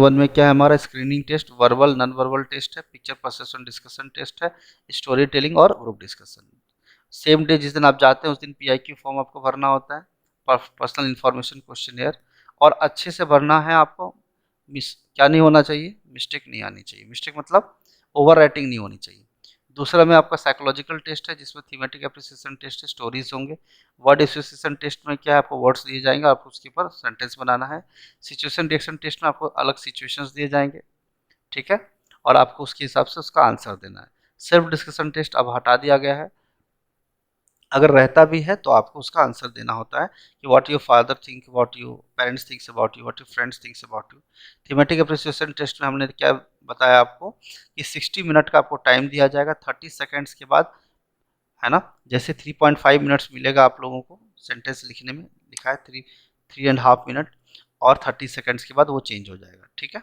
One में क्या है हमारा screening test, verbal non verbal test है, पिक्चर परसेप्शन डिस्कशन टेस्ट है, स्टोरी टेलिंग और ग्रुप डिस्कशन। सेम डे जिस दिन आप जाते हैं उस दिन पीआईक्यू फॉर्म आपको भरना होता है, पर्सनल इन्फॉर्मेशन क्वेश्चनियर, और अच्छे से भरना है आपको। मिस क्या नहीं होना चाहिए, मिस्टेक नहीं आनी चाहिए। मिस्टेक मतलब ओवर राइटिंग नहीं होनी चाहिए। दूसरा में आपका साइकोलॉजिकल टेस्ट है जिसमें थीमेटिक एप्रिसिएशन टेस्ट है, स्टोरीज होंगे। वर्ड एसोसिएशन टेस्ट में क्या है, आपको वर्ड्स दिए जाएंगे, आपको उसके ऊपर सेंटेंस बनाना है। सिचुएशन रिएक्शन टेस्ट में आपको अलग सिचुएशंस दिए जाएंगे, ठीक है, और आपको उसके हिसाब से उसका आंसर देना है। सेल्फ डिस्कशन टेस्ट अब हटा दिया गया है, अगर रहता भी है तो आपको उसका आंसर देना होता है कि what your father think about you, parents thinks about you, what your friends thinks about you. Thematic appreciation test में हमने क्या बताया आपको कि 60 मिनट का आपको टाइम दिया जाएगा, 30 सेकेंड्स के बाद, है ना, जैसे 3.5 मिनट्स मिलेगा आप लोगों को सेंटेंस लिखने में, लिखा है 3.5 मिनट, और 30 सेकेंड्स के बाद वो चेंज हो जाएगा, ठीक है।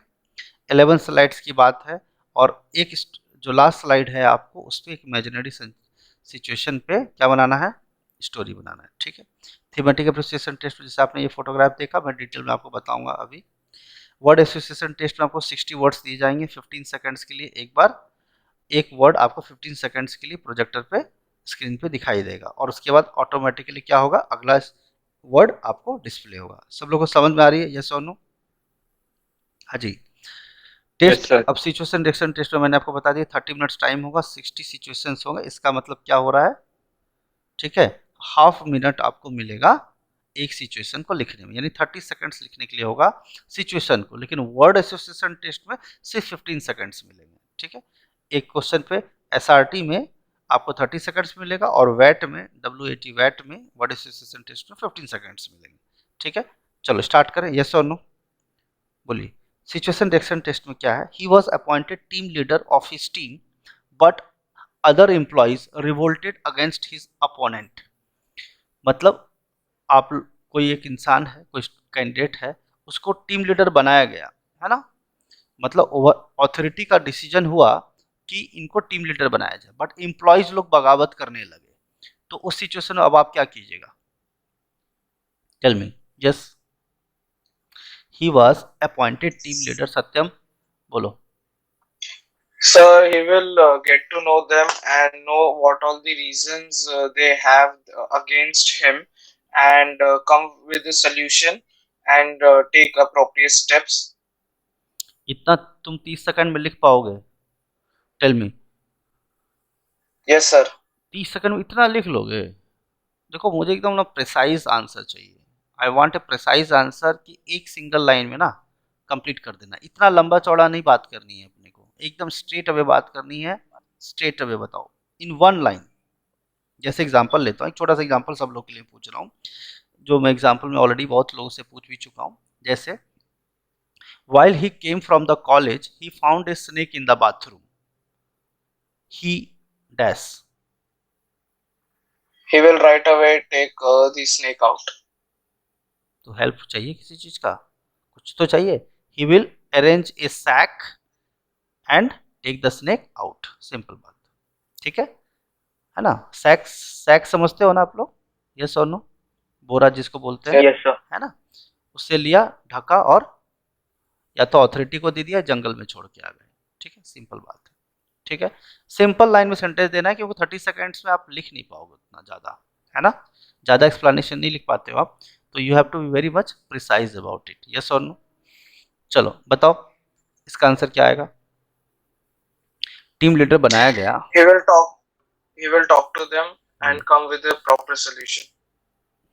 11 स्लाइड्स की बात है, और एक जो लास्ट स्लाइड है आपको उस पर एक इमेजिनरी सिचुएशन पे क्या बनाना है, स्टोरी बनाना है, ठीक है। थीमेटिक एप्रिसिएशन टेस्ट में जैसे आपने ये फोटोग्राफ देखा, मैं डिटेल में आपको बताऊंगा अभी। वर्ड एसोसिएशन टेस्ट में आपको 60 वर्ड्स दिए जाएंगे 15 सेकंड्स के लिए, एक बार एक वर्ड आपको 15 सेकंड्स के लिए प्रोजेक्टर पे स्क्रीन पे दिखाई देगा, और उसके बाद ऑटोमेटिकली क्या होगा, अगला वर्ड आपको डिस्प्ले होगा। सब लोगों को समझ में आ रही है, यस और नो? हाँ जी। Yes test, sir. अब सिचुएशन रिएक्शन टेस्ट में मैंने आपको बता दिया 30 मिनट्स टाइम होगा, 60 सिचुएशंस होंगे, इसका मतलब क्या हो रहा है, ठीक है, हाफ मिनट आपको मिलेगा एक सिचुएशन को लिखने में, यानी 30 सेकंड्स लिखने के लिए होगा सिचुएशन को, लेकिन वर्ड एसोसिएशन टेस्ट में सिर्फ 15 सेकंड्स मिलेंगे, ठीक है। एक क्वेश्चन पे एसआरटी में आपको 30 सेकंड्स मिलेगा, और वैट में WAT वैट में वर्ड एसोसिएशन टेस्ट में 15 सेकंड्स मिलेंगे, ठीक है। चलो स्टार्ट करें, यस और नो, बोलिए। सिचुएशन रिएक्शन टेस्ट में क्या है, ही was appointed team leader of his team but other employees revolted against his opponent. मतलब आप, कोई एक इंसान है, कोई कैंडिडेट है, उसको टीम लीडर बनाया गया, है ना, मतलब ओवर अथॉरिटी का डिसीजन हुआ कि इनको टीम लीडर बनाया जाए, बट एम्प्लॉइज लोग बगावत करने लगे, तो उस सिचुएशन में अब आप क्या कीजिएगा, tell me. Yes, he was appointed team leader, Satyam बोलो। Sir, he will get to know them and know what all the reasons they have against him, and come with a solution and take appropriate steps. इतना तुम 30 second में लिख पाओगे, tell me? Yes, sir. 30 second में इतना लिख लोगे? देखो मुझे एकदम ना प्रिसाइज आंसर चाहिए, I want a precise answer कि एक सिंगल लाइन में ना कंप्लीट कर देना, इतना लंबा चौड़ा नहीं बात करनी है अपने को, एकदम स्ट्रेट अवे बात करनी है, स्ट्रेट अवे बताओ इन वन लाइन। जैसे एग्जांपल लेता हूँ, एक छोटा सा एग्जांपल सब लोग के लिए पूछ रहा हूँ, जो मैं एग्जांपल में ऑलरेडी बहुत लोगों से पूछ भी चुका हूँ। जैसे while he came from the college he found a snake in the bathroom, he dash। He will right away take the snake out. तो हेल्प चाहिए किसी चीज का, कुछ तो चाहिए। He will arrange a sack and take the snake out, simple बात, ठीक है ना। सैक, सैक समझते हो ना आप लोग, यस और नो? बोरा जिसको बोलते हैं, Yes, sir. है ना, उससे लिया ढका, और या तो अथॉरिटी को दे दिया, जंगल में छोड़ के आ गए, ठीक है, सिंपल बात है, ठीक है। सिंपल लाइन में सेंटेंस देना है, क्योंकि 30 सेकेंड्स में आप लिख नहीं पाओगे उतना ज़्यादा, है ना, ज़्यादा एक्सप्लेनेशन नहीं लिख पाते हो आप, तो you have to be very much precise about it, yes और नो। चलो बताओ इसका आंसर क्या आएगा। टीम लीडर बनाया गया, He will talk. He will talk to them and come with a proper solution.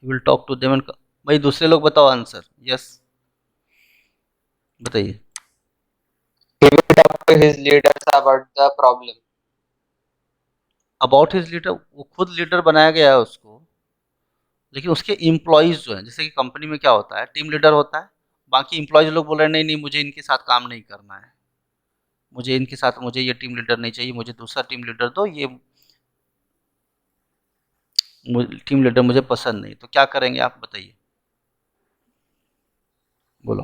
He will talk to them and, भाई दूसरे लोग बताओ आंसर, यस बताइए। He will talk to his leaders about the problem. About his leader, वो खुद leader बनाया गया है उसको, लेकिन उसके इम्प्लॉयज जो हैं, जैसे कि कंपनी में क्या होता है, टीम लीडर होता है, बाकी इम्प्लॉयज लोग बोल रहे हैं नहीं नहीं मुझे इनके साथ काम नहीं करना है, मुझे इनके साथ, मुझे ये टीम लीडर नहीं चाहिए, मुझे दूसरा टीम लीडर दो, ये टीम लीडर मुझे पसंद नहीं, तो क्या करेंगे आप बताइए, बोलो।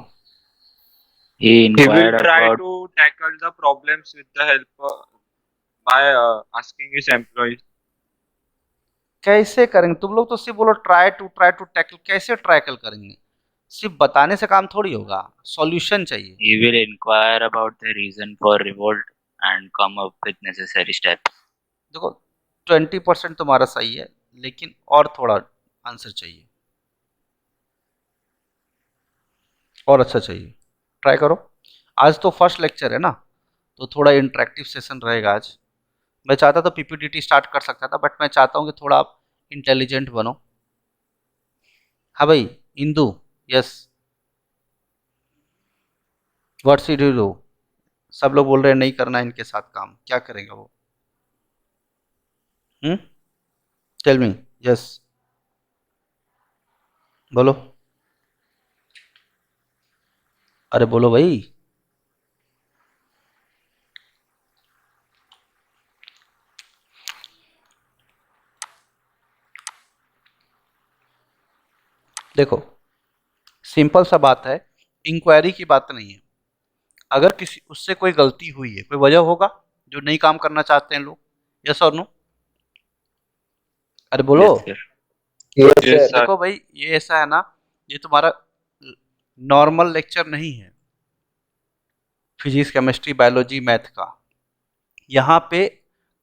He He will inquired try about to tackle the problems with the help by asking his employees. कैसे करेंगे तुम लोग, तो सिर्फ बोलो ट्राई टू टैकल, कैसे ट्रैकल करेंगे, सिर्फ बताने से काम थोड़ी होगा, सॉल्यूशन चाहिए। He will inquire about the reason for revolt and come up with necessary steps. देखो 20% तुम्हारा सही है, लेकिन और थोड़ा आंसर चाहिए, और अच्छा चाहिए, ट्राई करो। आज तो फर्स्ट लेक्चर है ना, तो थोड़ा इंटरेक्टिव सेशन रहेगा आज। मैं चाहता तो पीपीटीटी स्टार्ट कर सकता था, बट मैं चाहता हूँ कि थोड़ा आप इंटेलिजेंट बनो। हाँ भाई, Indu, yes, what should you do? सब लोग बोल रहे हैं नहीं करना है इनके साथ काम, क्या करेंगे वो? टेल मी, यस, बोलो, अरे बोलो भाई। देखो सिंपल सा बात है, इंक्वायरी की बात नहीं है। अगर किसी उससे कोई गलती हुई है, कोई वजह होगा जो नहीं काम करना चाहते हैं लोग, यस और नो? अरे बोलो। Yes, sir. Yes, Yes, sir. sir. देखो भाई, ये ऐसा है ना, ये तुम्हारा नॉर्मल लेक्चर नहीं है फिजिक्स केमिस्ट्री बायोलॉजी मैथ का। यहाँ पे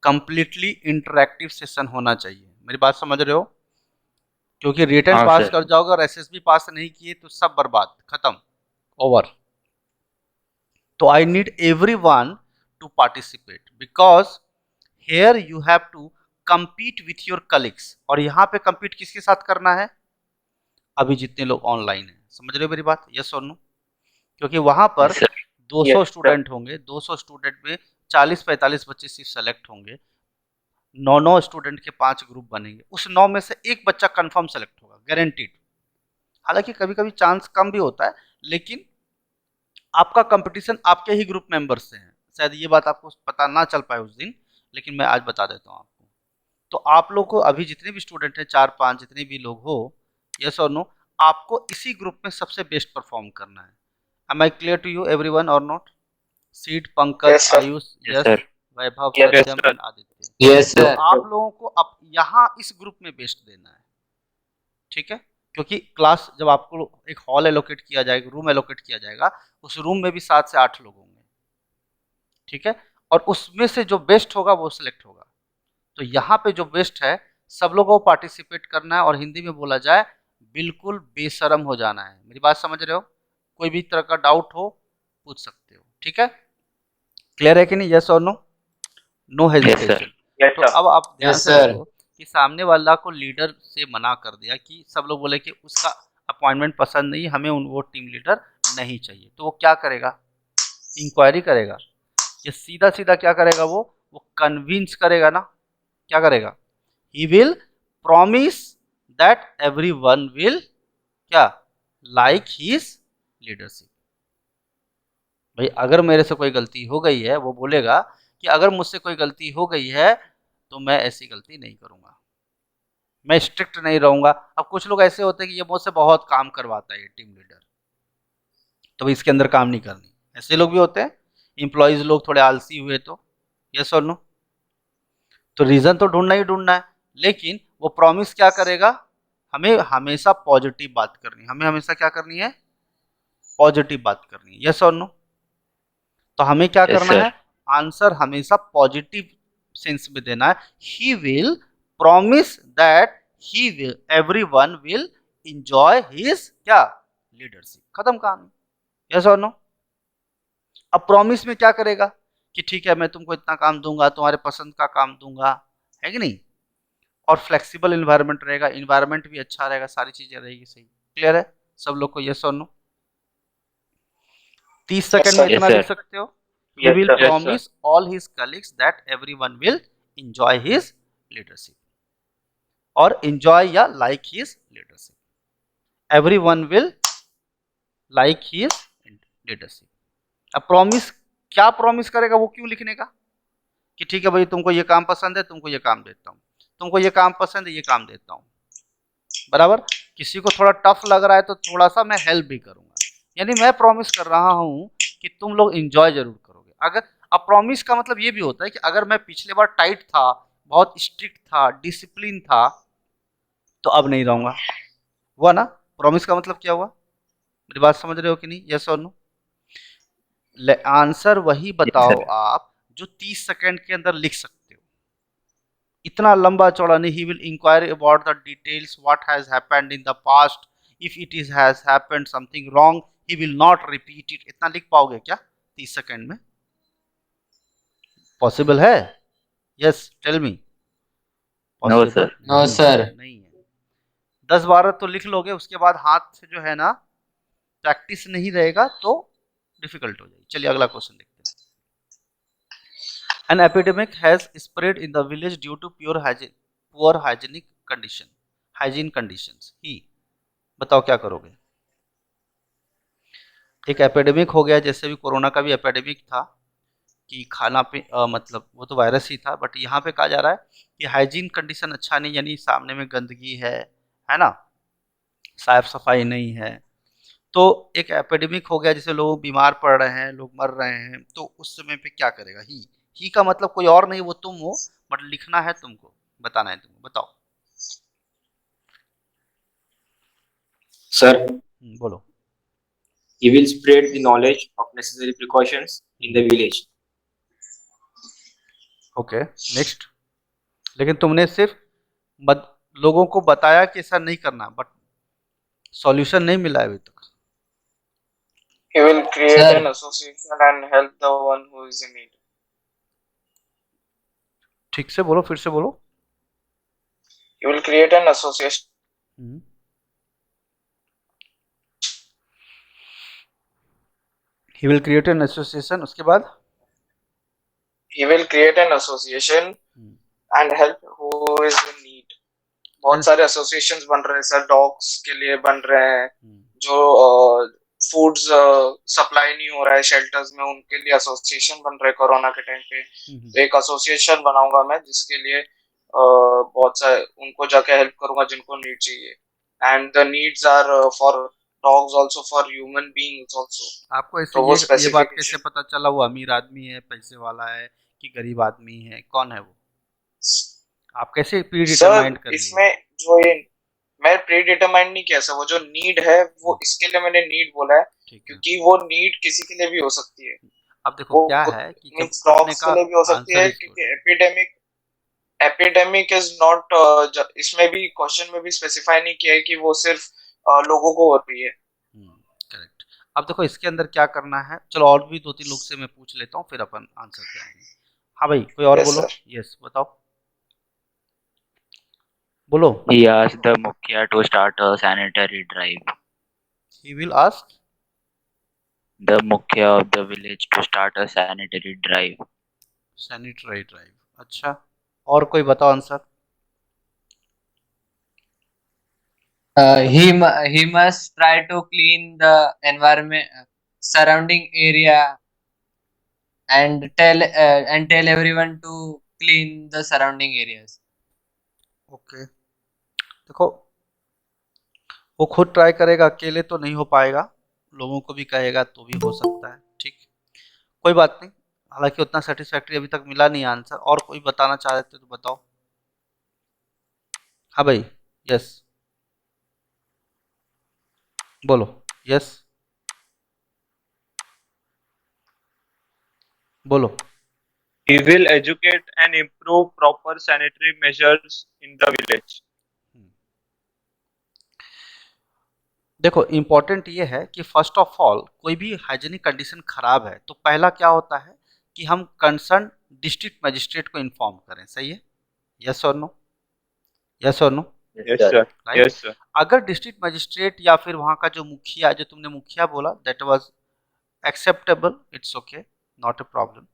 कंप्लीटली इंटरेक्टिव सेशन होना चाहिए, मेरी बात समझ रहे हो? क्योंकि रिटर्न हाँ, पास sir. कर जाओगे और एसएसबी पास नहीं किए तो सब बर्बाद, खत्म, ओवर। तो I need everyone to participate because here you have to compete with your colleagues। और यहाँ पे compete किसके साथ करना है? अभी जितने लोग ऑनलाइन हैं, समझ रहे हो मेरी बात, यस और नो? क्योंकि वहां पर Yes, sir. 200 Yes, स्टूडेंट होंगे, 200 स्टूडेंट में 40-45 बच्चे सिर्फ सेलेक्ट होंगे, 9 स्टूडेंट के 5 ग्रुप बनेंगे, उस 9 में से एक बच्चा कंफर्म सेलेक्ट होगा, गारंटीड। हालांकि कभी कभी चांस कम भी होता है, लेकिन आपका कंपटीशन आपके ही ग्रुप मेंबर से है। शायद ये बात आपको पता ना चल पाए उस दिन, लेकिन मैं आज बता देता हूँ आपको। तो आप लोग को अभी जितने भी स्टूडेंट हैं, 4-5 जितने भी लोग हो, यस और नो, आपको इसी ग्रुप में सबसे बेस्ट परफॉर्म करना है। Am I clear to you everyone और नॉट? सीड, Pankaj, yes, sir. Ayush, Yes, yes, sir. Vaibhav, Yes, Satyam sir. And Aditya. Yes, तो sir. आप लोगों को अब यहाँ इस ग्रुप में बेस्ट देना है, ठीक है? क्योंकि क्लास जब आपको एक हॉल एलोकेट किया जाएगा, रूम एलोकेट किया जाएगा, उस रूम में भी 7 से 8 लोग होंगे, ठीक है? और उसमें से जो बेस्ट होगा वो सिलेक्ट होगा। तो यहाँ पे जो बेस्ट है, सब लोगों को पार्टिसिपेट करना है, और हिंदी में बोला जाए बिल्कुल बेशरम हो जाना है। मेरी बात समझ रहे हो? कोई भी तरह का डाउट हो पूछ सकते हो, ठीक है? क्लियर है कि नहीं, यस और no? No Yes, sir. Hesitation. Yes, तो sir. अब आप ध्यान Yes, से sir. देखो कि सामने वाला को लीडर से मना कर दिया, कि सब लोग बोले कि उसका अपॉइंटमेंट पसंद नहीं, हमें वो टीम लीडर नहीं चाहिए, तो वो क्या करेगा? इंक्वायरी करेगा। ये सीधा सीधा क्या करेगा? वो कन्विंस करेगा ना, क्या करेगा? He will promise that everyone will क्या लाइक हिज लीडरशिप। भाई अगर मेरे से कोई गलती हो गई है, वो बोलेगा कि अगर मुझसे कोई गलती हो गई है तो मैं ऐसी गलती नहीं करूंगा, मैं स्ट्रिक्ट नहीं रहूंगा। अब कुछ लोग ऐसे होते हैं कि ये मुझसे बहुत काम करवाता है ये टीम लीडर, तो इसके अंदर काम नहीं करनी, ऐसे लोग भी होते हैं। इंप्लॉइज लोग थोड़े आलसी हुए तो, यस और नो? तो रीजन तो ढूंढना ही ढूंढना है, लेकिन वो प्रॉमिस क्या करेगा? हमें हमेशा पॉजिटिव बात करनी है, हमें हमेशा क्या करनी है? पॉजिटिव बात करनी है, यस और नो? तो हमें क्या Yes, करना sir. है? आंसर हमेशा पॉजिटिव सेंस में देना है। He will promise that he will everyone will enjoy his क्या लीडरशिप, खत्म कहानी, यस और नो? अब प्रॉमिस में क्या करेगा कि ठीक है मैं तुमको इतना काम दूंगा, तुम्हारे पसंद का काम दूंगा, है कि नहीं? और फ्लेक्सिबल इन्वायरमेंट रहेगा, इन्वायरमेंट भी अच्छा रहेगा, सारी चीजें रहेगी सही। क्लियर है सब लोग को, यस और नो? 30 सेकंड में sir. Yes, इतना sir. लिख सकते हो? He Yes, will sir. Yes, sir. promise all his colleagues that everyone will enjoy his leadership, और enjoy या like his leadership, everyone will like his leadership। अब promise क्या promise करेगा, वो क्यों लिखने का? कि ठीक है भाई तुमको ये काम पसंद है, तुमको ये काम देता हूँ, तुमको ये काम पसंद है, ये काम देता हूँ, बराबर। किसी को थोड़ा टफ लग रहा है तो थोड़ा सा मैं हेल्प भी करूंगा, यानी मैं प्रॉमिस कर रहा हूं कि तुम लोग एंजॉय जरूर करोगे। अगर अब प्रॉमिस का मतलब ये भी होता है कि अगर मैं पिछले बार टाइट था, बहुत स्ट्रिक्ट था, डिसिप्लिन था, तो अब नहीं रहूंगा, हुआ ना? प्रॉमिस का मतलब क्या हुआ? मेरी बात समझ रहे हो कि नहीं? यस और नो? आंसर वही बताओ sir. आप जो 30 सेकंड के अंदर लिख सकते हो। इतना लंबा चौड़ा नहीं। He will enquire about the details what has happened in the past, if it is has happened something wrong he will not repeat it. इतना लिख पाओगे क्या 30 सेकंड में? पॉसिबल है? Yes, tell me. No, possible sir. No, sir. नहीं है। 10-12 तो लिख लोगे, उसके बाद हाथ से जो है ना प्रैक्टिस नहीं रहेगा तो डिफिकल्ट हो जाएगी। चलिए अगला क्वेश्चन देखते हैं। An epidemic has spread in the village due to poor hygienic condition. Hygiene conditions. ही बताओ क्या करोगे? एक एपिडेमिक हो गया, जैसे भी कोरोना का भी एपिडेमिक था कि खाना पे मतलब वो तो वायरस ही था, बट यहाँ पे कहा जा रहा है कि हाइजीन कंडीशन अच्छा नहीं, यानी सामने में गंदगी है ना, साफ सफाई नहीं है। तो एक एपिडेमिक हो गया जिससे लोग बीमार पड़ रहे हैं, लोग मर रहे हैं, तो उस समय पे क्या करेगा? ही का मतलब कोई और नहीं, वो तुम हो, बट लिखना है तुमको, बताना है तुमको। बताओ। Sir, बोलो। he will spread the knowledge of necessary precautions in the village. Okay, next. लेकिन तुमने सिर्फ लोगों को बताया कि ऐसा नहीं करना, बट सॉल्यूशन नहीं मिला है अभी तक। He will create Sir. an association and help the one who is in need. ठीक से बोलो, फिर से बोलो। He will create an association. He will create an association, उसके बाद He will create an association and help who is in need. बहुत सारे associations बन रहे हैं सर, dogs के लिए बन रहे हैं, जो फूड्स सप्लाई नहीं हो रहा है शेल्टर्स में, उनके लिए एसोसिएशन बन रहे कोरोना के टाइम पे। तो एक एसोसिएशन बनाऊंगा मैं जिसके लिए बहुत सारे उनको जाके हेल्प करूंगा जिनको नीड चाहिए। And the needs are for dogs also, for human beings also. आपको ऐसे तो वो ये बात कैसे specification- पता चला वो अमीर आदमी है, पैसे वाला है कि गरीब आदमी है? कौन है वो? आप कैसे प्री डिटरमाइंड कर लिए? इसमें जो ये मैं प्री डिटरमाइंड नहीं किया सर, वो जो नीड है वो इसके लिए मैंने नीड बोला है, क्योंकि वो नीड किसी के लिए भी हो सकती है। अब देखो क्या है कि जब डॉग्स के लिए भी हो सकती है, क्योंकि एपिडेमिक इज नॉट, इसमें भी क्वेश्चन में भी स्पेसिफाई नहीं किया है कि वो सिर्फ लोगों को हो रही है। करेक्ट। अब देखो इसके अंदर क्या करना है, चलो और भी 2-3 लोग से मैं पूछ लेता हूँ, फिर अपन आंसर देंगे। हाँ भाई, कोई और बोलो। यस, बताओ, बोलो। He asked the Mukhya to start a sanitary drive. He will ask The Mukhya of the village to start a sanitary drive. Sanitary drive. अच्छा, और कोई बताओ answer. He must try to clean the environment, surrounding area, and tell everyone to clean the surrounding areas. Okay, देखो वो खुद try करेगा, अकेले तो नहीं हो पाएगा, लोगों को भी कहेगा तो भी हो सकता है। ठीक, कोई बात नहीं, हालांकि उतना सेटिस्फैक्ट्री अभी तक मिला नहीं आंसर। और कोई बताना चाह रहे थे तो बताओ। हाँ भाई, यस बोलो। यस बोलो। He will educate and improve proper sanitary measures in the village. देखो इम्पोर्टेंट ये है कि फर्स्ट ऑफ ऑल कोई भी हाइजीनिक कंडीशन खराब है तो पहला क्या होता है कि हम कंसर्न डिस्ट्रिक्ट मजिस्ट्रेट को इन्फॉर्म करें। सही है? यस और नो? यस और no? Yes, sir. Right? Yes, sir. अगर डिस्ट्रिक्ट मजिस्ट्रेट या फिर वहाँ का जो मुखिया, जो तुमने मुखिया बोला, that was acceptable, it's okay, not a problem,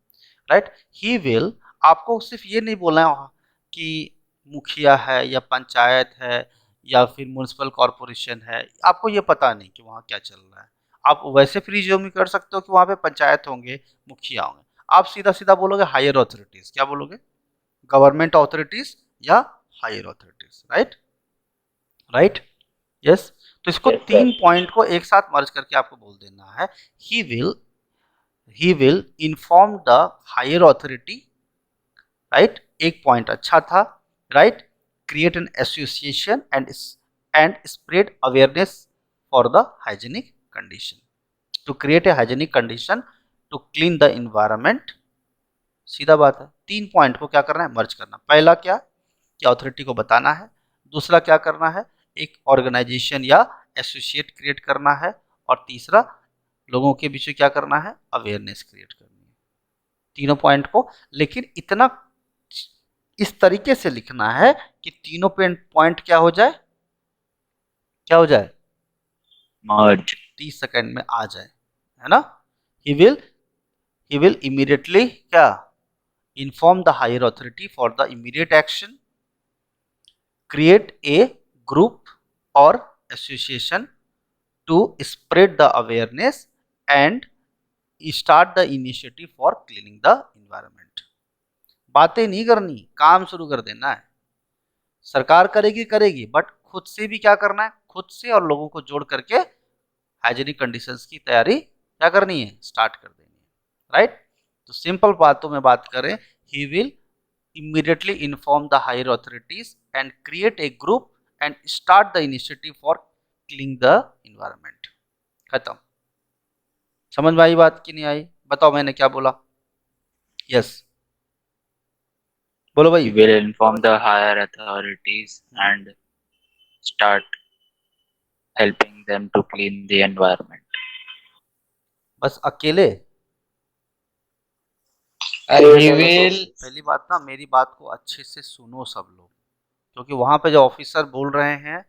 right. He will, आपको सिर्फ ये नहीं बोलना है कि मुखिया है या पंचायत है या फिर म्यूनसिपल कॉरपोरेशन है, आपको ये पता नहीं कि वहाँ क्या चल रहा है। आप वैसे प्रीज्यूम कर सकते हो कि वहाँ पे पंचायत होंगे, मुखिया होंगे। आप सीधा सीधा बोलोगे हायर अथॉरिटीज। क्या बोलोगे? गवर्नमेंट अथॉरिटीज या higher authorities, right? Right, yes. तो इसको 3 पॉइंट को एक साथ मर्ज करके आपको बोल देना है। He will inform the higher authority, right. एक पॉइंट अच्छा था, right. create an association and spread awareness for the hygienic condition, to create a hygienic condition to clean the environment. सीधा बात है, 3 पॉइंट को क्या करना है, मर्ज करना। पहला क्या कि अथॉरिटी को बताना है, दूसरा क्या करना है, एक ऑर्गेनाइजेशन या एसोसिएट क्रिएट करना है, और तीसरा लोगों के बीच में क्या करना है, अवेयरनेस क्रिएट करनी है। तीनों पॉइंट को, लेकिन इतना इस तरीके से लिखना है कि तीनों पॉइंट क्या हो जाए, क्या हो जाए, merge, 30 सेकंड में आ जाए, है ना। ही विल इमीडिएटली क्या, inform the higher authority for the immediate action, create a group और association to spread the awareness and start the initiative for cleaning the environment. बातें नहीं करनी, काम शुरू कर देना है। सरकार करेगी बट खुद से भी क्या करना है, खुद से और लोगों को जोड़ करके हाइजीनिक कंडीशंस की तैयारी क्या करनी है, स्टार्ट कर देनी है, राइट। तो सिंपल बातों में बात करें, he will immediately inform the higher authorities and create a group and start the initiative for cleaning the environment। खत्म। समझ में आई बात कि नहीं आई, बताओ मैंने क्या बोला। यस बोलो he भाई। will inform the higher authorities and start helping them to clean the environment. बस अकेले, he will पहली बात ना, मेरी बात को अच्छे से सुनो सब लोग, क्योंकि वहां पे जो ऑफिसर बोल रहे हैं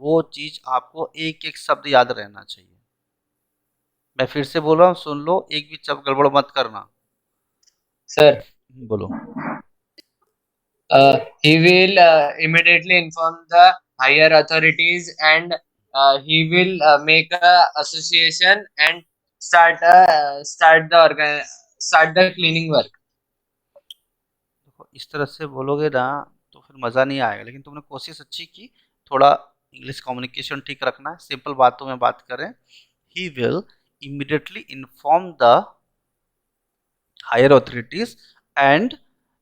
वो चीज आपको एक एक शब्द याद रहना चाहिए। मैं फिर से बोल रहा हूँ, सुन लो, एक भी शब्द गड़बड़ मत करना। sir बोलो। he will immediately inform the higher authorities and he will make a association and start the cleaning work। देखो इस तरह से बोलोगे ना तो फिर मज़ा नहीं आएगा, लेकिन तुमने कोशिश अच्छी की, थोड़ा इंग्लिश कम्युनिकेशन ठीक रखना है, सिंपल बातों में बात करें। He will immediately inform the higher authorities and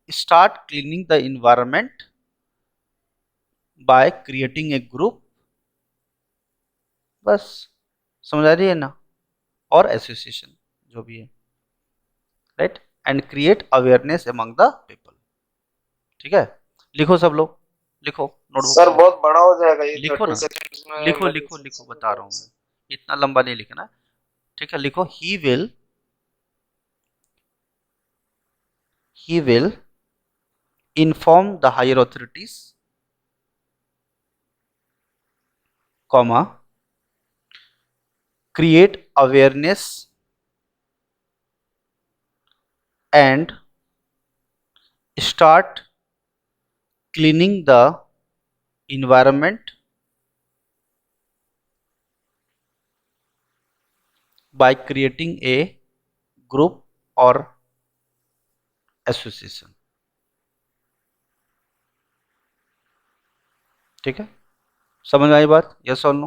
start cleaning the environment by creating a group, बस समझ आ रही है ना, और एसोसिएशन जो भी है, right, and create awareness among the people. ठीक है, लिखो सब लोग, लिखो नोटबुक सर में। बहुत बड़ा हो जाएगा ये, लिखो 30 ना, सेकंड्स में लिखो मेरे लिखो हिसाब लिखो, से बता रहा हूँ मैं, इतना लंबा नहीं लिखना। ठीक है, लिखो he will inform the higher authorities, comma, create awareness and start cleaning the environment by creating a group or association। ठीक है, समझ में आई बात, यस और नो।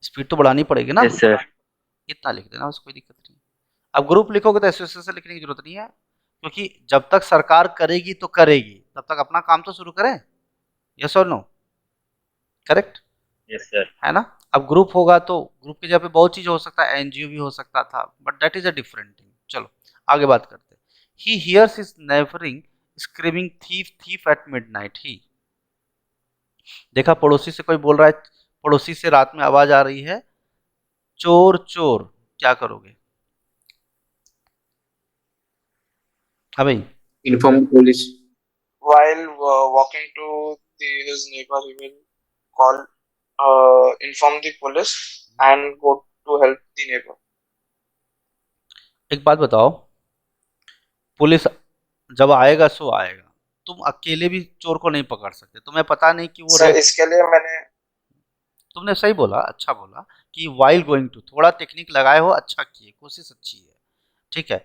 स्पीड तो बढ़ानी पड़ेगी ना, Yes, sir. इतना लिख देना, उसको कोई दिक्कत नहीं। अब ग्रुप लिखोगे तो एसोसिएशन लिखने की जरूरत नहीं है, क्योंकि जब तक सरकार करेगी तो करेगी, तब तक अपना काम तो शुरू करें। यस और नो, करेक्ट Yes, sir. है ना। अब ग्रुप होगा तो ग्रुप की जगह पे बहुत चीज हो सकता है, एनजीओ भी हो सकता था, but that is a different thing. चलो आगे बात करते हैं। He hears his neighbouring screaming thief thief at midnight. He देखा पड़ोसी से कोई बोल रहा है, पड़ोसी से रात में आवाज आ रही है, चोर चोर, क्या करोगे। हाँ भाई, Inform the police. while walking to his neighbor, he will call, inform the police and go to help the neighbor। एक बात बताओ, पुलिस जब आएगा सो आएगा, तुम अकेले भी चोर को नहीं पकड़ सकते, तुम्हें पता नहीं कि वो सर इसके लिए मैंने, तुमने सही बोला, अच्छा बोला कि वाइल गोइंग टू, थोड़ा टेक्निक लगाए हो, अच्छा किए, कोशिश अच्छी है, ठीक है,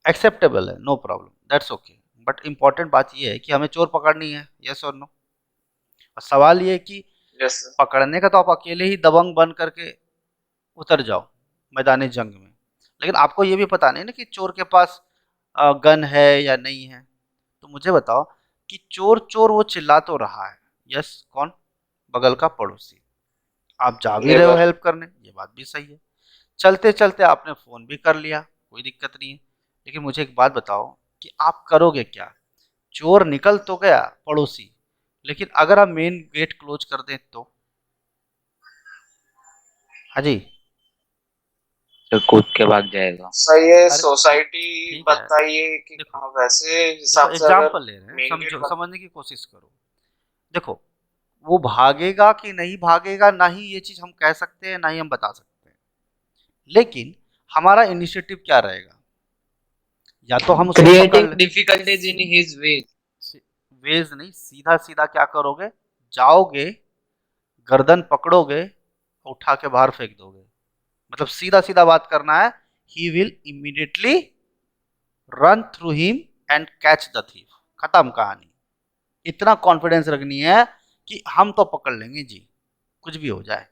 एक्सेप्टेबल है, no problem, that's okay. But important बात ये है कि हमें चोर पकड़नी है, यस और नो। और सवाल ये है कि यस सर, पकड़ने का तो आप अकेले ही दबंग बन करके उतर जाओ मैदानी जंग में, लेकिन आपको ये भी पता नहीं ना कि चोर के पास गन है या नहीं है। तो मुझे बताओ कि चोर चोर वो चिल्ला तो रहा है, यस, कौन, बगल का पड़ोसी। आप जा भी रहे हो Never. हेल्प करने, ये बात भी सही है। चलते चलते आपने फ़ोन भी कर लिया, कोई दिक्कत नहीं है। लेकिन मुझे एक बात बताओ कि आप करोगे क्या? चोर निकल तो गया पड़ोसी, लेकिन अगर आप मेन गेट क्लोज कर दें तो? हाँ जी। तो कूद के भाग जाएगा। सही है। अरे सोसाइटी ठीक है, बताइए कि देखो हाँ, वैसे देखो हिसाब से अगर एग्जाम्पल ले रहे हैं, मेन गेट समझो, समझने की कोशिश करो। देखो, वो भागेगा कि नहीं भागेगा, ना ही ये चीज़ हम कह सकते हैं, ना ही हम बता सकते हैं। लेकिन हमारा इनिशिएटिव क्या रहेगा? या तो हम उसको पकड़ Creating लें, difficulties in his way. Ways नहीं, सीधा सीधा क्या करोगे? जाओगे, गर्दन पकड़ोगे, उठा के बाहर फेंक दोगे। मतलब सीधा सीधा बात करना है, he will immediately run through him and catch the thief. खत्म कहानी। इतना कॉन्फिडेंस रखनी है कि हम तो पकड़ लेंगे जी, कुछ भी हो जाए।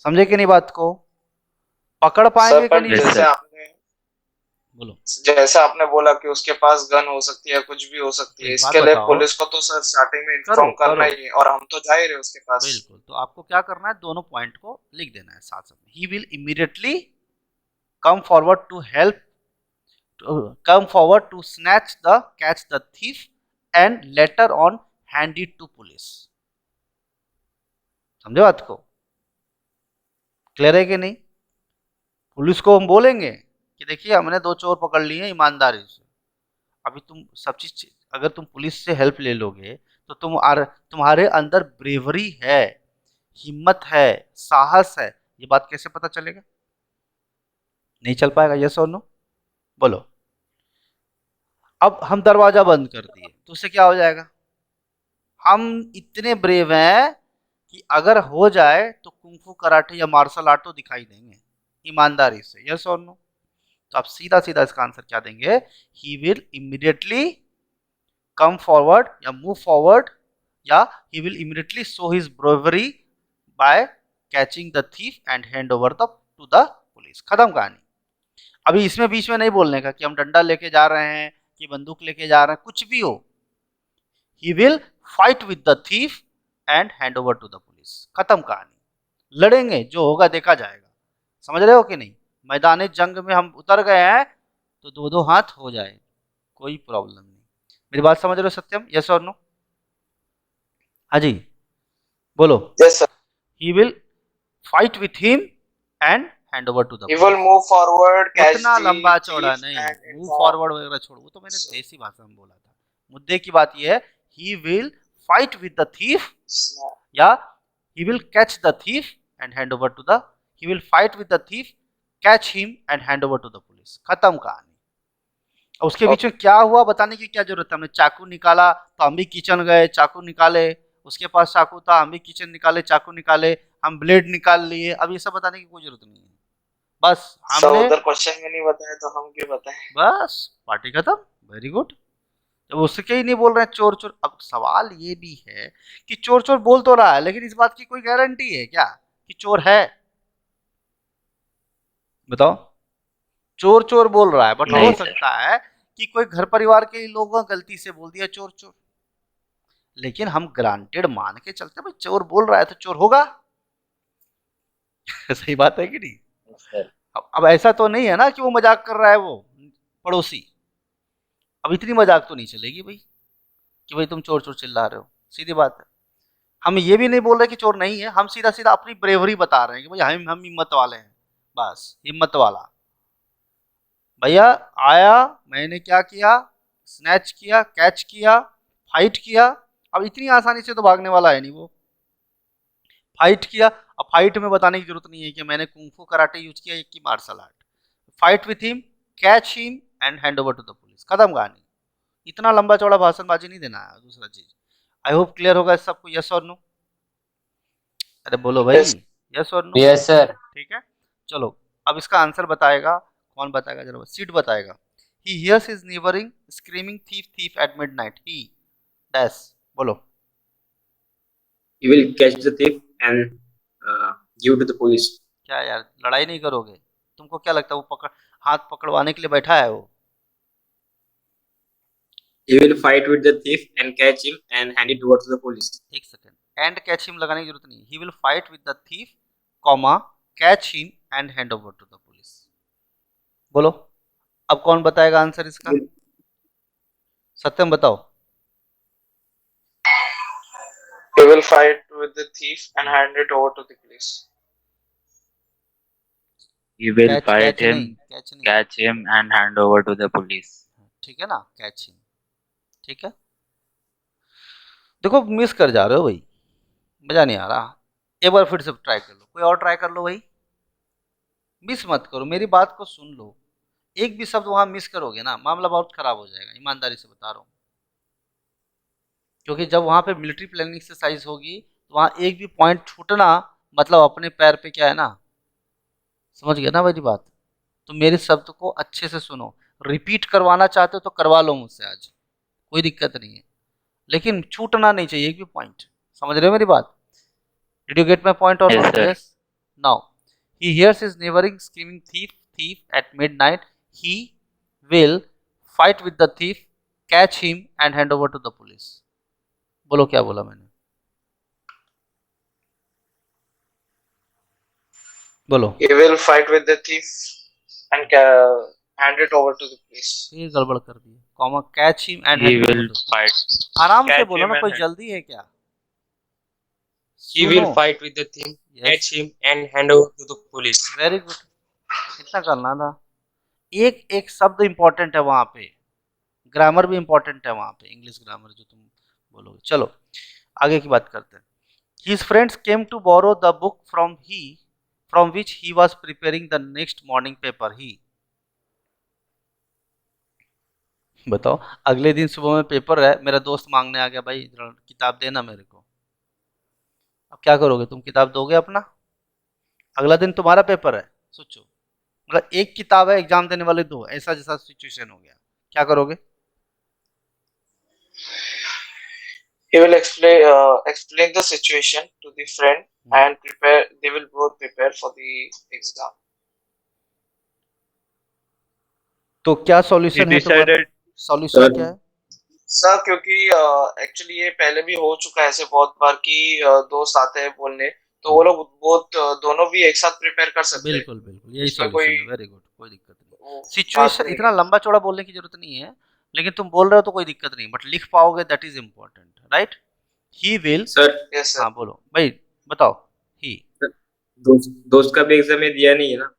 समझे कि नहीं बात को? पकड़ सर, पाएंगे कि पर नहीं? यस जैसे सर। आपने बोलो। जैसे आपने बोला कि उसके पास गन हो सकती है, कुछ भी हो तो सकती है, एक बात इसके लिए बताओ, पुलिस को तो सर स्टार्टिंग में करो इन्फॉर्म करना करो, ही है, और हम तो जा ही रहे उसके पास। बिल्कुल। तो आपको क्या करना है, दोनों पॉइंट को लिख देना है साथ साथ में। He will immediately come forward to help, come forward to snatch the catch the thief and later on hand it to police। समझे बात को? क्लियर है कि नहीं? पुलिस को हम बोलेंगे कि देखिए हमने 2 चोर पकड़ लिए हैं ईमानदारी से। अभी तुम सब चीज, अगर तुम पुलिस से हेल्प ले लोगे तो तुम्हारे अंदर ब्रेवरी है, हिम्मत है, साहस है, ये बात कैसे पता चलेगा? नहीं चल पाएगा। यस और नो? बोलो। अब हम दरवाजा बंद कर दिए तो उससे क्या हो जाएगा? हम इतने ब्रेव हैं कि अगर हो जाए तो कुंफू कराटे या मार्शल आर्ट तो दिखाई देंगे ईमानदारी से। यस और नो? तो आप सीधा सीधा इसका आंसर क्या देंगे? He will immediately come forward या मूव फॉरवर्ड, या he will immediately show his bravery by catching the thief and hand over the to the police. खत्म कहानी। अभी इसमें बीच में नहीं बोलने का कि हम डंडा लेके जा रहे हैं कि बंदूक लेके जा रहे हैं, कुछ भी हो। He will fight with the thief and hand over to the police. खत्म कहानी। लड़ेंगे, जो होगा देखा जाएगा। समझ रहे हो कि नहीं? मैदान जंग में हम उतर गए हैं तो 2-2 हाथ हो जाए, कोई प्रॉब्लम नहीं। मेरी बात समझ रहे हो सत्यम? यस और नो? हाँ जी, बोलो। Yes sir. He will fight with him and hand over to the he will police. Move forward, catch उतना द लंबा चौड़ा thief नहीं, एंड मूव इन्फॉर्म। फॉरवर्ड वगैरह छोड़ो, वो तो मैंने देसी भाषा में बोला था। मुद्दे की बात यह है, he will fight with the thief, या he will catch the thief and hand over to the, he will fight with the thief, catch him and hand over to the police। खत्म कहानी। और उसके बीच में क्या हुआ बताने की क्या जरूरत है? हमने चाकू निकाला तो हम भी किचन गए, चाकू निकाले, उसके पास चाकू था, हम भी किचन निकाले, चाकू निकाले, हम ब्लेड निकाल लिए। अब ये सब बताने की कोई जरूरत नहीं है। बस सर, हमने, उधर क्वेश्चन में नहीं बताया तो हम क्यों बताएं? बस पार्टी खत्म। Very good. जब उसके ही नहीं बोल रहे हैं चोर चोर, अब सवाल ये भी है कि चोर चोर बोल तो रहा है, लेकिन इस बात की कोई गारंटी है क्या कि चोर है? बताओ। चोर चोर बोल रहा है, बट हो नहीं सर। सकता है कि कोई घर परिवार के लोगों गलती से बोल दिया चोर चोर, लेकिन हम ग्रांटेड मान के चलते भाई चोर बोल रहा है तो चोर होगा। सही बात है कि नहीं? Yes sir. अब ऐसा तो नहीं है ना कि वो मजाक कर रहा है वो पड़ोसी। अब इतनी मजाक तो नहीं चलेगी भाई कि भाई तुम चोर चोर चिल्ला रहे हो। सीधी बात है। हम ये भी नहीं बोल रहे कि चोर नहीं है, हम सीधा सीधा अपनी ब्रेवरी बता रहे हैं कि भाई हम हिम्मत वाले हैं। बस हिम्मत वाला भैया आया, मैंने क्या किया? स्नैच किया, कैच किया, फाइट किया। अब इतनी आसानी से तो भागने वाला है नहीं वो। फाइट किया, अब फाइट में बताने की जरूरत नहीं है कि मैंने कुंफू कराटे यूज किया या कि martial art. Fight with him, catch him and hand over to the police. खत्म कहानी। इतना लंबा चौड़ा भाषणबाजी नहीं देना है। दूसरा चीज, आई होप क्लियर होगा इस सबको। यस और नो? अरे बोलो भाई, Yes. यस और नो? Yes, sir. ठीक है, चलो। अब इसका आंसर बताएगा कौन? बताएगा जरा, सीट बताएगा। He hears his neighbouring screaming thief thief at midnight, he dash. बोलो। He will catch the thief and give to the police. क्या यार, लड़ाई नहीं करोगे? तुमको क्या लगता है वो पकड़, हाथ पकड़वाने के लिए बैठा है वो? He will fight with the thief and catch him and hand it over to the police. एक सेकंड, एंड कैच हिम लगाने की जरूरत नहीं, he will fight with the thief comma catch him and hand over to the police. बोलो अब कौन बताएगा आंसर इसका? सत्यम बताओ। He will fight with the thief and hand it over to the police. He will catch fight catch नहीं, him, catch नहीं, catch him, and hand over to the police. ठीक है ना, कैच हिम। ठीक है, देखो मिस कर जा रहे हो भाई, मजा नहीं आ रहा। एक बार फिर से ट्राई कर लो, कोई और ट्राई कर लो भाई, मिस मत करो, मेरी बात को सुन लो। एक भी शब्द वहां मिस करोगे ना मामला बहुत खराब हो जाएगा, ईमानदारी से बता रहा हूँ। क्योंकि जब वहां पे मिलिट्री प्लानिंग एक्सरसाइज होगी तो वहां एक भी पॉइंट छूटना मतलब अपने पैर पे क्या है ना, समझ गया ना मेरी बात? तो मेरे शब्द को अच्छे से सुनो, रिपीट करवाना चाहते हो तो करवा लो मुझसे आज, कोई दिक्कत नहीं है, लेकिन छूटना नहीं चाहिए एक भी पॉइंट। समझ रहे हो मेरी बात? Did you get my point और Yes, not? sir. Yes. Now he hears his neighboring screaming thief thief at midnight, he will fight with the thief, catch him and hand over to the police। बोलो क्या बोला मैंने, बोलो। He will fight with the thief and hand it over to the police. फिर गड़बड़ कर दी, comma catch him and He hand will over. fight. आराम से Catch बोलो him ना, and कोई hand- जल्दी है क्या? He will fight with the thief, Yes, catch him, and hand over to the police. Very good, इतना करना था। एक एक शब्द इंपॉर्टेंट है वहां पे, ग्रामर भी इंपॉर्टेंट है वहां पे, इंग्लिश ग्रामर जो तुम बोलोगे। चलो आगे की बात करते हैं। His friends came to borrow the book from which he was preparing the next morning paper। He, बताओ, अगले दिन सुबह में पेपर है, मेरा दोस्त मांगने आ गया, भाई किताब देना मेरे को। अब क्या करोगे तुम, किताब दोगे अपना? अगला दिन तुम्हारा पेपर है, सोचो, मतलब एक किताब है, एग्जाम देने वाले दो, ऐसा जैसा सिचुएशन हो गया, क्या करोगे? He will explain the situation to the friend and prepare. They will both prepare for the exam. तो क्या He सॉल्यूशन है तुम्हारा? decided सॉल्यूशन क्या है? सर क्योंकि एक्चुअली ये पहले भी हो चुका है ऐसे बहुत बार कि दोस्त आते हैं बोलने, तो वो लोग बहुत दोनों भी एक साथ प्रिपेयर कर सकते हैं। बिल्कुल बिल्कुल, यही इसमें सॉल्यूशन है, कोई वेरी गुड, कोई दिक्कत नहीं। वो बात सिचुएशन नहीं इतना है। लंबा चौड़ा बोलने की जरूरत नहीं है, लेकिन तुम बोल रहे हो तो कोई दिक्कत नहीं, बट लिख पाओगे that is important, right? He will, Sir, yes sir. हाँ बोलो भाई, बताओ। ही, दोस्त का भी एग्जाम में दिया नहीं है ना।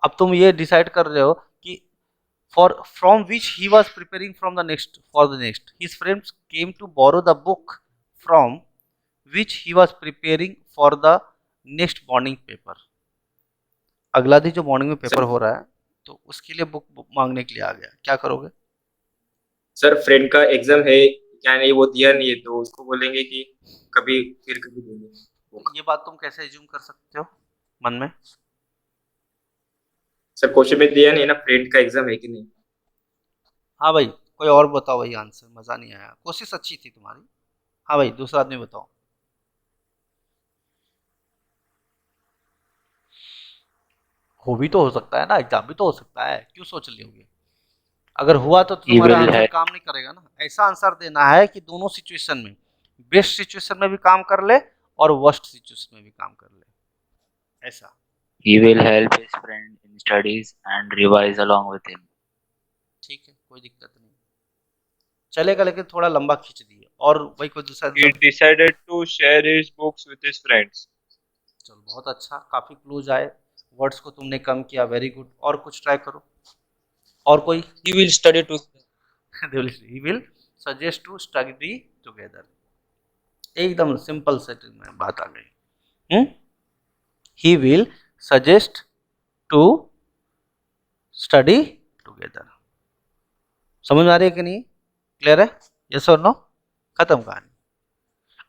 अब तुम ये डिसाइड कर रहे हो कि for from which he was preparing from the next for the next, his friends came to borrow the book from which he was preparing for the next morning paper. अगला दिन जो मॉर्निंग में paper हो रहा है तो उसके लिए बुक मांगने के लिए आ गया, क्या करोगे? सर फ्रेंड का एग्जाम है क्या नहीं वो दिया नहीं है, तो उसको बोलेंगे कि कभी फिर कभी देंगे। ये बात तुम कैसे एज्यूम कर सकते हो मन में? सर क्वेश्चन में दिया नहीं है ना फ्रेंड का एग्जाम है कि नहीं। हाँ भाई, कोई और बताओ भाई आंसर, मजा नहीं आया, कोशिश अच्छी थी तुम्हारी। हाँ भाई, दूसरा आदमी बताओ। हो भी तो हो सकता है ना, एग्जाम भी तो हो सकता है, क्यों सोच लोगे? अगर हुआ तो तुम्हारा will आंसर have- काम नहीं करेगा ना। ऐसा आंसर देना है कि दोनों सिचुएशन में, बेस्ट सिचुएशन में भी काम कर ले और वर्स्ट सिचुएशन में भी काम कर ले, ऐसा। He will help his friend in studies and revise along with him. ठीक है, कोई दिक्कत नहीं, चलेगा, लेकिन थोड़ा लंबा खींच दिए। और भाई कोई दूसरा he answer? decided to share his books with his friends. चलो बहुत अच्छा, काफी क्लूज आए, वर्ड्स को तुमने कम किया, वेरी गुड। और कुछ ट्राई करो, और कोई? He will study to he will suggest to study together। एकदम सिंपल सेटिंग में बात आ गई। he will suggest to study together। समझ में आ रही है कि नहीं? क्लियर है? यस और नो? खत्म कहानी।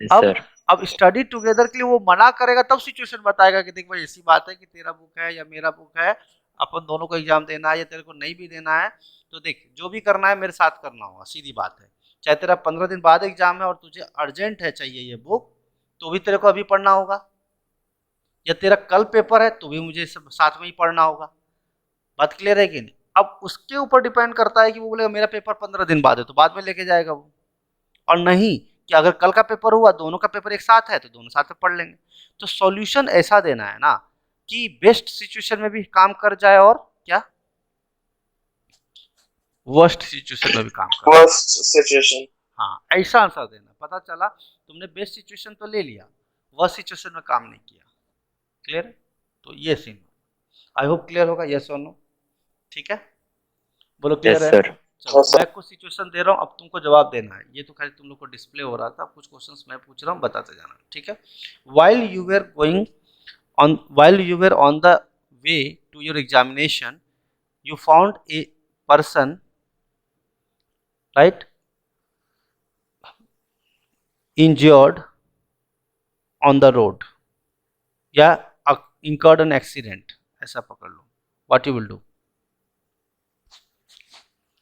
Yes, अब sir. अब स्टडी टुगेदर के लिए वो मना करेगा तब सिचुएशन बताएगा कि देख भाई ऐसी बात है कि तेरा बुक है या मेरा बुक है, अपन दोनों को एग्जाम देना है या तेरे को नहीं भी देना है, तो देख जो भी करना है मेरे साथ करना होगा, सीधी बात है। चाहे तेरा 15 दिन बाद एग्जाम है और तुझे अर्जेंट है चाहिए ये बुक, तो भी तेरे को अभी पढ़ना होगा, या तेरा कल पेपर है तो भी मुझे सब साथ में ही पढ़ना होगा। बात क्लियर है कि नहीं? अब उसके ऊपर डिपेंड करता है कि वो बोलेगा मेरा पेपर 15 दिन बाद है तो बाद में लेके जाएगा वो, और नहीं कि अगर कल का पेपर हुआ, दोनों का पेपर एक साथ है तो दोनों साथ में पढ़ लेंगे। तो सॉल्यूशन ऐसा देना है ना कि बेस्ट सिचुएशन में भी काम कर जाए और क्या वर्स्ट सिचुएशन में भी काम कर जाए। Worst situation. हाँ, ऐसा आंसर देना। पता चला तुमने बेस्ट सिचुएशन तो ले लिया, वर्स्ट सिचुएशन में काम नहीं किया। क्लियर है? तो ये सीन, आई होप क्लियर होगा। यस और नो? ठीक है, बोलो क्लियर Yes, है? sir. चलो Yes, sir. मैं कुछ सिचुएशन दे रहा हूँ, अब तुमको जवाब देना है। ये तो खाली तुम लोग को डिस्प्ले हो रहा था, कुछ क्वेश्चंस मैं पूछ रहा हूँ, बताते जाना। ठीक है? while you were going while you were on the way to your examination, you found a person, right, injured on the road, या incurred an accident, ऐसा पकड़ लो। what you will do?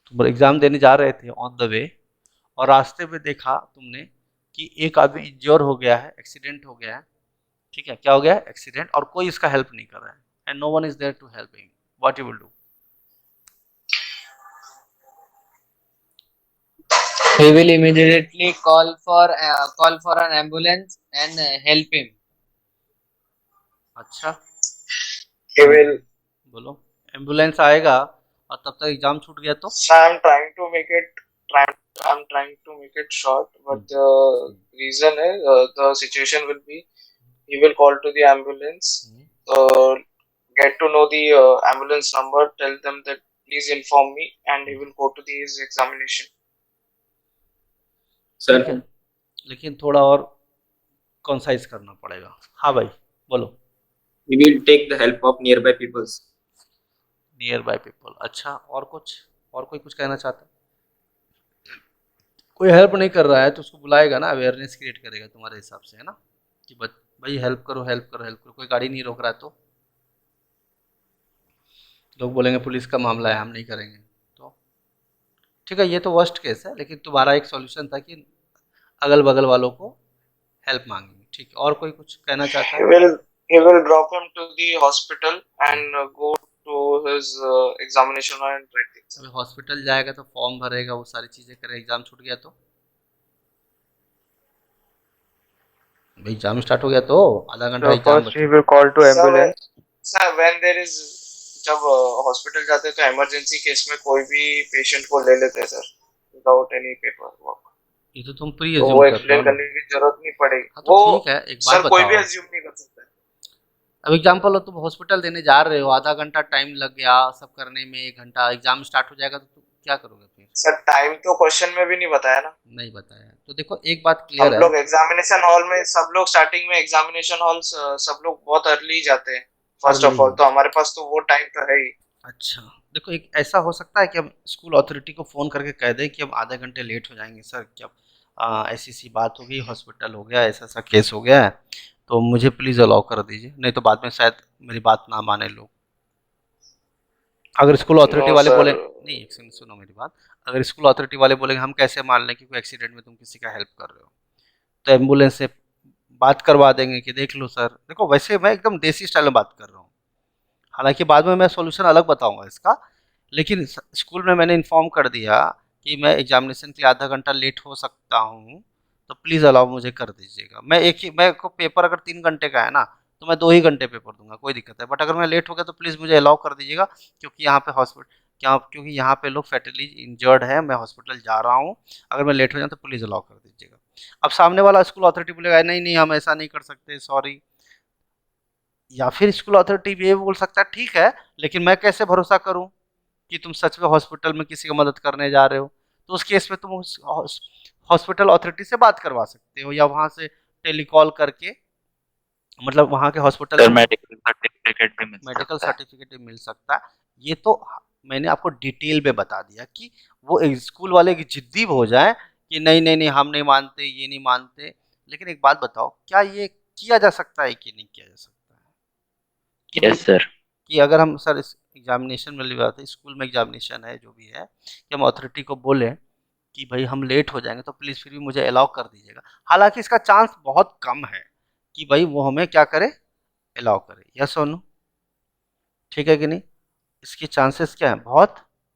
तुम एग्जाम देने जा रहे थे ऑन द वे, और रास्ते में देखा तुमने कि एक आदमी इंज्योर हो गया है, एक्सीडेंट हो गया है। ठीक है, क्या हो गया है? एक्सीडेंट, और कोई इसका हेल्प नहीं कर रहा है, and no one is there to help him. What you will do? He will immediately call for an ambulance and help him. अच्छा, He will. बोलो। एम्बुलेंस आएगा और तब तक एग्जाम छूट गया तो? So I'm trying to make it. I'm trying to make it short, but the reason is the situation will be he will call to the ambulance, get to know the ambulance number, tell them that please inform me, and he will go to his examination. Sir ठीक है, लेकिन थोड़ा और concise करना पड़ेगा। हाँ भाई बोलो। we will take the help of nearby peoples. Near by people, अच्छा, और कुछ? और कोई कुछ कहना चाहता है? कोई हेल्प नहीं कर रहा है तो उसको बुलाएगा ना, अवेयरनेस क्रिएट करेगा तुम्हारे हिसाब से, है ना, कि भाई हेल्प करो हेल्प करो हेल्प करो। कोई गाड़ी नहीं रोक रहा है तो लोग बोलेंगे पुलिस का मामला है, हम नहीं करेंगे। तो ठीक है, ये तो वर्स्ट केस है, लेकिन तुम्हारा एक सॉल्यूशन था कि अगल बगल वालों को हेल्प मांगेंगे। ठीक है, और कोई कुछ कहना चाहता है? He will drop him to the hospital and go to his examination and write exam. अभी हॉस्पिटल जाएगा तो फॉर्म भरेगा, वो सारी चीज़ें करेगा, एग्ज़ाम छूट गया तो? भाई एग्ज़ाम स्टार्ट हो गया तो आधा घंटा So एग्ज़ाम first he बचा। will call to ambulance. Sir, when there is जब हॉस्पिटल जाते हैं तो इमरजेंसी केस में कोई भी पेशेंट को ले लेते हैं sir, without any paper work. ये तो तुम प्री तो एज्यूम वो कर रहे हो एक्सप्लेन ना। करने की जरूरत नहीं पड़ेगी। हाँ तो वो ठीक है, एक बात सर कोई भी बताओ। एज्यूम नहीं कर सकता है। अब एग्जाम्पल लो, तुम हॉस्पिटल देने जा रहे हो, आधा घंटा टाइम लग गया सब करने में, 1 घंटा, एग्जाम स्टार्ट हो जाएगा तो तुम क्या करोगे फिर? सर टाइम तो क्वेश्चन में भी नहीं बताया ना। नहीं बताया तो देखो एक बात हम क्लियर है। लोग एग्जामिनेशन हॉल में सब लोग स्टार्टिंग में एग्जामिनेशन हॉल सब लोग बहुत अर्ली जाते हैं फर्स्ट ऑफ ऑल, तो हमारे पास तो वो टाइम तो है ही। अच्छा देखो, एक ऐसा हो सकता है कि हम स्कूल अथॉरिटी को फ़ोन करके कह दें कि हम आधे घंटे लेट हो जाएंगे सर, क्या ऐसी सी बात हो गई, हॉस्पिटल हो गया, ऐसा ऐसा केस हो गया है, तो मुझे प्लीज़ अलाउ कर दीजिए, नहीं तो बाद में शायद मेरी बात ना माने लोग। अगर स्कूल अथॉरिटी नो वाले सर, बोले नहीं, एक सेकंड सुनो मेरी बात, अगर स्कूल अथॉरिटी वाले बोलेंगे हम कैसे मान लें कि कोई एक्सीडेंट में तुम किसी का हेल्प कर रहे हो, तो एम्बुलेंस से बात करवा देंगे कि देख लो सर। देखो वैसे मैं एकदम देसी स्टाइल में बात कर रहा हूँ, हालांकि बाद में मैं सॉल्यूशन अलग बताऊंगा इसका, लेकिन स्कूल में मैंने इन्फॉर्म कर दिया कि मैं एग्जामिनेशन के लिए आधा घंटा लेट हो सकता हूँ, तो प्लीज़ अलाउ मुझे कर दीजिएगा। मैं एक ही, मैं को पेपर अगर 3 घंटे का है ना तो मैं 2 ही घंटे पेपर दूंगा, कोई दिक्कत है, बट अगर मैं लेट हो गया तो प्लीज़ मुझे अलाउ कर दीजिएगा, क्योंकि यहाँ पे क्योंकि यहाँ पे लोग फैटली इंजर्ड है, मैं हॉस्पिटल जा रहा हूँ, अगर मैं लेट हो जाऊँ तो प्लीज़ अलाउ कर दीजिएगा। अब सामने वाला स्कूल अथॉरिटी बोलेगा नहीं नहीं हम ऐसा नहीं कर सकते, सॉरी, या फिर स्कूल अथॉरिटी भी ये बोल सकता है ठीक है, लेकिन मैं कैसे भरोसा करूं कि तुम सच में हॉस्पिटल में किसी की मदद करने जा रहे हो, तो उस केस में तुम हॉस्पिटल अथॉरिटी से बात करवा सकते हो, या वहां से टेलीकॉल करके, मतलब वहां के हॉस्पिटल सर में मेडिकल सर्टिफिकेट भी मिल मेडिकल सकता है। सर्टिफिकेट भी मिल सकता है। ये तो मैंने आपको डिटेल में बता दिया कि वो स्कूल वाले की जिद्दी हो जाए कि नहीं नहीं नहीं हम नहीं मानते, ये नहीं मानते। लेकिन एक बात बताओ, क्या ये किया जा सकता है कि नहीं किया जा सकता है? कि भाई, यस सर। कि अगर हम सर इस एग्जामिनेशन में ले जाते, स्कूल में एग्जामिनेशन है जो भी है, कि हम अथॉरिटी को बोलें कि भाई हम लेट हो जाएंगे तो प्लीज़ फिर भी मुझे अलाउ कर दीजिएगा, हालांकि इसका चांस बहुत कम है कि भाई वो हमें क्या करे, अलाउ करे, यस और नो? ठीक है कि नहीं? इसके चांसेस क्या है, बहुत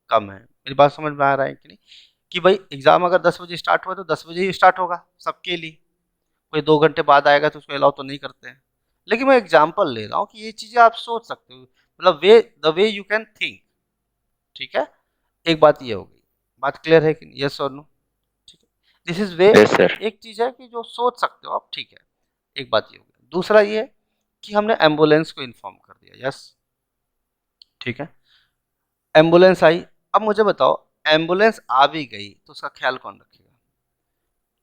कम है। मेरी बात समझ में आ रहा है कि नहीं? कि भाई एग्ज़ाम अगर 10 बजे स्टार्ट हुआ तो 10 बजे ही स्टार्ट होगा सबके लिए, कोई 2 घंटे बाद आएगा तो उसको अलाउ तो नहीं करते हैं। लेकिन मैं एग्जांपल ले रहा हूँ कि ये चीज़ें आप सोच सकते हो, मतलब the way you can think, ठीक है। एक बात ये हो गई, बात क्लियर है कि नहीं, यस और नो, ठीक है। This is way, Yes, sir. एक चीज़ है कि जो सोच सकते हो आप, ठीक है, एक बात ये हो गई। दूसरा ये है कि हमने एम्बुलेंस को इन्फॉर्म कर दिया, यस, ठीक है, एम्बुलेंस आई। अब मुझे बताओ, एम्बुलेंस आ भी गई तो उसका ख्याल कौन रखेगा?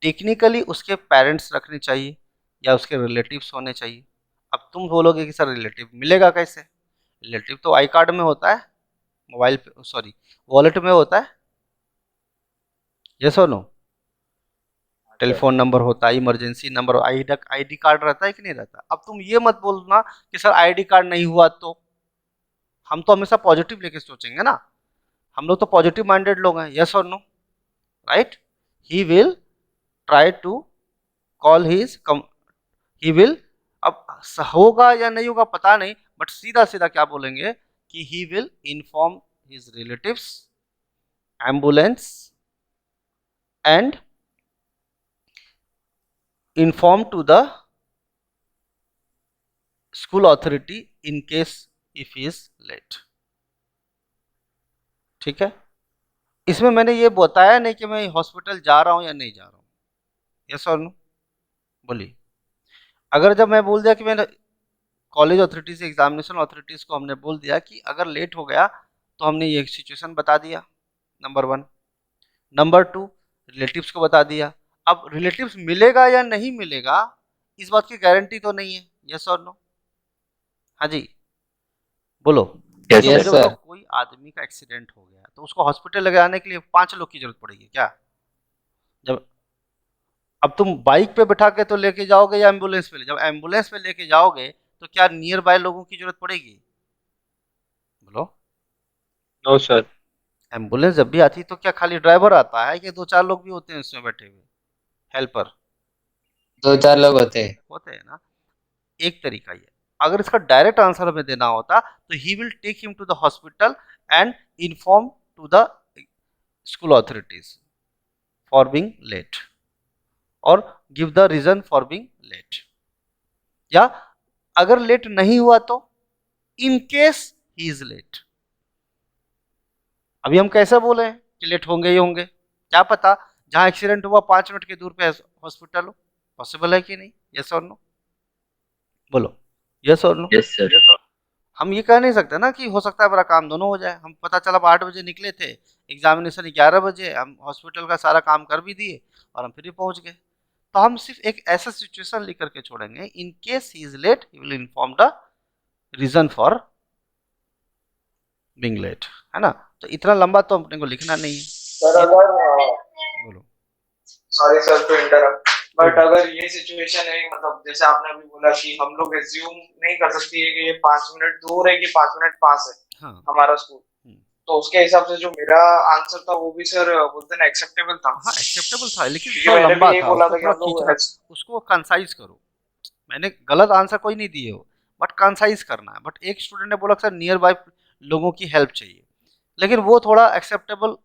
टेक्निकली उसके पेरेंट्स रखने चाहिए या उसके रिलेटिव्स होने चाहिए। अब तुम बोलोगे कि सर रिलेटिव मिलेगा कैसे? रिलेटिव तो आई कार्ड में होता है, मोबाइल पे, सॉरी, वॉलेट में होता है, यस और नो। टेलीफोन नंबर होता है, इमरजेंसी नंबर, आईडी कार्ड रहता है कि नहीं रहता? अब तुम ये मत बोलना कि सर आईडी कार्ड नहीं हुआ तो। हम तो हमेशा पॉजिटिव लेके सोचेंगे ना, हम लोग तो पॉजिटिव माइंडेड लोग हैं, यस और no, right. He will try to call his, he will, अब होगा या नहीं होगा पता नहीं, बट सीधा सीधा क्या बोलेंगे कि he will inform his relatives, ambulance and inform to the school authority in case if he is late, ठीक है। इसमें मैंने ये बताया नहीं कि मैं हॉस्पिटल जा रहा हूं या नहीं जा रहा हूं, यस और नो, बोलिए। अगर जब मैं बोल दिया कि मैंने कॉलेज अथॉरिटीज, एग्जामिनेशन अथॉरिटीज को हमने बोल दिया कि अगर लेट हो गया तो हमने ये सिचुएशन बता दिया, नंबर 1। नंबर 2, रिलेटिव्स को बता दिया। अब रिलेटिव्स मिलेगा या नहीं मिलेगा इस बात की गारंटी तो नहीं है, यस और नो, हाँ जी, बोलो। Yes, तो Yes, मुझे sir. बताओ, sir. कोई आदमी का एक्सीडेंट हो गया तो उसको हॉस्पिटल ले जाने के लिए 5 लोग की जरूरत पड़ेगी क्या? जब, अब तुम बाइक पे बैठा के तो लेके जाओगे या एम्बुलेंस पे, जब एम्बुलेंस पे लेके जाओगे तो क्या नियर बाय लोगों की जरूरत पड़ेगी? बोलो। No, sir. एम्बुलेंस जब भी आती है तो क्या खाली ड्राइवर आता है कि 2-4 लोग भी होते हैं उसमें बैठे हुए, हेल्पर 2-4 लोग होते हैं। होते हैं ना? एक तरीका ये। अगर इसका डायरेक्ट आंसर हमें देना होता तो he will take him to the hospital and inform to the school authorities for being late और give the reason for being late. या अगर लेट नहीं हुआ तो in case he is late. अभी हम कैसे बोले कि लेट होंगे ही होंगे, क्या पता जहां एक्सीडेंट हुआ 5 मिनट के दूर पे हॉस्पिटल हो, पॉसिबल है कि नहीं, यस और नो, बोलो, यस और नो। Yes, sir. हम ये कह नहीं सकते ना कि हो सकता है मेरा काम दोनों हो जाए। हम पता चला 8 बजे निकले थे, एग्जामिनेशन 11 बजे, हम हॉस्पिटल का सारा काम कर भी दिए और हम फिर भी पहुंच गए। तो हम सिर्फ एक ऐसा सिचुएशन लिख करके छोड़ेंगे, in case he is late he will inform the reason for being late, है ना। तो इतना लंबा तो अपने को लिखना नहीं है। सर ये अगर बोलो। Sorry sir to interrupt, but अगर ये सिचुएशन है, मतलब जैसे आपने अभी बोला कि हम लोग एज्यूम नहीं कर सकती है कि ये 5 मिनट दूर है कि 5 मिनट पास है हाँ, हमारा स्कूल, हम्म, तो उसके हिसाब से जो मेरा आंसर था वो भी सर बोलते हैं एक्सेप्टेबल था, हाँ एक्सेप्टेबल था, लेकिन क्योंकि थोड़ा मैंने भी लंबा यही था, बोला उसको था कि थोड़ा हम लोग खींचना, उसको कंसाइज करो। मैंने गलत आंसर कोई नहीं दिए हो, बट कंसाइज करना है। बट एक स्टूडेंट ने बोला सर नियर बाय लोगों की हेल्प चाहिए, लेकिन वो थोड़ा एक्सेप्टेबल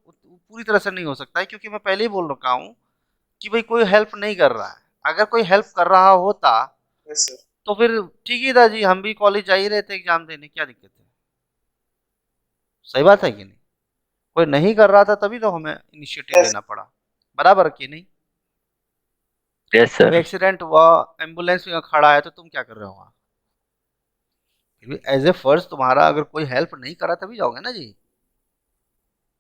पूरी तरह से नहीं हो सकता है, क्योंकि मैं पहले ही बोल रखा हूँ कि भाई कोई हेल्प नहीं कर रहा है। अगर कोई हेल्प कर रहा होता यस सर, तो फिर ठीक ही था जी, हम भी कॉलेज जा ही रहे थे एग्जाम देने, क्या दिक्कत है? सही बात है कि नहीं? कोई नहीं कर रहा था तभी तो हमें इनिशिएटिव यस लेना पड़ा, बराबर कि नहीं? Yes, अब sir. एक्सीडेंट हुआ, एम्बुलेंस में खड़ा है, तो तुम क्या कर रहे हो वहाँ? फिर भी एज ए फर्ज तुम्हारा, अगर कोई हेल्प नहीं करा तभी जाओगे ना जी,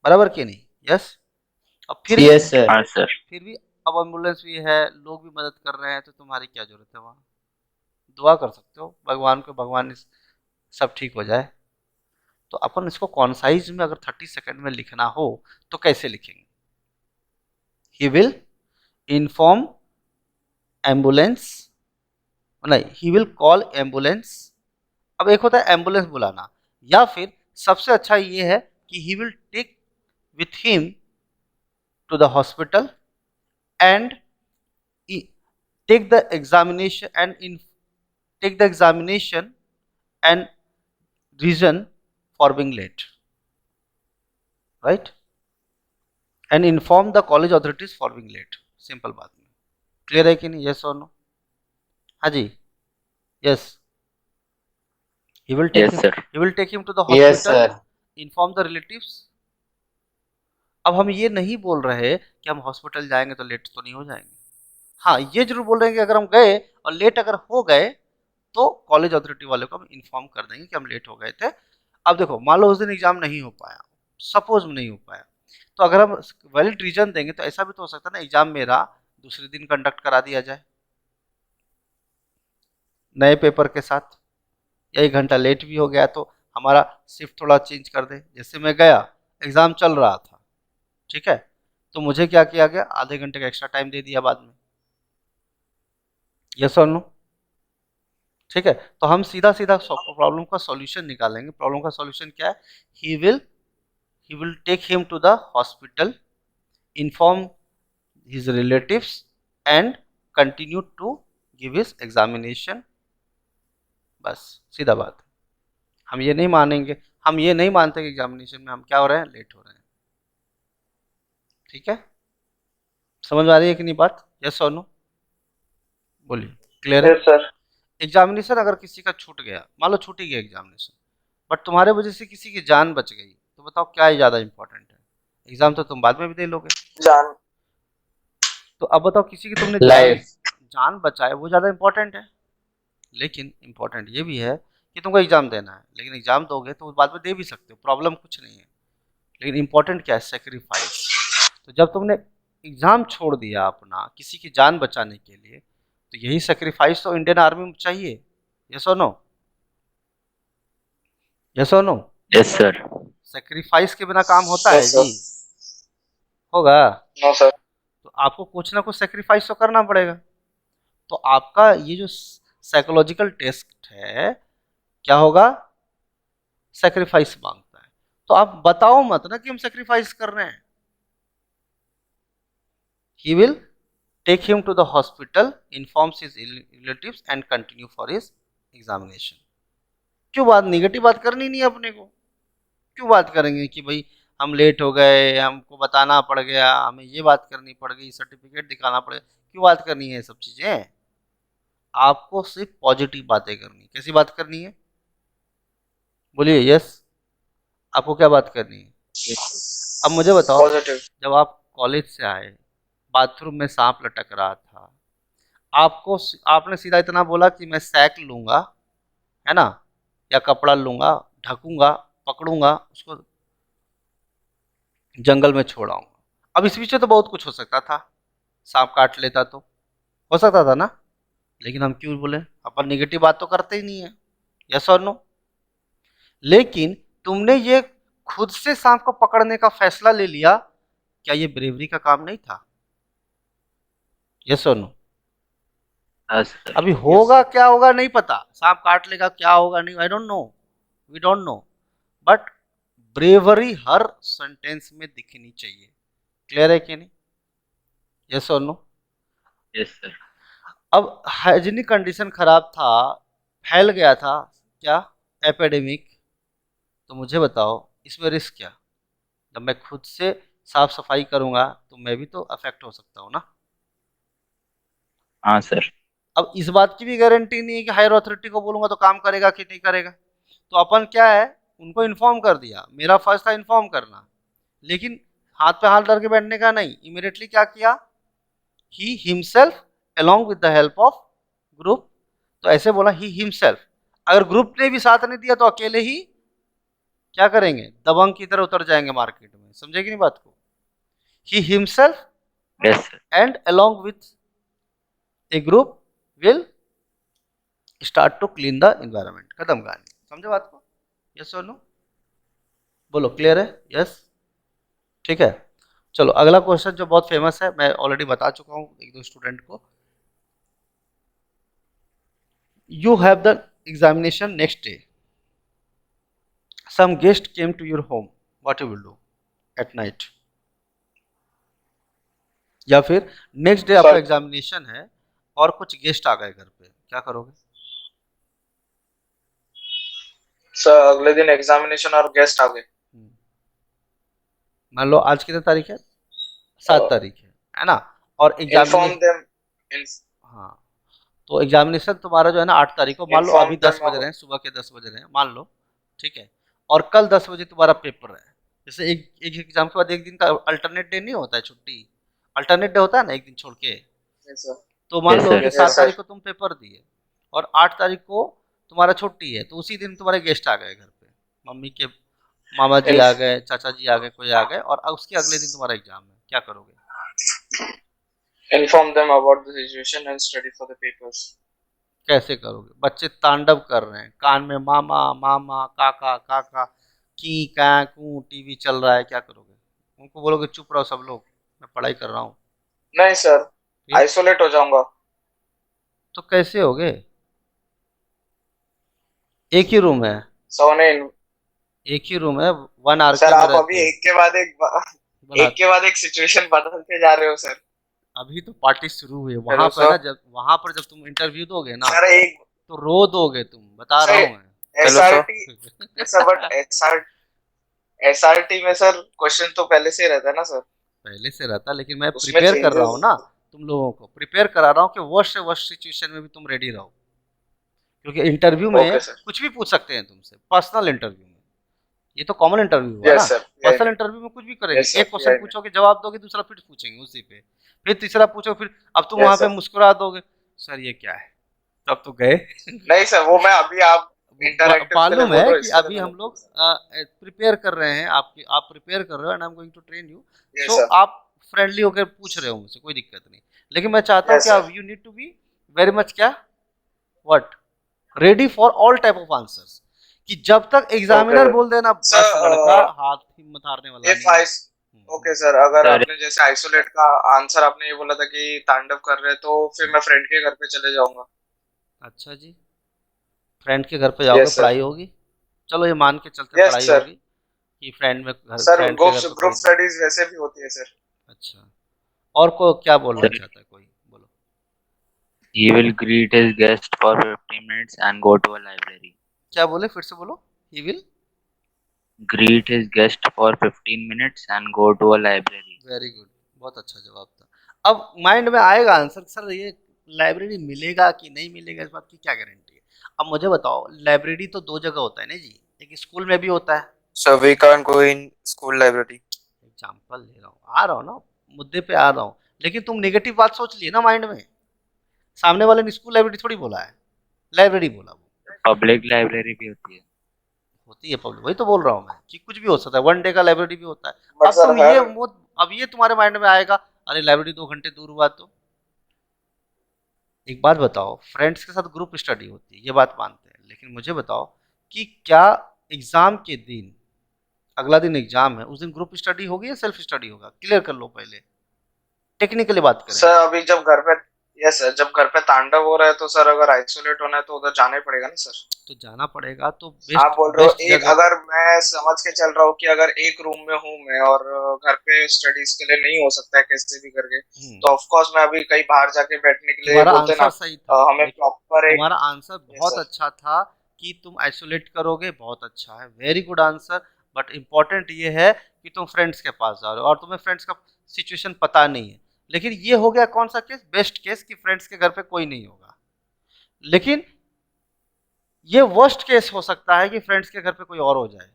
बराबर कि नहीं, यस। अब फिर भी, Yes, sir. हाँ sir. फिर भी अब एम्बुलेंस भी है, लोग भी मदद कर रहे हैं, तो तुम्हारी क्या जरूरत है वहाँ? दुआ कर सकते हो भगवान को, भगवान सब ठीक हो जाए। तो अपन इसको कॉन्साइज में अगर 30 सेकंड में लिखना हो तो कैसे लिखेंगे? ही विल इन्फॉर्म एम्बुलेंस, नहीं, ही विल कॉल एम्बुलेंस। अब एक होता है एम्बुलेंस बुलाना, या फिर सबसे अच्छा ये है कि he will take with him to the hospital and take the examination and take the examination and reason for being late, right? And inform the college authorities for being late. Simple बात में, clear है कि नहीं? Yes और no? हाँ जी, yes. he will take Yes, him sir. he will take him to the Yes, hospital, sir. inform the relatives। अब हम ये नहीं बोल रहे कि हम हॉस्पिटल जाएंगे तो लेट तो नहीं हो जाएंगे। हाँ, ये जरूर बोल रहे हैं कि अगर हम गए और लेट अगर हो गए तो कॉलेज अथॉरिटी वाले को हम इन्फॉर्म कर देंगे कि हम लेट हो गए थे। अब देखो, मान लो उस दिन एग्जाम नहीं हो पाया, सपोज नहीं हो पाया, तो अगर हम वैलिड रीजन देंगे तो ऐसा भी तो हो सकता है ना, एग्जाम मेरा दूसरे दिन कंडक्ट करा दिया जाए नए पेपर के साथ, या 1 घंटा लेट भी हो गया तो हमारा शिफ्ट थोड़ा चेंज कर दे। जैसे मैं गया, एग्जाम चल रहा था, ठीक है, तो मुझे क्या किया गया, आधे घंटे का एक्स्ट्रा टाइम दे दिया बाद में। यस और नो? ठीक है, तो हम सीधा सीधा प्रॉब्लम का सॉल्यूशन निकालेंगे। प्रॉब्लम का सॉल्यूशन क्या है? He will take him to the hospital, inform his relatives and continue to give his examination. बस सीधा बात। हम ये नहीं मानेंगे, हम ये नहीं मानते कि एग्जामिनेशन में हम क्या हो रहे हैं, लेट हो रहे हैं। ठीक है, समझ आ रही है कि नहीं बात? यस और नो? बोलिए, क्लियर है? Yes, sir. एग्जामिनेशन अगर किसी का छूट गया, मान लो छूट ही गया एग्जामिनेशन, बट तुम्हारे वजह से किसी की जान बच गई, तो बताओ क्या ज़्यादा इंपॉर्टेंट है? एग्जाम तो तुम बाद में भी दे लोगे, Jan. तो अब बताओ किसी की तुमने Life. जान बचाए, वो ज़्यादा इंपॉर्टेंट है। लेकिन इंपॉर्टेंट ये भी है कि तुमको एग्जाम देना है, लेकिन एग्जाम दोगे तो बाद में दे भी सकते हो, प्रॉब्लम कुछ नहीं है। लेकिन इंपॉर्टेंट क्या है? सेक्रीफाइस। तो जब तुमने एग्जाम छोड़ दिया अपना किसी की जान बचाने के लिए, तो यही सेक्रीफाइस तो इंडियन आर्मी में चाहिए। यस और नो? यस और नो? Yes, sir. सेक्रीफाइस के बिना काम होता है Yes, sir. जी? होगा? No, sir. तो आपको कुछ ना कुछ सेक्रीफाइस तो करना पड़ेगा। तो आपका ये जो साइकोलॉजिकल टेस्ट है, क्या होगा? सेक्रीफाइस मांगता है। तो आप बताओ मत ना कि हम सेक्रीफाइस कर रहे हैं। He will take him to the hospital, informs his relatives and continue for his examination. क्यों बात नेगेटिव बात करनी नहीं है अपने को? क्यों बात करेंगे कि भाई हम लेट हो गए, हमको बताना पड़ गया, हमें ये बात करनी पड़ गई, सर्टिफिकेट दिखाना पड़ेगा? क्यों बात करनी है ये सब चीजें? आपको सिर्फ पॉजिटिव बातें करनी। कैसी बात करनी है? बोलिए यस। आपको क्या बात करनी है? अब मुझे बताओ, Positive. जब आप कॉलेज से आए, बाथरूम में सांप लटक रहा था, आपको आपने सीधा इतना बोला कि मैं सैक लूंगा, है ना, या कपड़ा लूंगा, ढकूंगा, पकड़ूंगा उसको, जंगल में छोड़ आऊंगा। अब इस पीछे तो बहुत कुछ हो सकता था, सांप काट लेता तो हो सकता था ना, लेकिन हम क्यों बोले? अपन निगेटिव बात तो करते ही नहीं है। यस और नो? लेकिन तुमने ये खुद से सांप को पकड़ने का फैसला ले लिया, क्या ये ब्रेवरी का काम नहीं था? यस और नो? Yes, sir. अभी होगा क्या होगा नहीं पता, सांप काट लेगा क्या होगा नहीं, I don't know, we don't know, but bravery हर सेंटेंस में दिखनी चाहिए। क्लियर है कि नहीं? यस और नो? Yes, sir. अब हाइजीनिक कंडीशन खराब था, फैल गया था क्या, एपिडेमिक, तो मुझे बताओ इसमें रिस्क क्या? जब मैं खुद से साफ सफाई करूंगा तो मैं भी तो अफेक्ट हो सकता हूँ ना। हाँ sir. अब इस बात की भी गारंटी नहीं है कि हायर अथॉरिटी को बोलूंगा तो काम करेगा कि नहीं करेगा। तो अपन क्या है, उनको इन्फॉर्म कर दिया, मेरा फर्ज था इन्फॉर्म करना, लेकिन हाथ पे हाथ धर के बैठने का नहीं, इमीडिएटली क्या किया, he himself along with the help of group. तो ऐसे बोला ही हिमसेल्फ, अगर ग्रुप ने भी साथ नहीं दिया तो अकेले ही क्या करेंगे, दबंग की तरह उतर जाएंगे मार्केट में। समझे कि नहीं बात को? He himself Yes, sir. And along with a group will start to clean the environment. खत्म कहानी। समझे बात को? यस और नो? बोलो, क्लियर है? यस? ठीक है, चलो अगला क्वेश्चन जो बहुत फेमस है, मैं ऑलरेडी बता चुका हूँ एक दो स्टूडेंट को। You have the examination next day. Some guest came to your home. What you will do at night? या फिर नेक्स्ट डे आपका एग्जामिनेशन है और कुछ गेस्ट आ गए घर पे, क्या करोगे? सर अगले दिन एग्जामिनेशन और गेस्ट आ गए। मान लो आज कितनी तारीख है? 7 तारीख है ना। और inform एग्जामिनेशन, them हाँ, तो एग्जामिनेशन तुम्हारा जो है ना 8 तारीख को, मान लो अभी inform 10 them बज रहे हैं, सुबह के 10 बज रहे हैं मान लो, ठीक है, और कल 10 बजे तुम्हारा पेपर है। जैसे एक एक एग्जाम के बाद एक दिन का अल्टरनेट डे नहीं होता है छुट्टी, अल्टरनेट डे होता है ना एक दिन छोड़ के। yes sir तो मान Yes, लो sir. कि yes 7 sir तारीख को तुम पेपर दिए और 8 तारीख को तुम्हारा छुट्टी है, तो उसी दिन तुम्हारे गेस्ट आ गए घर पे, मम्मी के मामा जी आ Inf- गए, चाचा जी आ गए, कोई आ गए, और उसके अगले दिन तुम्हारा एग्जाम है, क्या करोगे? inform them about the situation and study for the papers. कैसे करोगे? बच्चे तांडव कर रहे हैं, कान में मामा मामा काका काका, की कै कू, टीवी चल रहा है, क्या करोगे? उनको बोलोगे चुप रहो सब लोग, मैं पढ़ाई कर रहा हूँ? नहीं सर, फिर आइसोलेट हो जाऊंगा। तो कैसे होगे? एक ही रूम है, सो उन्हें एक ही रूम है, 1 आर सर के में आप रहते अभी हो। एक के बाद एक बोला एक के बाद एक सिचुएशन बदलते जा रहे हो सर। अभी तो पार्टी शुरू हुई है, हेलो वहां पर ना, सर। जब वहां पर जब तुम इंटरव्यू दोगे ना सर एक तो रो दोगे तुम, बता रहा सर हूँ मैं। Hello SRT sir, but SRT में सर क्वेश्चन तो पहले से ही रहता है ना सर, पहले से रहता, लेकिन मैं उसमें प्रिपेयर कर रहा हूँ चेंजेस। ना, तुम लोगों को प्रिपेयर करा रहा हूँ कि वर्स्ट से वर्स्ट सिचुएशन में भी तुम रेडी रहो, क्योंकि इंटरव्यू में ओके सर, कुछ भी पूछ सकते हैं तुमसे, पर्सनल इंटरव्यू में। ये तो कॉमन इंटरव्यू हुआ ना, यस सर, पर्सनल इंटरव्यू में कुछ भी करेंगे, यस एक सर, क्वेश्चन पूछोगे जवाब दोगे, दूसरा फिर पूछेंगे उसी पे, फिर तीसरा पूछो, फिर अब तुम वहां यस पे सर। मुस्कुरा दोगे, सर ये क्या है, तब तो गए। नहीं सर, वो मैं अभी आप इंटरैक्टिव के लिए मालूम बोल है रहे हो, कि इसके लिए अभी मैंने हम लोग पूछा। प्रिपेयर कर रहे हैं, आपकी आप प्रिपेयर कर रहे हो and I am going to train you, yes so sir, आप फ्रेंडली होकर पूछ रहे हो मुझसे, कोई दिक्कत नहीं, लेकिन मैं चाहता हूँ यस कि सर, आप you need to be very much क्या, what, ready for all type of answers, कि जब तक ओके एग्जामिनर बोल देना बस लड़का, सर। हाथ हिम्मत हारने वाला इफ नहीं है। आई ओके सर, अगर Sir, आपने जैसे आइसोलेट का आंसर आपने ये बोला था कि तांडव कर रहे, तो फिर मैं फ्रेंड के घर पे चले जाऊंगा। अच्छा जी, फ्रेंड के घर पे जाओगे, यस सर, पढ़ाई होगी, चलो ये मान के चलते यस पढ़ाई सर। होगी, कि फ्रेंड में घर, सर फ्रेंड के ग्रुप घर पे ग्रुप कोई। स्टडीज वैसे भी होती है सर। अच्छा, और को क्या बोलना sir, चाहता है कोई, बोलो। he will greet his guest for 15 minutes and go to a library. क्या बोले, फिर से बोलो। He will Greet his guest for 15 minutes and go to a library. Very good, बहुत अच्छा जवाब था। अब माइंड में आएगा आंसर, सर ये लाइब्रेरी मिलेगा कि नहीं मिलेगा, इस बात की क्या गारंटी है? अब मुझे बताओ, लाइब्रेरी तो 2 जगह होता है ना जी, एक स्कूल में भी होता है। So we can't go in school library. Example ले रहा हूँ, आ रहा हूँ ना, मुद्दे पे आ रहा हूँ, लेकिन तुम नेगेटिव बात सोच लिए ना माइंड में, सामने वाले ने स्कूल लाइब्रेरी थोड़ी बोला है, लाइब्रेरी बोला वो। Public library भी होती है. होती है पब्लिक, वही तो बोल रहा हूँ मैं कि कुछ भी हो सकता है, 1 डे का लाइब्रेरी भी होता है। बट अब सर तुम हर ये अब ये तुम्हारे माइंड में आएगा, अरे लाइब्रेरी 2 घंटे दूर हुआ तो। एक बात बताओ, फ्रेंड्स के साथ ग्रुप स्टडी होती है, ये बात मानते हैं, लेकिन मुझे बताओ कि क्या एग्जाम के दिन, अगला दिन एग्जाम है, उस दिन ग्रुप स्टडी होगी या सेल्फ स्टडी होगा? क्लियर कर लो पहले, टेक्निकली बात सर करेंगे। अभी जब घर पे, यस सर, जब घर पे तांडव हो रहा है तो सर अगर आइसोलेट होना है तो उधर जाना ही पड़ेगा ना सर। तो जाना पड़ेगा, तो आप बेस्ट बोल रहे हो बेस्ट एक, जगह। अगर मैं समझ के चल रहा हूँ कि अगर एक रूम में हूँ मैं और घर पे स्टडीज के लिए नहीं हो सकता है कैसे भी करके, तो ऑफ कोर्स मैं अभी कहीं बाहर जाके बैठने के लिए तुम्हारा बोलते ना, आंसर सही था, हमें लेकिन प्रॉपर एक, तुम्हारा आंसर यस बहुत सर, अच्छा था कि तुम आइसोलेट करोगे, बहुत अच्छा है, very good answer. But important ये है कि तुम फ्रेंड्स के पास जा रहे हो और तुम्हें फ्रेंड्स का सिचुएशन पता नहीं है, लेकिन ये हो गया कौन सा केस, बेस्ट केस, कि फ्रेंड्स के घर पे कोई नहीं होगा। लेकिन ये वर्स्ट केस हो सकता है कि फ्रेंड्स के घर पे कोई और हो जाए,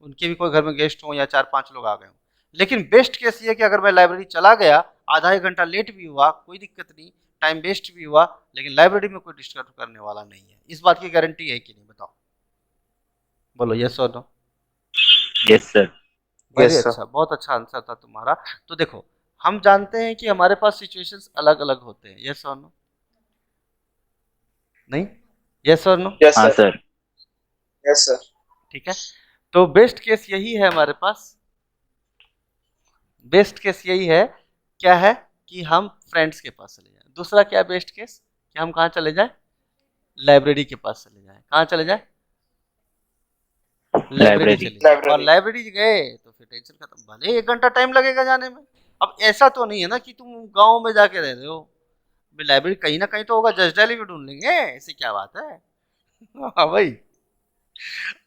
उनके भी कोई घर में गेस्ट हो या 4-5 लोग आ गए हों। लेकिन बेस्ट केस ये कि अगर मैं लाइब्रेरी चला गया, आधा 1 घंटा लेट भी हुआ, कोई दिक्कत नहीं, टाइम वेस्ट भी हुआ, लेकिन लाइब्रेरी में कोई डिस्टर्ब करने वाला नहीं है। इस बात की गारंटी है कि नहीं, बताओ, बोलो यस और no. Yes, sir. Very yes sir, अच्छा, बहुत अच्छा आंसर था तुम्हारा। तो देखो, हम जानते हैं कि हमारे पास सिचुएशंस अलग अलग होते हैं, यस और नो, नहीं, यस और नो, यस हाँ सर, सर. यस सर, ठीक है। तो बेस्ट केस यही है हमारे पास, बेस्ट केस यही है, क्या है, कि हम फ्रेंड्स के पास चले जाएं। दूसरा क्या बेस्ट केस, कि हम कहाँ चले जाएं, लाइब्रेरी के पास चले जाएं। कहाँ चले जाएं, लाइब्रेरी Library. चले जाएं। और लाइब्रेरी, लाइब्रेरी गए तो फिर टेंशन खत्म, भले 1 घंटा टाइम लगेगा जाने में। अब ऐसा तो नहीं है ना कि तुम गांव में जाके रह रहे हो, लाइब्रेरी कहीं ना कहीं तो होगा, जस्ट दिल्ली में ढूंढ लेंगे, ऐसी क्या बात है। हाँ भाई,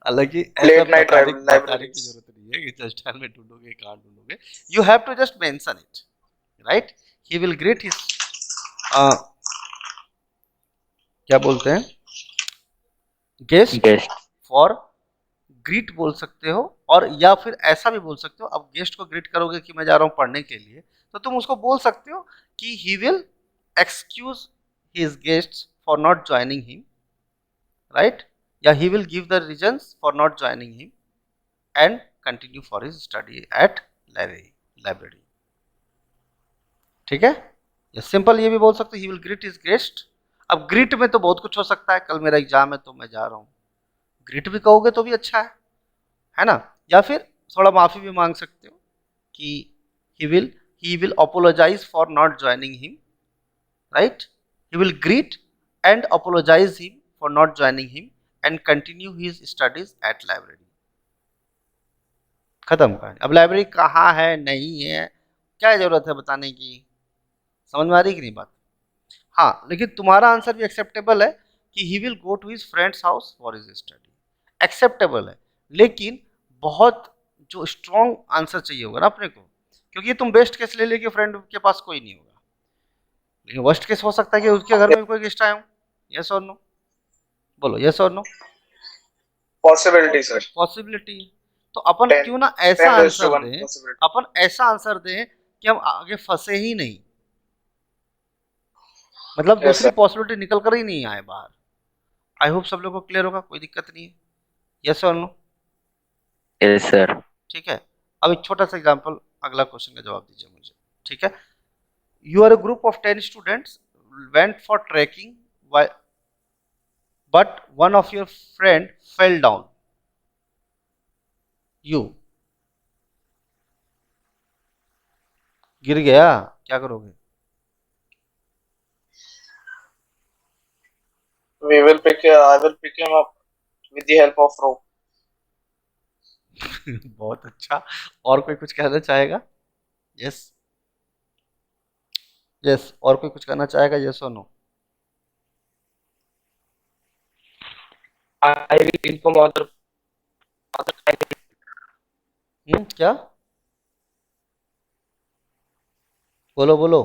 हालांकि ऐसा लेट नाइट बताने की लाइब्रेरीज, जरूरत नहीं है कि जस्ट में ढूंढोगे, कहाँ ढूंढोगे, you have to just mention it, right. He will greet his, क्या बोलते हैं, गेस्ट Guest. फॉर, ग्रीट बोल सकते हो, और या फिर ऐसा भी बोल सकते हो. अब गेस्ट को ग्रीट करोगे कि मैं जा रहा हूँ पढ़ने के लिए, तो तुम उसको बोल सकते हो कि he will excuse his guests for not joining him, right, या he will give the reasons for not joining him and continue for his study at library. ठीक है. या सिंपल ये भी बोल सकते हो he will greet his guest. अब ग्रीट में तो बहुत कुछ हो सकता है, कल मेरा एग्जाम है तो मैं जा रहा हूँ, ग्रीट भी कहोगे तो भी अच्छा है ना. या फिर थोड़ा माफी भी मांग सकते हो कि he will apologize for not joining him, right. He will greet and apologize him for not joining him and continue his studies at library. खत्म कहानी. अब लाइब्रेरी कहाँ है, नहीं है, क्या जरूरत है बताने की. समझ में आ रही कि नहीं बात. हाँ, लेकिन तुम्हारा आंसर भी एक्सेप्टेबल है कि he will go to his friends house for his study. Acceptable है, लेकिन बहुत जो स्ट्रॉन्ग आंसर चाहिए होगा ना अपने को, क्योंकि ये तुम बेस्ट केस ले लेके फ्रेंड के पास कोई नहीं होगा, लेकिन वर्स्ट केस हो सकता है कि उसके घर में भी कोई गेस्ट आए हो. यस और नो, बोलो यस और नो. Possibility, sir. पॉसिबिलिटी. तो अपन 10 क्यों ना ऐसा 10 raised to आंसर 1 दें, possibility. अपन ऐसा आंसर दें कि हम आगे फंसे ही नहीं, मतलब Yes, दूसरी sir. पॉसिबिलिटी निकल कर ही नहीं आए बाहर. आई होप सब लोगों को क्लियर होगा, कोई दिक्कत नहीं है. यस और नो. Yes, sir. ठीक है. अब एक छोटा सा एग्जांपल, अगला क्वेश्चन का जवाब दीजिए मुझे. ठीक है. You are a group of 10 students went for trekking but one of your friend fell down. You गिर गया, क्या करोगे. I will pick him up with the help of rope. बहुत अच्छा. और कोई कुछ कहना चाहेगा. यस यस, और कोई कुछ कहना चाहेगा. यस और no. I will inform other. क्या, बोलो बोलो.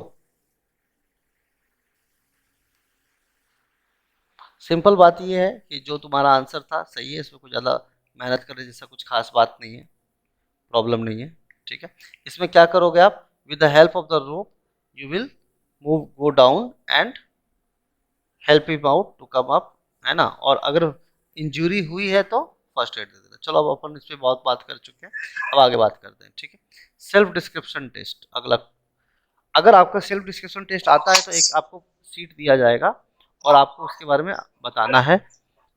सिंपल बात ये है कि जो तुम्हारा आंसर था सही है, इसमें कुछ ज़्यादा मेहनत करने जैसा कुछ खास बात नहीं है, प्रॉब्लम नहीं है. ठीक है. इसमें क्या करोगे आप, with the help of the rope you will go down and help him out to come up, है ना. और अगर इंजरी हुई है तो फर्स्ट एड दे देना. चलो अब अपन इस पर बहुत बात कर चुके हैं, अब आगे बात करते हैं. ठीक है. सेल्फ डिस्क्रिप्शन टेस्ट अगला. अगर आपका सेल्फ डिस्क्रिप्शन टेस्ट आता है तो एक आपको सीट दिया जाएगा और आपको उसके बारे में बताना है.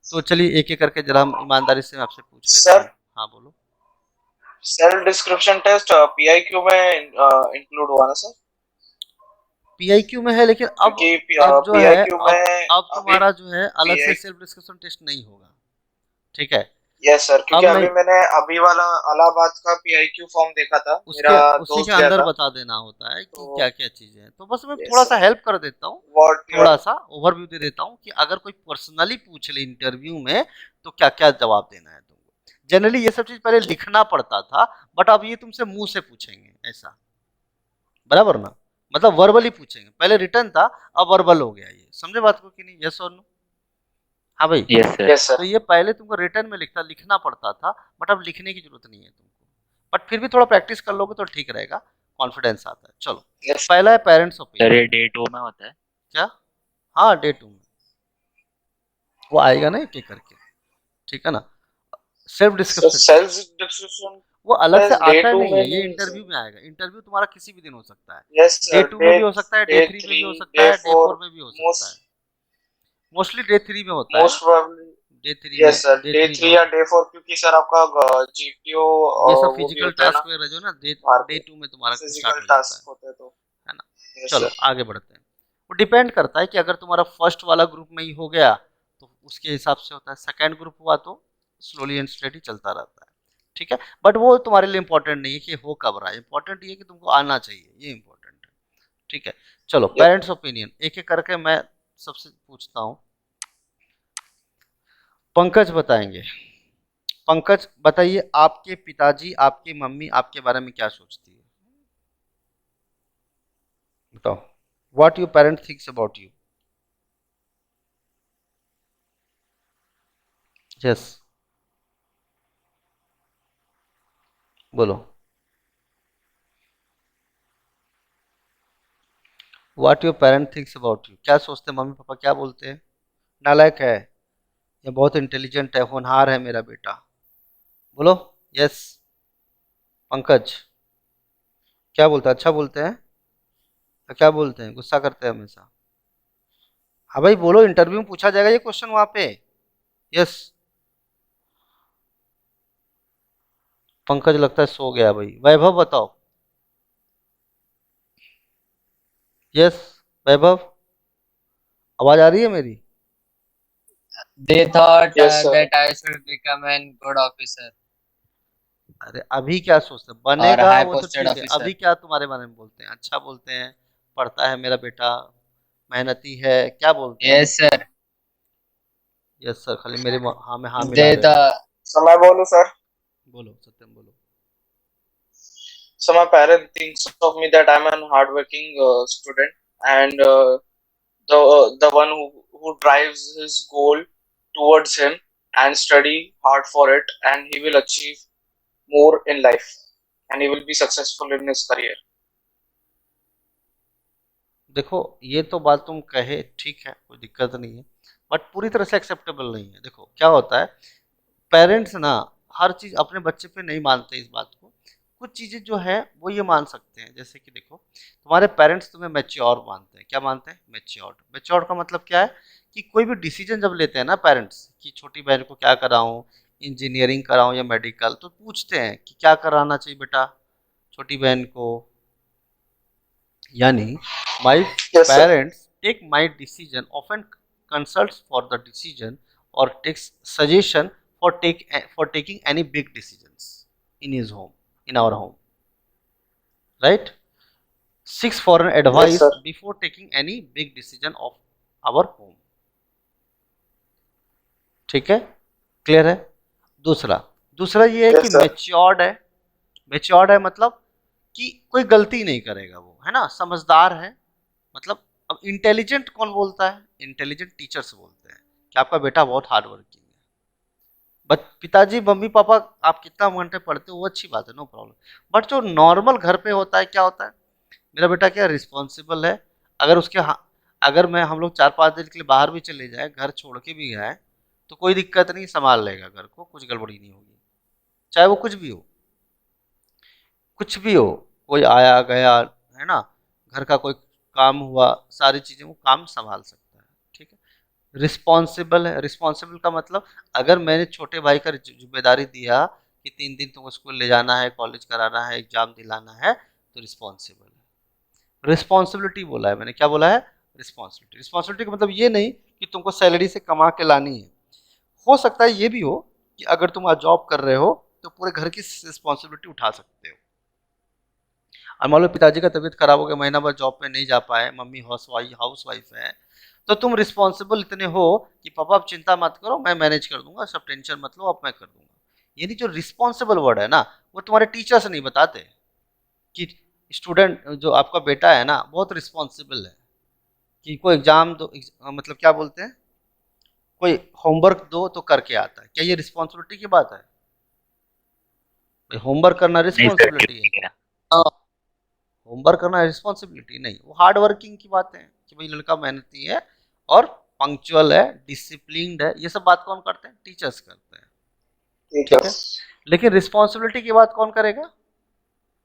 तो चलिए एक एक करके जरा हम ईमानदारी से आपसे पूछ लेते Sir. हैं. हाँ बोलो. Self description test PIQ में include हुआ ना सर. पीआईक्यू में है, लेकिन अब क्योंकि अब जो है PIQ में अब तुम्हारा जो है अलग से PI सेल्फ डिस्क्रिप्शन टेस्ट नहीं होगा. ठीक है. यस सर, क्योंकि अब अभी नहीं, मैंने अभी वाला इलाहाबाद का PIQ फॉर्म देखा था, उसके मेरा उसी दोस्त के गया अंदर था. बता देना होता है कि तो क्या क्या चीजें हैं. तो बस मैं यस थोड़ा सा सर, हेल्प कर देता हूँ, व्हाट थोड़ा सा ओवरव्यू दे देता हूँ कि अगर कोई पर्सनली पूछ ले इंटरव्यू में तो क्या क्या जवाब देना है तुमको. जनरली ये सब चीज पहले लिखना पड़ता था, बट अब ये तुमसे मुंह से पूछेंगे ऐसा, बराबर ना. मतलब वर्बली पूछेंगे, पहले रिटर्न था अब वर्बल हो गया. ये समझे बात को कि नहीं. यस और नो. हाँ भाई. Yes, sir. यस तो सर. ये पहले तुमको रिटर्न में लिखना पड़ता था, बट अब लिखने की जरूरत नहीं है तुमको. बट फिर भी थोड़ा प्रैक्टिस कर लोगे तो ठीक रहेगा, कॉन्फिडेंस आता है. चलो यस पहला है पेरेंट्स Sir, ओपिनियन. ये day 2 में होता है. क्या. हाँ डे 2 में वो आएगा ना एक एक करके. ठीक है ना. Self sir, description self description वो अलग से टेस्ट डे आता 2 नहीं में है, ये नहीं इंटरव्यू सर. में आएगा. इंटरव्यू तुम्हारा किसी भी दिन हो सकता है. यस डे सर, 2 में भी हो सकता है, डे डे 3 में भी हो 3 सकता डे है, डे 4 4 में भी हो सकता है. मोस्ट मोस्टली डे 3 में होता है. Most probably. डे 3 में, यस सर, डे डे 3 में 3 या होता है. डे 4, क्योंकि सर आपका GPO ये सब वो भी फिजिकल होता है ना, टास्क वगैरह जो ना बाहर डे के 2 में तुम्हारा स्टार्ट फिजिकल हो जाता टास्क होते हैं तो. है ना. यस चलो सर. आगे बढ़ते हैं. वो डिपेंड करता है कि अगर तुम्हारा फर्स्ट वाला ग्रुप में ही हो गया तो उसके हिसाब से होता है. सेकंड ग्रुप हुआ तो स्लोली एंड स्टेडी चलता रहता है. ठीक है. बट वो तुम्हारे लिए इंपॉर्टेंट नहीं है कि हो कब रहा है, इंपॉर्टेंट ये है कि तुमको आना चाहिए, ये इंपॉर्टेंट है. ठीक है. चलो पेरेंट्स ओपिनियन एक एक करके मैं सबसे पूछता हूँ. पंकज बताएंगे. पंकज बताइए, आपके पिताजी आपकी मम्मी आपके बारे में क्या सोचती है. बताओ, what your parent thinks about you. Yes, बोलो, what your parent thinks about you. क्या सोचते हैं मम्मी पापा, क्या बोलते हैं? नालायक है, ये बहुत इंटेलिजेंट है, होनहार है मेरा बेटा। बोलो यस। पंकज, क्या बोलते हैं? अच्छा बोलते हैं? तो क्या बोलते हैं? गुस्सा करते हैं हमेशा? हाँ भाई बोलो, इंटरव्यू में पूछा जाएगा ये क्वेश्चन वहां पे। यस। पंकज लगता है सो गया भाई। वैभव बताओ। यस वैभव, आवाज आ रही है मेरी? They thought Yes, sir. that I should become a good officer अरे अभी क्या सोचते हैं? or बनेगा high वो तो posted ठीक है, officer. अभी क्या तुम्हारे बारे में बोलते हैं? अच्छा बोलते हैं, पढ़ता है मेरा बेटा, मेहनती है, क्या बोलते हैं? Yes, sir. यस सर, खाली मेरे हाँ में हाँ मिला They रहे हो। the So my bolu, sir. बोलो सत्यम, बोलो। So my parent thinks of me that I'm an hardworking student, and the one who drives his goal towards him and study hard for it, and he will achieve more in life, and he will be successful in his career. देखो ये तो बात तुम कहे ठीक है, कोई दिक्कत नहीं है, बट पूरी तरह से एक्सेप्टेबल नहीं है। देखो क्या होता है, पेरेंट्स ना हर चीज़ अपने बच्चे पे नहीं मानते इस बात को। कुछ चीज़ें जो है वो ये मान सकते हैं, जैसे कि देखो तुम्हारे पेरेंट्स तुम्हें मैच्योर मानते हैं। क्या मानते हैं? मैच्योर्ड। मैच्योर्ड का मतलब क्या है कि कोई भी डिसीजन जब लेते हैं ना पेरेंट्स, कि छोटी बहन को क्या कराऊं, इंजीनियरिंग कराऊं या मेडिकल, तो पूछते हैं कि क्या कराना चाहिए बेटा छोटी बहन को। यानी my Yes, sir. Parents take my decision often consults for the decision और takes suggestion for taking any big decisions in his home, in our home, right? Seeks for an Yes, advice sir. before taking any big decision of our home. ठीक है, clear है? दूसरा दूसरा ये है कि Yes, sir. Matured है। Matured है मतलब कि कोई गलती नहीं करेगा वो, है ना, समझदार है। मतलब अब इंटेलिजेंट कौन बोलता है? इंटेलिजेंट टीचर्स बोलते हैं कि आपका बेटा बहुत हार्ड वर्किंग है। बट पिताजी मम्मी पापा आप कितना घंटे पढ़ते हो वो अच्छी बात है, नो प्रॉब्लम। बट जो नॉर्मल घर पे होता है, क्या होता है, मेरा बेटा क्या रिस्पॉन्सिबल है। अगर उसके अगर मैं हम लोग 4-5 दिन के लिए बाहर भी चले जाए, घर छोड़ के भी गए, तो कोई दिक्कत नहीं, संभाल लेगा घर को, कुछ गड़बड़ी नहीं होगी, चाहे वो कुछ भी हो। कुछ भी हो, कोई आया गया, है ना, घर का कोई काम हुआ, सारी चीज़ें वो काम संभाल सकता है। ठीक है, रिस्पॉन्सिबल है। रिस्पॉन्सिबल का मतलब अगर मैंने छोटे भाई का जिम्मेदारी दिया कि 3 दिन तुमको स्कूल ले जाना है, कॉलेज कराना है, एग्जाम दिलाना है, तो रिस्पॉन्सिबल है। रिस्पॉन्सिबिलिटी बोला है मैंने, क्या बोला है? रिस्पॉन्सिबिलिटी। रिस्पॉन्सिबिलिटी का मतलब ये नहीं कि तुमको सैलरी से कमा के लानी है। हो सकता है ये भी हो कि अगर तुम आज जॉब कर रहे हो तो पूरे घर की रिस्पॉन्सिबिलिटी उठा सकते हो। और मान लो पिताजी का तबीयत खराब हो गया, महीना भर जॉब पे नहीं जा पाए, मम्मी हाउस वाइफ है, तो तुम रिस्पॉन्सिबल इतने हो कि पापा आप चिंता मत करो, मैं मैनेज कर दूंगा, सब टेंशन मत लो, अब मैं कर दूंगा। यानी जो रिस्पॉन्सिबल वर्ड है ना, वो तुम्हारे टीचर्स नहीं बताते कि स्टूडेंट जो आपका बेटा है ना बहुत रिस्पॉन्सिबल है, कि कोई एग्जाम दो, मतलब क्या बोलते हैं, कोई होमवर्क दो तो करके आता है। क्या ये रिस्पॉन्सिबिलिटी की बात है? होमवर्क करना नहीं सर, रिस्पॉन्सिबिलिटी है? ठीक है। होमवर्क करना रिस्पॉन्सिबिलिटी नहीं, वो हार्ड वर्किंग की बात है कि भाई लड़का मेहनती है और पंक्चुअल है, डिसिप्लिन्ड है। ये सब बात कौन करते हैं? टीचर्स करते हैं। ठीक है, Teachers. लेकिन रिस्पॉन्सिबिलिटी की बात कौन करेगा?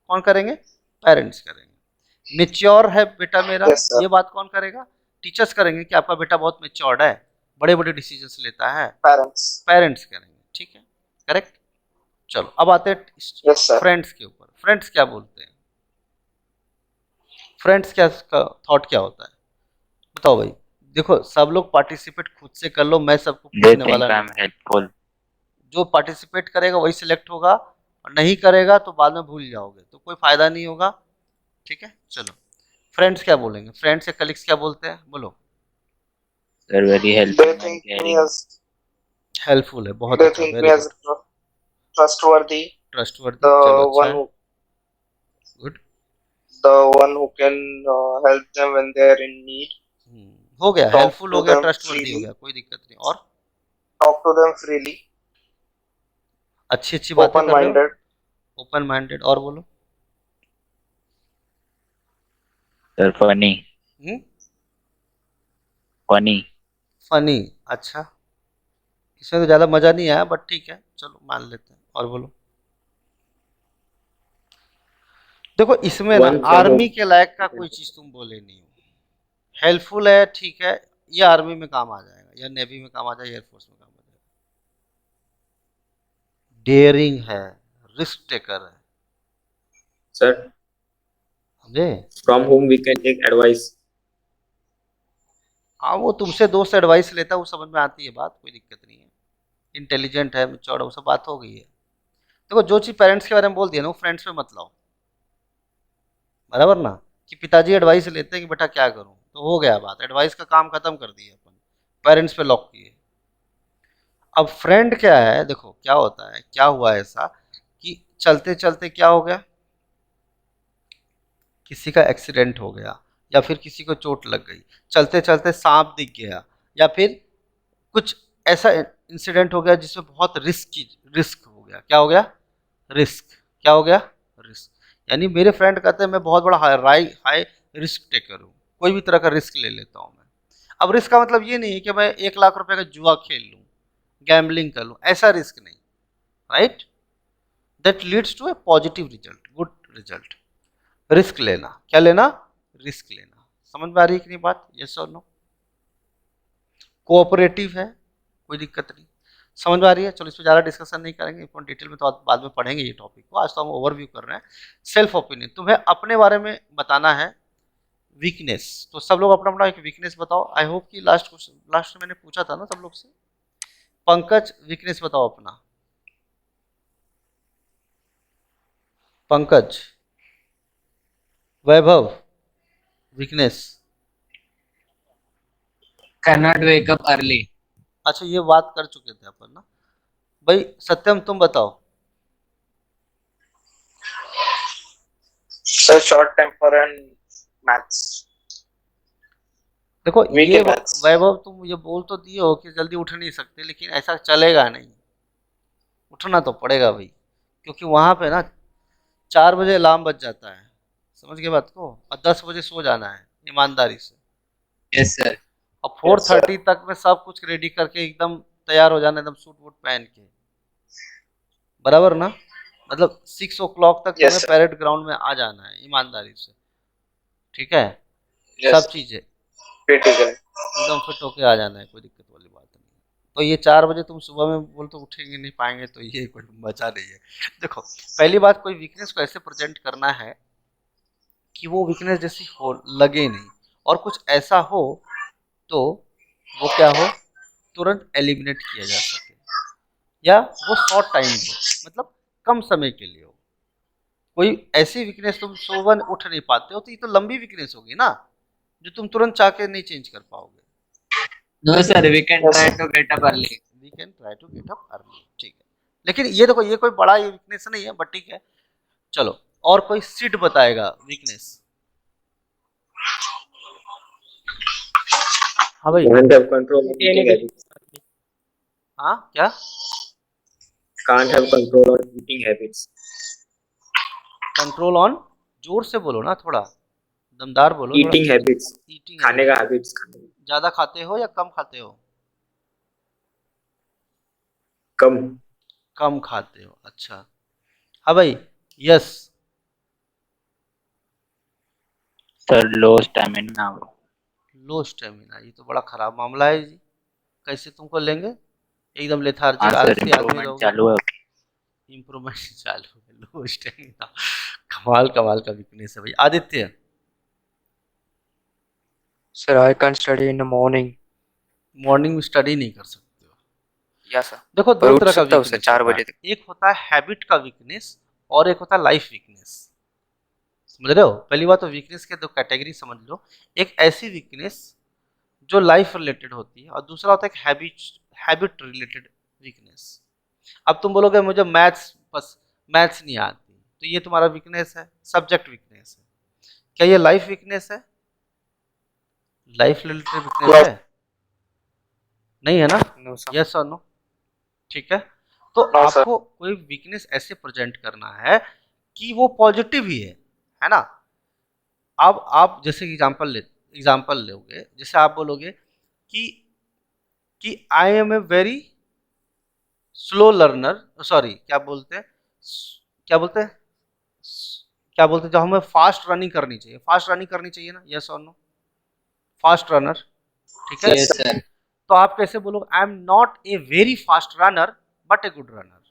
कौन करेंगे? पेरेंट्स करेंगे। मेच्योर है बेटा मेरा, Yes, sir. ये बात कौन करेगा? टीचर्स करेंगे कि आपका बेटा बहुत मेच्योर्ड है, बड़े बड़े डिसीजंस लेता है, Parents. पेरेंट्स करेंगे। ठीक है, करेक्ट। चलो अब आते हैं Yes, sir. फ्रेंड्स के ऊपर। फ्रेंड्स क्या बोलते हैं? फ्रेंड्स क्या थॉट क्या होता है? बताओ भाई। देखो सब लोग पार्टिसिपेट खुद से कर लो, मैं सबको They पूछने think वाला I'm नहीं। helpful. जो पार्टिसिपेट करेगा वही सिलेक्ट होगा, और नहीं करेगा तो बाद में भूल जाओगे, तो कोई फायदा नहीं होगा। ठीक है, चलो फ्रेंड्स क्या बोलेंगे? फ्रेंड्स या कलीग्स क्या बोलते हैं? बोलो। They're very They helpful and think me caring. as helpful है, बहुत they अच्छा, think very me good. as trustworthy, trustworthy, the चलो अच्छा one है, who good. the one who can help them when they are in need. हो गया, Talk helpful हो to गया, them ट्रस्टवर्दी हो freely. गया, कोई दिक्कत नहीं। और Talk to them freely. अच्छी अच्छी बातें कर रहे हो, Open-minded. Open minded. और बोलो। Sir, funny. Funny. फनी, अच्छा, इसमें तो ज़्यादा मज़ा नहीं आया, बट ठीक है, चलो मान लेते हैं। और बोलो। देखो इसमें ना One from आर्मी के लायक का कोई चीज़ तुम बोले नहीं हो। हेल्पफुल है, ठीक है, ये आर्मी में काम आ जाएगा, या नेवी में काम आ जाएगा, एयरफोर्स में काम आ जाएगा। डेयरिंग है, रिस्क टेकर है, sir, समझे? from whom we can take advice. हाँ, वो तुमसे दोस्त एडवाइस लेता है, वो समझ में आती है बात, कोई दिक्कत नहीं है। इंटेलिजेंट है, मैच्योर्ड है, वो सब बात हो गई है। देखो जो चीज़ पेरेंट्स के बारे में बोल दिया ना, वो फ्रेंड्स में मत लाओ, बराबर ना? कि पिताजी एडवाइस लेते हैं कि बेटा क्या करूं, तो हो गया बात, एडवाइस का काम खत्म कर दिया अपन, पेरेंट्स पे लॉक किए। अब फ्रेंड क्या है, देखो क्या होता है, क्या हुआ ऐसा कि चलते चलते क्या हो गया, किसी का एक्सीडेंट हो गया, या फिर किसी को चोट लग गई, चलते चलते सांप दिख गया, या फिर कुछ ऐसा इंसिडेंट हो गया जिसमें बहुत रिस्क हो गया। क्या हो गया? रिस्क। क्या हो गया? रिस्क। यानी मेरे फ्रेंड कहते हैं मैं बहुत बड़ा हाई रिस्क टेकर हूँ, कोई भी तरह का रिस्क ले लेता हूँ मैं। अब रिस्क का मतलब ये नहीं है कि मैं 1 लाख रुपए का जुआ खेल लूँ, गैम्बलिंग कर लूँ, ऐसा रिस्क नहीं, right? That leads to a positive result, good result. Risk लेना, क्या लेना? रिस्क लेना। समझ में आ रही है कि नहीं बात? यस और नो? कोऑपरेटिव है, कोई दिक्कत नहीं। समझ में आ रही है? चलो इस पर ज़्यादा डिस्कशन नहीं करेंगे, इसको डिटेल में तो बाद में पढ़ेंगे ये टॉपिक को, आज तो हम ओवरव्यू कर रहे हैं। सेल्फ ओपिनियन, तुम्हें अपने बारे में बताना है। वीकनेस, तो सब लोग अपना अपना एक वीकनेस बताओ। आई होप कि लास्ट में मैंने पूछा था ना सब लोग से। पंकज वीकनेस बताओ अपना। पंकज। वैभव weakness. Cannot wake up early. अच्छा ये बात कर चुके थे अपन ना भाई। सत्यम तुम बताओ। So short temper and maths. देखो Weak ये in maths. वैभव तुम ये बोल तो दिए हो कि जल्दी उठ नहीं सकते, लेकिन ऐसा चलेगा नहीं, उठना तो पड़ेगा भाई, क्योंकि वहां पे ना 4 बजे अलार्म बज जाता है, समझ गए बात को, और 10 बजे सो जाना है ईमानदारी से। Yes, sir. और 4:30 Yes, तक में सब कुछ रेडी करके एकदम तैयार हो जाना, एकदम सूट वूट पहन के, बराबर ना? मतलब 6 o'clock तक Yes, तुम्हें sir. पैरेड ग्राउंड में आ जाना है ईमानदारी से, ठीक है? Yes, सब sir. चीजें Critical. एकदम फिट होके आ जाना है, कोई दिक्कत वाली बात नहीं। तो ये 4 बजे तुम सुबह में बोल तो उठेंगे नहीं पाएंगे, तो ये कोई मजा नहीं है। देखो पहली बात, कोई वीकनेस को ऐसे प्रेजेंट करना है कि वो वीकनेस जैसी हो लगे नहीं, और कुछ ऐसा हो तो वो क्या हो, तुरंत एलिमिनेट किया जा सके, या वो शॉर्ट टाइम हो, मतलब कम समय के लिए हो। कोई ऐसी वीकनेस तुम सुबह उठ नहीं पाते हो, तो ये तो लंबी वीकनेस होगी ना, जो तुम तुरंत चाह के नहीं चेंज कर पाओगे। No, sir. We can Yes, try sir. to get up early. We can try to get up early, ठीक है। लेकिन ये देखो ये कोई बड़ा वीकनेस नहीं है, बट ठीक है। चलो और कोई सिड बताएगा वीकनेस। हाँ भाई। Can't have control on eating habits. हाँ क्या? Can't have control on eating habits. Control on, जोर से बोलो ना, थोड़ा दमदार बोलो थोड़ा। Eating habits. ईटिंग खाने का habits खाने का। ज्यादा खाते हो या कम खाते हो? कम। कम खाते हो, अच्छा। हाँ भाई। यस। Sir, low stamina. लो स्टेमिना, ये तो बड़ा खराब मामला है जी। कैसे तुमको लेंगे? एकदम हाँ लेथार्जिक सर, आलसी आदमी इम्प्रूवमेंट रहोगे। चालू है। इम्प्रूवमेंट चालू है, लो स्टेमिना, कमाल कमाल का वीकनेस है भाई। Aditya. Sir, I can't study in the morning. Morning में स्टडी नहीं कर सकते हो? Yes, sir. देखो पर दो उठ तरह का सकता हूँ सर वीकनेस 4 होता बजे है, तक। एक होता है हैबिट का वीकनेस, और एक होता है लाइफ वीकनेस। समझ रहे हो? पहली बात तो वीकनेस के दो कैटेगरी समझ लो। एक ऐसी वीकनेस जो लाइफ रिलेटेड होती है, और दूसरा होता है एक हैबिट रिलेटेड वीकनेस। अब तुम बोलोगे मुझे मैथ्स नहीं आती, तो ये तुम्हारा वीकनेस है, सब्जेक्ट वीकनेस है। क्या ये लाइफ वीकनेस है? लाइफ रिलेटेड वीकनेस No, है? नहीं है ना? No, sir. यस और नो? ठीक है, तो no, sir. आपको कोई वीकनेस ऐसे प्रेजेंट करना है कि वो पॉजिटिव ही है ना? अब आप जैसे एग्जांपल लोगे, जैसे आप बोलोगे कि I am a very slow learner, sorry क्या बोलते हैं क्या बोलते हैं जब हमें फास्ट रनिंग करनी चाहिए, फास्ट रनिंग करनी चाहिए ना, यस और नो? फास्ट रनर, ठीक है? Yes, sir. तो आप कैसे बोलोगे? आई am not a very fast runner but a good runner.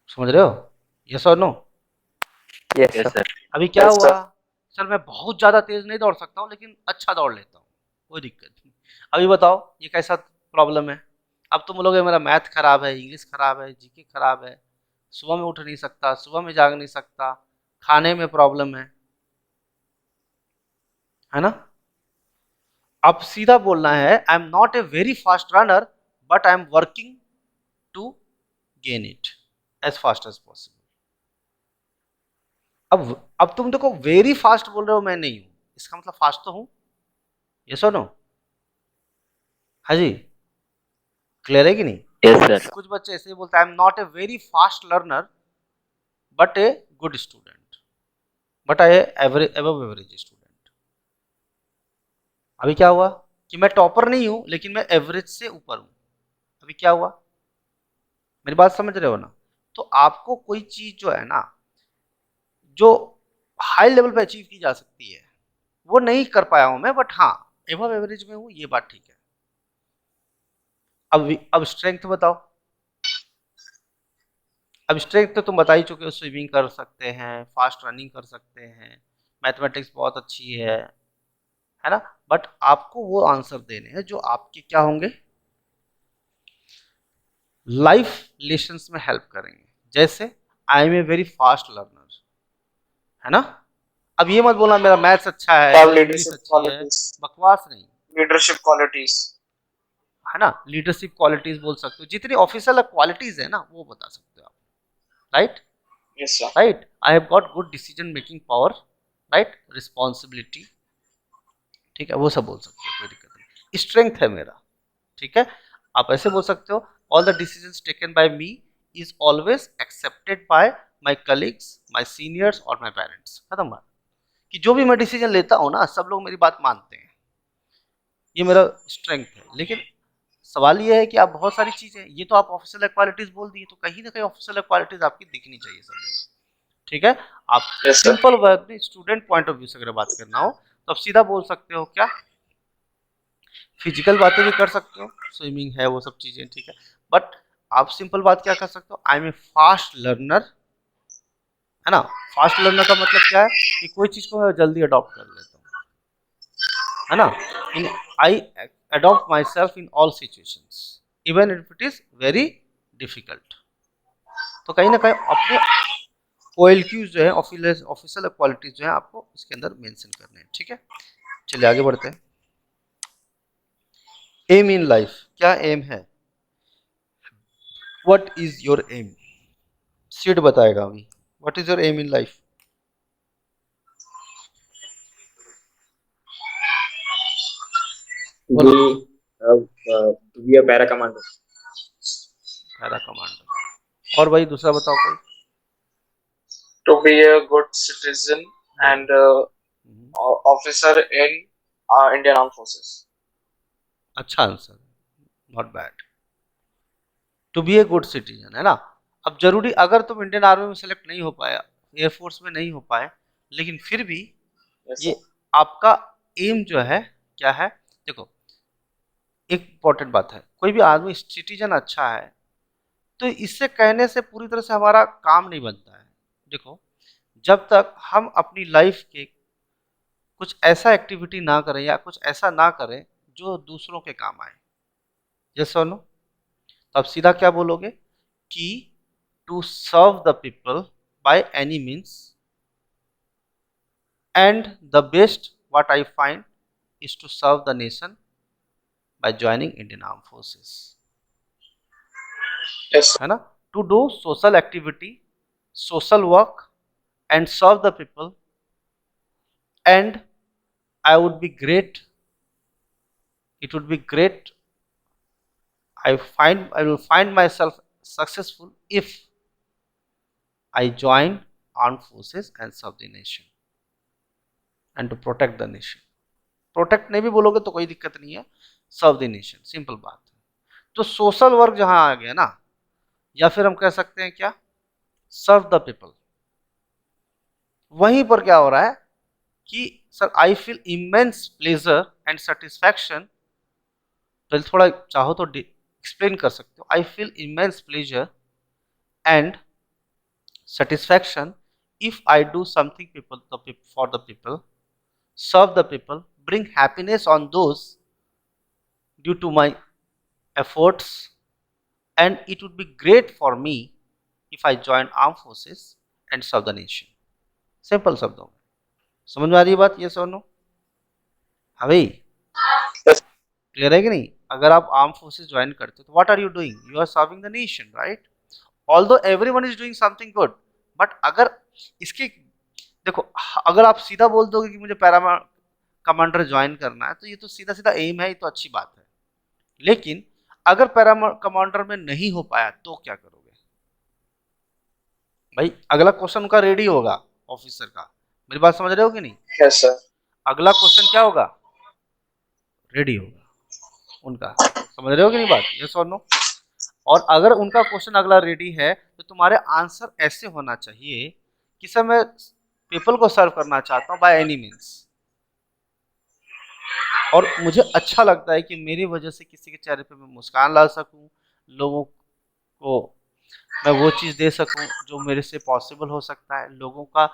समझ रहे हो? यस और no? Yes, Yes, sir. sir. अभी क्या Yes, हुआ? sir. सर मैं बहुत ज्यादा तेज नहीं दौड़ सकता हूँ लेकिन अच्छा दौड़ लेता हूँ, कोई दिक्कत नहीं। अभी बताओ ये कैसा प्रॉब्लम है? अब तुम बोलोगे मेरा मैथ खराब है, इंग्लिश खराब है, जीके खराब है, सुबह में उठ नहीं सकता, सुबह में जाग नहीं सकता, खाने में प्रॉब्लम है ना? अब सीधा बोलना है I am not a very fast runner but I am working to gain it as fast as possible. अब तुम देखो वेरी फास्ट बोल रहे हो, मैं नहीं हूं, इसका मतलब फास्ट तो हूं, ये सुनो। हाँ जी, क्लियर है कि नहीं? Yes, sir. कुछ बच्चे ऐसे ही बोलते हैं आई am not a very fast learner but a good student, but I average above average student. अभी क्या हुआ कि मैं टॉपर नहीं हूं लेकिन मैं एवरेज से ऊपर हूं। अभी क्या हुआ? मेरी बात समझ रहे हो ना? तो आपको कोई चीज जो है ना, जो हाई लेवल पे अचीव की जा सकती है, वो नहीं कर पाया हूं मैं, बट हाँ एबव एवरेज में हूं, ये बात ठीक है। अब स्ट्रेंथ बताओ। अब स्ट्रेंथ तो तुम बता ही चुके हो, स्विमिंग कर सकते हैं, फास्ट रनिंग कर सकते हैं, मैथमेटिक्स बहुत अच्छी है ना? बट आपको वो आंसर देने हैं जो आपके क्या होंगे, लाइफ लेसन्स में हेल्प करेंगे। जैसे I am a very fast learner, है ना? अब ये मत बोलना मेरा मैथ्स अच्छा है, Have मेरी इंग्लिश leadership अच्छी है, qualities. बकवास नहीं, Leadership qualities. है ना? लीडरशिप क्वालिटीज बोल सकते हो, जितनी ऑफिशियल क्वालिटीज है ना वो बता सकते हो आप, right? Yes, sir. Right, I have got good decision making power, right, responsibility, ठीक है, वो सब बोल सकते हो, कोई दिक्कत नहीं। स्ट्रेंथ है मेरा, ठीक है? आप ऐसे बोल सकते हो all the decisions taken by me is always accepted by my colleagues, my seniors और माय पेरेंट्स। खत्म बात। कि जो भी मैं डिसीजन लेता हूँ ना, सब लोग मेरी बात मानते हैं, ये मेरा स्ट्रेंथ है। लेकिन सवाल ये है कि आप बहुत सारी चीजें, ये तो आप ऑफिशियल क्वालिटीज बोल दिए, तो कहीं ना कहीं ऑफिशियल क्वालिटीज आपकी दिखनी चाहिए सब जगह, ठीक है? आप Yes, sir. सिंपल वर्ड में स्टूडेंट पॉइंट ऑफ व्यू से अगर बात करना हो तो आप सीधा बोल सकते हो क्या, फिजिकल बातें भी कर सकते हो, स्विमिंग है वो सब चीजें, ठीक है? बट आप सिंपल बात क्या कर सकते हो, I am a fast learner, है ना? फास्ट लर्नर का मतलब क्या है कि कोई चीज को मैं जल्दी अडॉप्ट कर लेता हूँ, है ना? In I adopt myself in all situations even if it is very difficult. तो कहीं ना कहीं अपने OLQs जो है, ऑफिशियल क्वालिटीज जो है, आपको इसके अंदर मेंशन करने हैं, ठीक है? चलिए आगे बढ़ते हैं। एम इन लाइफ, क्या एम है? What is your aim? सीड बताएगा अभी, what is your aim in life? To be a para commander. Para commander. और भाई दूसरा बताओ कोई। To be a good citizen and officer in Indian Armed Forces. अच्छा answer, not bad. To be a good citizen, है ना? अब जरूरी अगर तुम इंडियन आर्मी में सेलेक्ट नहीं हो पाया, एयरफोर्स में नहीं हो पाए, लेकिन फिर भी Yes, ये sir. आपका एम जो है क्या है? देखो एक इंपॉर्टेंट बात है, कोई भी आदमी सिटीजन अच्छा है तो इससे कहने से पूरी तरह से हमारा काम नहीं बनता है। देखो जब तक हम अपनी लाइफ के कुछ ऐसा एक्टिविटी ना करें या कुछ ऐसा ना करें जो दूसरों के काम आए, ये सुनो, तो आप सीधा क्या बोलोगे कि to serve the people by any means and the best what I find is to serve the nation by joining Indian arm forces, Yes, sir. है ना? To do social activity, social work and serve the people, and I would be great, it would be great, I will find myself successful if I join armed forces and serve the nation and to protect the nation. Protect नहीं भी बोलोगे तो कोई दिक्कत नहीं है, सर्व the nation, simple बात है। तो सोशल वर्क जहां आ गया ना, या फिर हम कह सकते हैं क्या, सर्व द पीपल, वहीं पर क्या हो रहा है कि sir I feel immense pleasure and satisfaction, पहले थोड़ा चाहो तो एक्सप्लेन कर सकते हो, I feel immense pleasure and satisfaction if I do something for the people, serve the people, bring happiness on those due to my efforts, and it would be great for me if I join armed forces and serve the nation. Simple शब्दों में समझ में आ रही है बात, ये सुनो। हाँ भाई, क्लियर है कि नहीं? अगर आप आर्म फोर्सेस ज्वाइन करते हो तो what are you doing, you are serving the nation, right? Although everyone is doing something good, but अगर इसकी देखो, अगर आप सीधा बोल दोगे कि मुझे पैरा कमांडर ज्वाइन करना है, तो ये तो सीधा सीधा एम है, ये तो अच्छी बात है। लेकिन अगर पैरा कमांडर में नहीं हो पाया तो क्या करोगे भाई? अगला क्वेश्चन उनका रेडी होगा, ऑफिसर का। मेरी बात समझ रहे हो कि नहीं? Yes sir. अगला क्वेश्चन क्या होगा? रेडी होगा उनका। समझ रहे हो कि नहीं बात? यस और नो? और अगर उनका क्वेश्चन अगला रेडी है तो तुम्हारे आंसर ऐसे होना चाहिए कि सर मैं पीपल को सर्व करना चाहता हूँ बाय एनी मीन्स, और मुझे अच्छा लगता है कि मेरी वजह से किसी के चेहरे पे मैं मुस्कान ला सकूं, लोगों को मैं वो चीज़ दे सकूं जो मेरे से पॉसिबल हो सकता है, लोगों का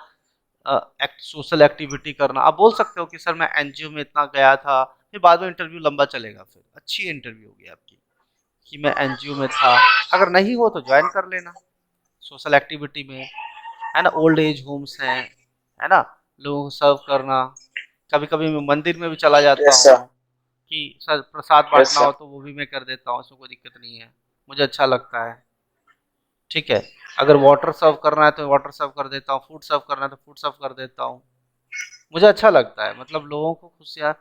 सोशल एक्टिविटी करना। आप बोल सकते हो कि सर मैं एनजीओ में इतना गया था, फिर बाद में इंटरव्यू लंबा चलेगा, फिर अच्छी इंटरव्यू होगी आपकी कि मैं एनजीओ में था। अगर नहीं हो तो ज्वाइन कर लेना सोशल एक्टिविटी में, है ना? ओल्ड एज होम्स हैं, है ना, लोगों को सर्व करना। कभी कभी मैं मंदिर में भी चला जाता हूँ कि सर प्रसाद बांटना हो तो वो भी मैं कर देता हूँ, उसमें कोई दिक्कत नहीं है, मुझे अच्छा लगता है। ठीक है, अगर वाटर सर्व करना है तो वाटर सर्व कर देता हूँ, फूड सर्व करना है तो फूड सर्व कर देता हूँ, मुझे अच्छा लगता है। मतलब लोगों को खुशियाँ,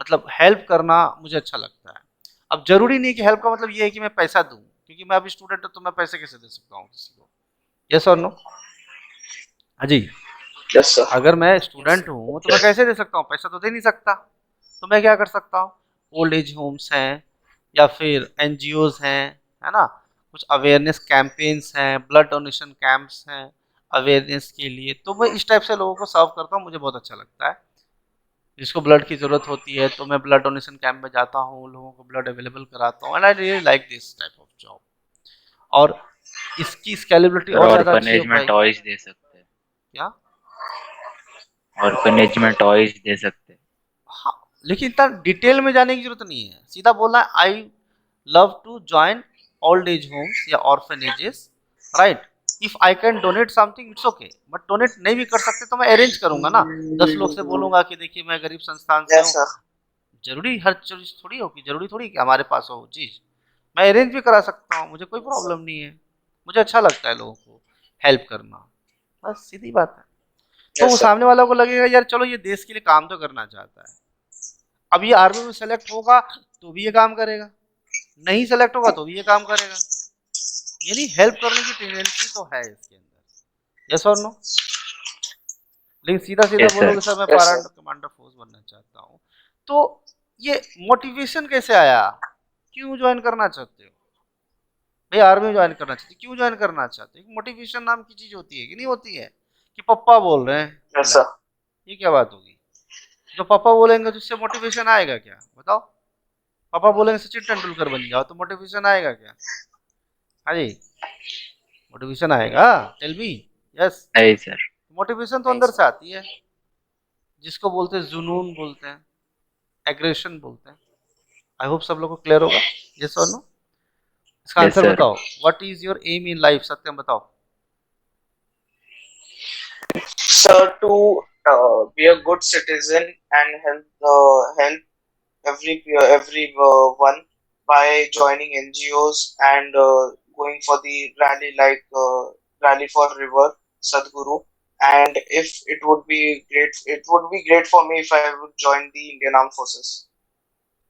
मतलब हेल्प करना मुझे अच्छा लगता है। अब जरूरी नहीं कि हेल्प का मतलब ये है कि मैं पैसा दूं, क्योंकि मैं अभी स्टूडेंट हूं तो मैं पैसे कैसे दे सकता हूँ किसी को? यस और नो? हाँ जी, यस सर। अगर मैं स्टूडेंट हूँ तो मैं कैसे दे सकता हूँ? पैसा तो दे नहीं सकता। तो मैं क्या कर सकता हूँ? ओल्ड एज होम्स हैं या फिर एनजीओज हैं, है ना, कुछ अवेयरनेस कैंपेन्स हैं, ब्लड डोनेशन कैंप्स हैं अवेयरनेस के लिए, तो मैं इस टाइप से लोगों को सर्व करता हूँ, मुझे बहुत अच्छा लगता है। जिसको ब्लड की ज़रूरत होती है तो मैं ब्लड डोनेशन कैंप में जाता हूँ, लोगों को ब्लड अवेलेबल कराता हूँ, and I really like this type of job. और इसकी स्केलेबिलिटी और ज़्यादा अच्छी हो ऑर्फनेज में पाएगी। टॉयज दे सकते हैं, क्या? ऑर्फनेज में टॉयज दे सकते हैं। हाँ, लेकिन इतना डिटेल में जाने की जरूरत नहीं है, सीधा बोलना है I love to join old age homes या orphanages, right? If I can donate something it's okay, but donate नहीं भी कर सकते तो मैं अरेंज करूंगा ना। 10 लोग से बोलूंगा कि देखिए मैं गरीब संस्थान से यस हूँ, सर। जरूरी हर चीज थोड़ी हो कि जरूरी थोड़ी कि हमारे पास हो वो चीज, मैं अरेंज भी करा सकता हूँ, मुझे कोई प्रॉब्लम नहीं है। मुझे अच्छा लगता है लोगों को हेल्प करना, बस सीधी बात है। तो वो यस सर। सामने वाला को लगेगा यार चलो ये देश के लिए काम तो करना चाहता है। अब ये आर्मी में सेलेक्ट होगा तो भी ये काम करेगा, नहीं सेलेक्ट होगा तो भी ये काम करेगा, यानी हेल्प करने की टेंडेंसी तो है इसके अंदर। यस और नो? लेकिन सीधा सीधा Yes, sir. बोलोगे सर मैं Yes, पैरा कमांडर फोर्स बनना चाहता हूँ, तो ये मोटिवेशन कैसे आया? क्यों ज्वाइन करना चाहते हो भाई? आर्मी ज्वाइन करना चाहते हो, क्यों ज्वाइन करना चाहते हो? मोटिवेशन नाम की चीज होती है कि नहीं होती है? कि पप्पा बोल रहे हैं, यस सर। ये क्या बात होगी? जो पापा बोलेंगे तो उससे मोटिवेशन आएगा क्या? बताओ, पापा बोलेंगे सचिन तेंदुलकर बन जाओ तो मोटिवेशन आएगा क्या? हाँ जी, मोटिवेशन आएगा? Tell me. यस, नहीं सर। मोटिवेशन तो अंदर से आती है, जिसको बोलते हैं जुनून बोलते हैं, एग्रेशन बोलते हैं। आई होप सब लोग को क्लियर होगा। यस और नो? इसका Yes, आंसर sir. बताओ, what is your aim in life? Satyam बताओ। Sir, to be a good citizen and help everyone by joining NGOs and going for the rally like Rally for River Sadhguru and if it would be great for me if I would join the Indian Armed Forces.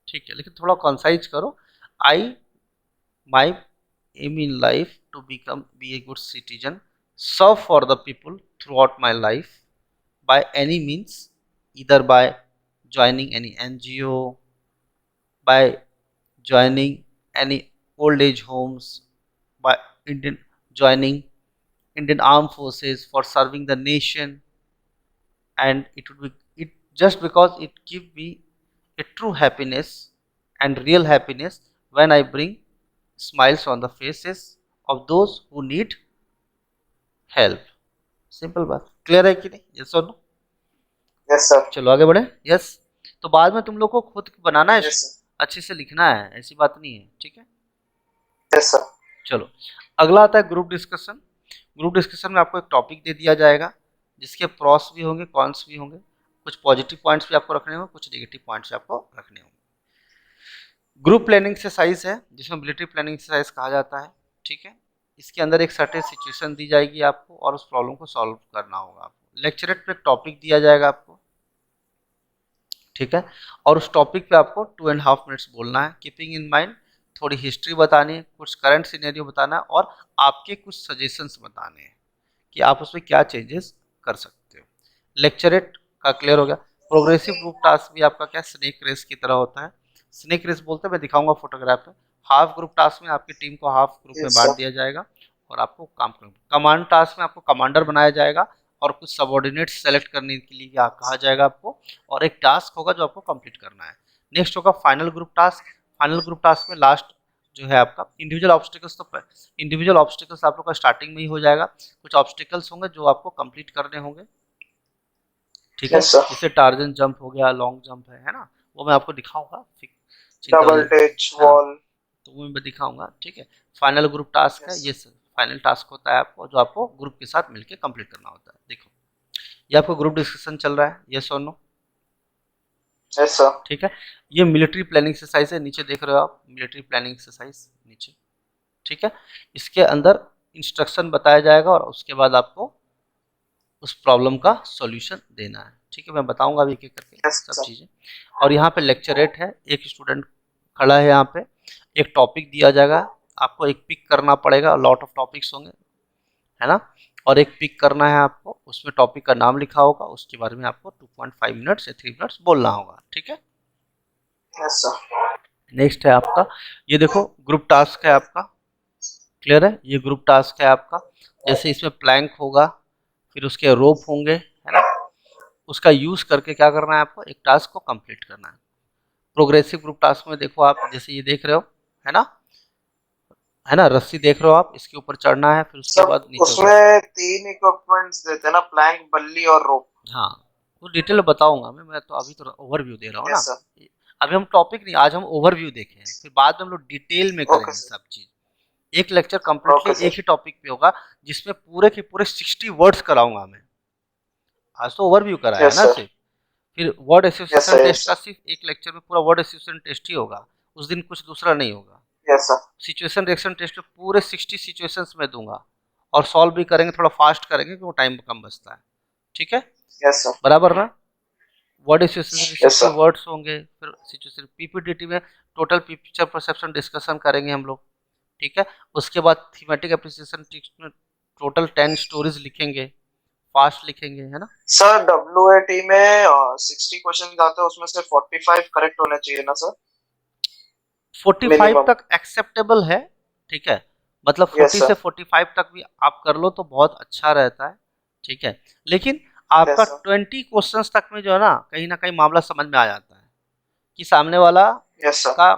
ठीक है, लेकिन थोड़ा concise करो. I my aim in life to be a good citizen, serve for the people throughout my life by any means, either by joining any NGO, by joining any old age homes, by joining Indian Armed Forces for serving the nation, and it would be it just because it give me a true happiness and real happiness when I bring smiles on the faces of those who need help. Simple बात, clear है कि नहीं? Yes और no? Yes sir. चलो आगे बढ़े. Yes, तो बाद में तुम लोग को खुद बनाना है, Yes sir. अच्छे से लिखना है, ऐसी बात नहीं है. ठीक है, Yes sir. चलो अगला आता है ग्रुप डिस्कशन. ग्रुप डिस्कशन में आपको एक टॉपिक दे दिया जाएगा जिसके प्रॉस भी होंगे, कॉन्स भी होंगे, कुछ पॉजिटिव पॉइंट्स भी आपको रखने होंगे, कुछ नेगेटिव पॉइंट्स भी आपको रखने होंगे. ग्रुप प्लानिंग एक्सरसाइज है जिसमें मिलिट्री प्लानिंग एक्सरसाइज कहा जाता है. ठीक है, इसके अंदर एक सर्टेन सिचुएशन दी जाएगी आपको और उस प्रॉब्लम को सॉल्व करना होगा आपको. लेक्चरेट पे एक टॉपिक दिया जाएगा आपको. ठीक है, और उस टॉपिक पे आपको 2.5 मिनट्स बोलना है. कीपिंग इन माइंड थोड़ी हिस्ट्री बतानी है, कुछ करंट सिनेरियो बताना है और आपके कुछ सजेशंस बताने हैं कि आप उसमें क्या चेंजेस कर सकते हो. लेक्चरेट का क्लियर हो गया. प्रोग्रेसिव ग्रुप टास्क भी आपका क्या स्नेक रेस की तरह होता है. स्नेक रेस बोलते हैं, मैं दिखाऊंगा फोटोग्राफ में. हाफ ग्रुप टास्क में आपकी टीम को हाफ ग्रुप में Yes, बांट sir. दिया जाएगा और आपको काम करना. कमांड टास्क में आपको कमांडर बनाया जाएगा और कुछ सबऑर्डिनेट सेलेक्ट करने के लिए कहा जाएगा आपको, और एक टास्क होगा जो आपको कंप्लीट करना है. नेक्स्ट होगा final group task. Final group task में लास्ट जो है आपका इंडिविजुअल ऑब्स्टिकल्स. तो इंडिविजुअल ऑब्स्टिकल्स आप लोग का स्टार्टिंग में ही हो जाएगा. कुछ ऑब्स्टिकल्स होंगे जो आपको कंप्लीट करने होंगे. ठीक है, Yes sir. जैसे टार्जन जंप हो गया, लॉन्ग जंप है ना, वो मैं आपको दिखाऊंगा. चिंता Double वाली ditch wall. तो वो मैं दिखाऊंगा. ठीक है, फाइनल ग्रुप टास्क है Yes. ये. फाइनल टास्क होता है आपको जो आपको ग्रुप के साथ मिलके कंप्लीट करना होता है. देखो ये आपको ग्रुप डिस्कशन चल रहा है, यस और नो? Yes sir. ठीक है, ये मिलिट्री प्लानिंग एक्सरसाइज है. नीचे देख रहे हो आप मिलिट्री प्लानिंग एक्सरसाइज नीचे. ठीक है, इसके अंदर इंस्ट्रक्शन बताया जाएगा और उसके बाद आपको उस प्रॉब्लम का सॉल्यूशन देना है. ठीक है, मैं बताऊंगा अभी एक एक करके Yes, सब sir. चीज़ें. और यहाँ पे लेक्चरेट है, एक स्टूडेंट खड़ा है यहाँ पे, एक टॉपिक दिया जाएगा आपको, एक पिक करना पड़ेगा. लॉट ऑफ टॉपिक्स होंगे है ना, और एक पिक करना है आपको. उसमें टॉपिक का नाम लिखा होगा, उसके बारे में आपको 2.5 मिनट्स या 3 मिनट्स बोलना होगा. ठीक है, Yes sir. नेक्स्ट है आपका, ये देखो ग्रुप टास्क है आपका. क्लियर है, ये ग्रुप टास्क है आपका. जैसे इसमें प्लैंक होगा, फिर उसके रोप होंगे है ना, उसका यूज करके क्या करना है आपको, एक टास्क को कंप्लीट करना है. प्रोग्रेसिव ग्रुप टास्क में देखो आप, जैसे ये देख रहे हो है ना, रस्सी देख रहे हो आप, इसके ऊपर चढ़ना है, फिर उसके सर बाद नीचे उतरना. उसमें 3 इक्विपमेंट्स देते हैं ना, प्लैंक, बल्ली और रोप. हाँ, वो डिटेल बताऊंगा मैं तो अभी तो ओवरव्यू दे रहा हूँ ना. Yes sir. अभी हम टॉपिक नहीं, आज हम ओवरव्यू देखे हैं, फिर बाद में हम लोग डिटेल में करेंगे sir. सब चीज. एक लेक्चर कंप्लीटली Okay, sir. एक ही टॉपिक पे होगा जिसमें पूरे के पूरे 60 वर्ड्स कराऊंगा मैं. आज तो ओवरव्यू कराया Yes, ना sir. सिर्फ, फिर word Yes association sir. Yes test का sir. सिर्फ एक लेक्चर में पूरा वर्ड एसोसिएशन टेस्ट ही होगा. उस दिन कुछ दूसरा नहीं होगा. Yes sir. Situation reaction test में पूरे 60 सिचुएशंस में दूंगा और सॉल्व भी करेंगे, थोड़ा फास्ट करेंगे क्योंकि टाइम कम बचता है. ठीक है, Yes sir. बराबर ना. Word association Yes, sir. Words होंगे, फिर सिचुएशन. पीपीडीटी में टोटल पिक्चर परसेप्शन डिस्कशन करेंगे हम लोग. ठीक है, उसके बाद थीमेटिक एप्रिसिएशन टेक्स्ट में टोटल 10 स्टोरीज लिखेंगे, फास्ट लिखेंगे है ना. सर WAT में 60 क्वेश्चन आते हैं, उसमें से 45 करेक्ट होने चाहिए ना सर? 45 Minimum. तक एक्सेप्टेबल है. ठीक है, मतलब Yes, 40 sir. से 45 तक भी आप कर लो तो बहुत अच्छा रहता है. ठीक है, लेकिन आपका Yes, sir. 20 क्वेश्चंस तक में जो है ना कहीं मामला समझ में आ जाता है कि सामने वाला Yes sir. का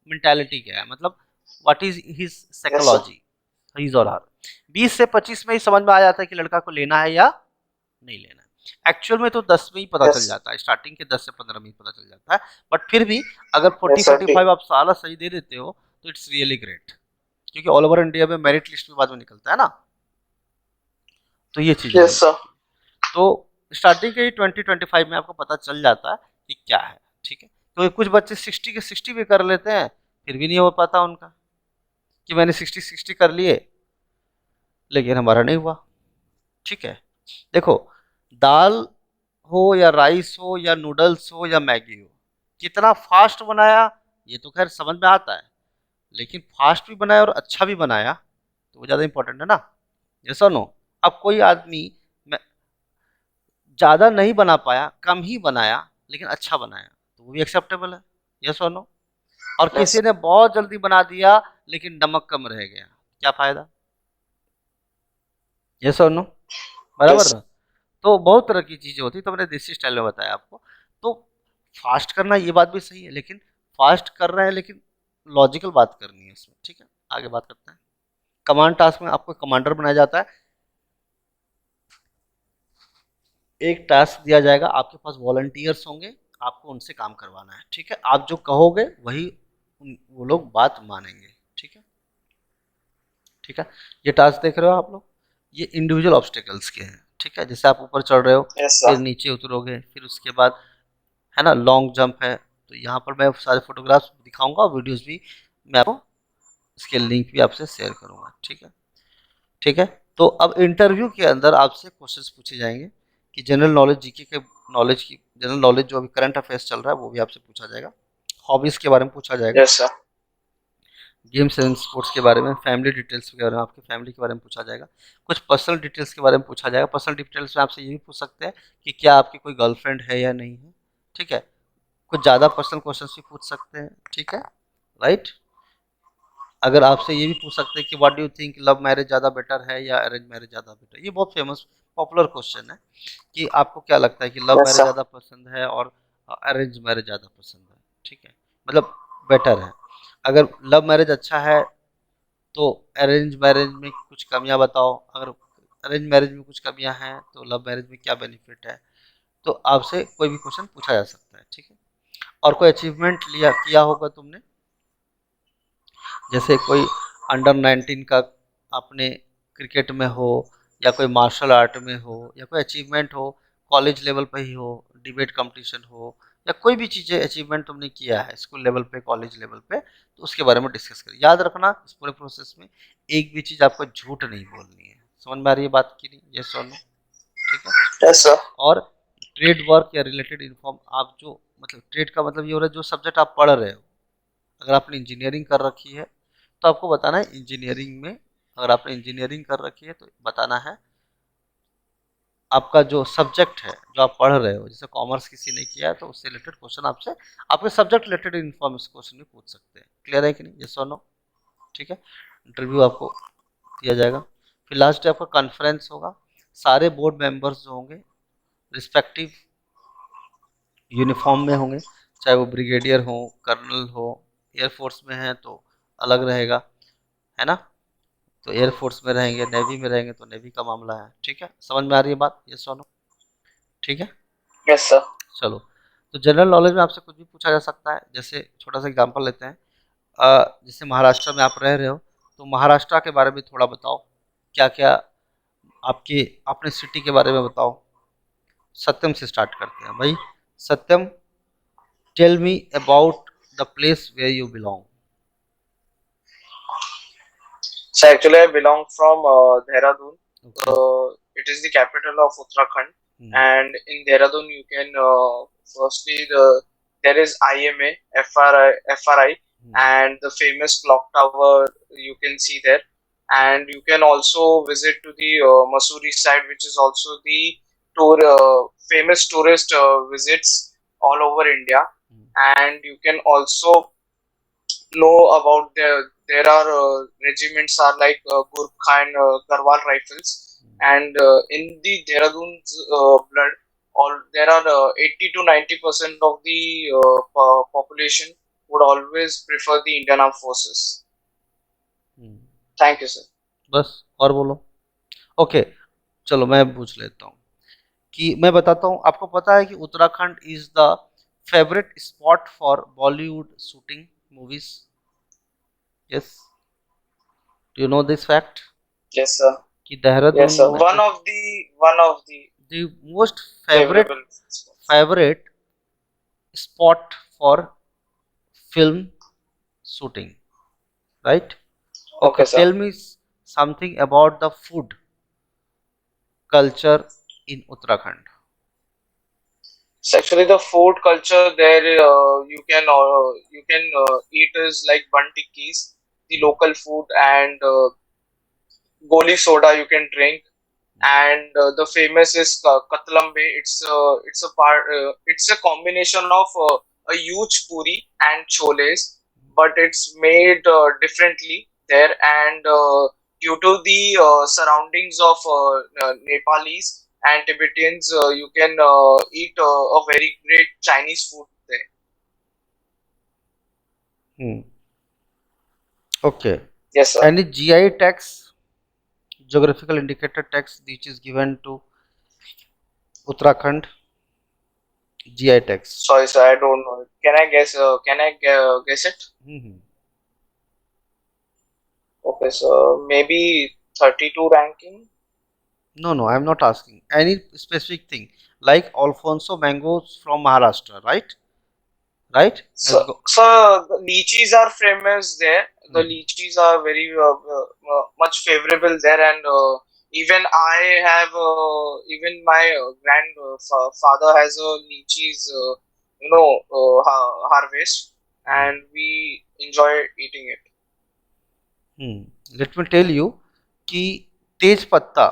मेंटालिटी क्या है, मतलब what is his psychology, his और हर. 20 से 25 में ही समझ में आ जाता है कि लड़का को लेना है या नहीं लेना है. एक्चुअल में तो 10 में ही पता Yes. चल जाता है, स्टार्टिंग के 10 से 15 में ही पता चल जाता है. बट फिर भी अगर 40 sir, 45 आप साला सही दे देते हो तो इट्स रियली ग्रेट, क्योंकि ऑल ओवर इंडिया में मेरिट लिस्ट में बाद में निकलता है ना. तो ये चीज Yes sir. तो स्टार्टिंग के 20-25 में आपको पता चल जाता है कि क्या है. ठीक है, तो कुछ बच्चे 60 के 60 भी कर लेते हैं, फिर भी नहीं हो पाता उनका कि मैंने 60 कर लिए लेकिन हमारा नहीं हुआ. ठीक है, देखो, दाल हो या राइस हो या नूडल्स हो या मैगी हो, कितना फास्ट बनाया ये तो खैर समझ में आता है, लेकिन फास्ट भी बनाया और अच्छा भी बनाया तो वो ज़्यादा इंपॉर्टेंट है ना। ये सुनो, अब कोई आदमी ज़्यादा नहीं बना पाया, कम ही बनाया लेकिन अच्छा बनाया, तो वो भी एक्सेप्टेबल है। ये सुनो, और Yes, किसी ने बहुत जल्दी बना दिया लेकिन नमक कम रह गया, क्या फायदा। ये सुनो, बराबर yes, ना। तो बहुत तरह की चीज़ें होती है, तो मैंने देसी स्टाइल में बताया आपको। तो फास्ट करना ये बात भी सही है, लेकिन फास्ट कर रहे हैं लेकिन लॉजिकल बात करनी है इसमें, ठीक है। आगे बात करते हैं। कमांड टास्क में आपको कमांडर बनाया जाता है। एक टास्क दिया जाएगा, आपके पास वॉलंटियर्स होंगे, आपको उनसे काम करवाना है, ठीक है। आप जो कहोगे वही वो लोग बात मानेंगे, ठीक है। ठीक है, ये टास्क देख रहे हो आप लोग, ये इंडिविजुअल ऑब्स्टेकल्स के हैं, ठीक है। जैसे आप ऊपर चढ़ रहे हो, yes, sir. फिर नीचे उतरोगे, फिर उसके बाद है ना लॉन्ग जंप है। तो यहाँ पर मैं सारे फोटोग्राफ्स दिखाऊंगा, वीडियोस भी मैं आपको इसके लिंक भी आपसे शेयर करूंगा, ठीक है। ठीक है, तो अब इंटरव्यू के अंदर आपसे क्वेश्चंस पूछे जाएंगे कि जनरल नॉलेज, जीके के नॉलेज की, जनरल नॉलेज जो अभी करंट अफेयर्स चल रहा है वो भी आपसे पूछा जाएगा, हॉबीज के बारे में पूछा जाएगा, Yes, sir. Games and sports के बारे में, फैमिली डिटेल्स के बारे में, आपकी फैमिली के बारे में पूछा जाएगा, कुछ पर्सनल डिटेल्स के बारे में पूछा जाएगा। पर्सनल डिटेल्स में आपसे ये भी पूछ सकते हैं कि क्या आपकी कोई गर्लफ्रेंड है या नहीं है, ठीक है। कुछ ज़्यादा पर्सनल क्वेश्चन भी पूछ सकते हैं, ठीक है, राइट। अगर आपसे ये भी पूछ सकते हैं कि what do you think, love marriage ज़्यादा बेटर है या अरेंज मैरिज ज़्यादा बेटर। ये बहुत फेमस पॉपुलर क्वेश्चन है कि आपको क्या लगता है कि लव Yes, मैरिज sir. ज़्यादा पसंद है और अरेंज मैरिज ज़्यादा पसंद है, ठीक है, मतलब बेटर है। अगर लव मैरिज अच्छा है तो अरेंज मैरिज में कुछ कमियां बताओ, अगर अरेंज मैरिज में कुछ कमियां हैं तो लव मैरिज में क्या बेनिफिट है। तो आपसे कोई भी क्वेश्चन पूछा जा सकता है, ठीक है। और कोई अचीवमेंट लिया किया होगा तुमने, जैसे कोई अंडर 19 का आपने क्रिकेट में हो, या कोई मार्शल आर्ट में हो, या कोई अचीवमेंट हो, कॉलेज लेवल पे ही हो, डिबेट कंपटीशन हो, या कोई भी चीज़ें अचीवमेंट तुमने किया है स्कूल लेवल पे, कॉलेज लेवल पे, तो उसके बारे में डिस्कस करें। याद रखना इस पूरे प्रोसेस में एक भी चीज़ आपको झूठ नहीं बोलनी है। समझ में आ रही है बात की नहीं, ये सुनो, ठीक है। Yes, sir. और ट्रेड वर्क या रिलेटेड इन्फॉर्म, आप जो मतलब ट्रेड का मतलब ये हो रहा है जो सब्जेक्ट आप पढ़ रहे हो, अगर आपने इंजीनियरिंग कर रखी है तो आपको बताना है इंजीनियरिंग में, अगर आपने इंजीनियरिंग कर रखी है तो बताना है आपका जो सब्जेक्ट है जो आप पढ़ रहे हो। जैसे कॉमर्स किसी ने किया है तो उससे रिलेटेड क्वेश्चन आपसे आपके सब्जेक्ट रिलेटेड इन्फॉर्मेशन क्वेश्चन भी पूछ सकते हैं। क्लियर है कि नहीं, यस और नो, ठीक है। इंटरव्यू आपको दिया जाएगा, फिर लास्ट डे आपका कॉन्फ्रेंस होगा। सारे बोर्ड मेंबर्स जो होंगे रिस्पेक्टिव यूनिफॉर्म में होंगे, चाहे वो ब्रिगेडियर हो, कर्नल हो, एयरफोर्स में है तो अलग रहेगा, है ना। तो एयरफोर्स में रहेंगे, नेवी में रहेंगे तो नेवी का मामला है, ठीक है। समझ में आ रही है बात, ये सुनो, ठीक है। Yes, sir. चलो, तो जनरल नॉलेज में आपसे कुछ भी पूछा जा सकता है। जैसे छोटा सा एग्जांपल लेते हैं, जैसे महाराष्ट्र में आप रह रहे हो तो महाराष्ट्र के बारे में थोड़ा बताओ, क्या क्या आपके अपने सिटी के बारे में बताओ। सत्यम से स्टार्ट करते हैं भाई। Satyam, tell me about the place where you belong. So actually, I belong from Dehradun. Okay. It is the capital of Uttarakhand, and in Dehradun, you can firstly there is IMA, FRI, and the famous clock tower you can see there, and you can also visit to the Mussoorie side, which is also the famous tourist visits all over India, and you can also know about there are regiments are like Gurkha and Garhwal rifles, and in the Dehradun's blood, all there are 80 to 90% of the population would always prefer the Indian Armed Forces. Thank you, sir. बस और बोलो। Okay, चलो मैं पूछ लेता हूँ कि मैं बताता हूँ। आपको पता है कि Uttarakhand is the favourite spot for Bollywood shooting movies. Yes, do you know this fact Yes, sir. कि Yes, देहरादून sir. में One of the the most favourite favorable spots. Favourite spot for film shooting, right. Okay, okay, sir. Tell me something about the food culture in Uttarakhand? So actually, the food culture there, you can eat is like bantikkis, the local food, and goli soda you can drink, and the famous is katlambe. It's a combination of a huge puri and choles, but it's made differently there, and due to the surroundings of Nepalis and Tibetans, you can eat a very great Chinese food there. Hmm. Okay. Yes, sir. Any GI tax, geographical indicator tax, which is given to Uttarakhand? GI tax. Sorry, sir, I don't know. Can I guess? Guess it? Hmm. Okay, so maybe 32 ranking. No, no, I'm not asking any specific thing. Like Alfonso mangoes from Maharashtra, right? Right? So, Has go. so the lychees are famous there. The Hmm. lychees are very much favorable there, and even I have even my grandfather has a lychees, harvest, Hmm. and we enjoy eating it. Hmm. Let me tell you कि तेज पत्ता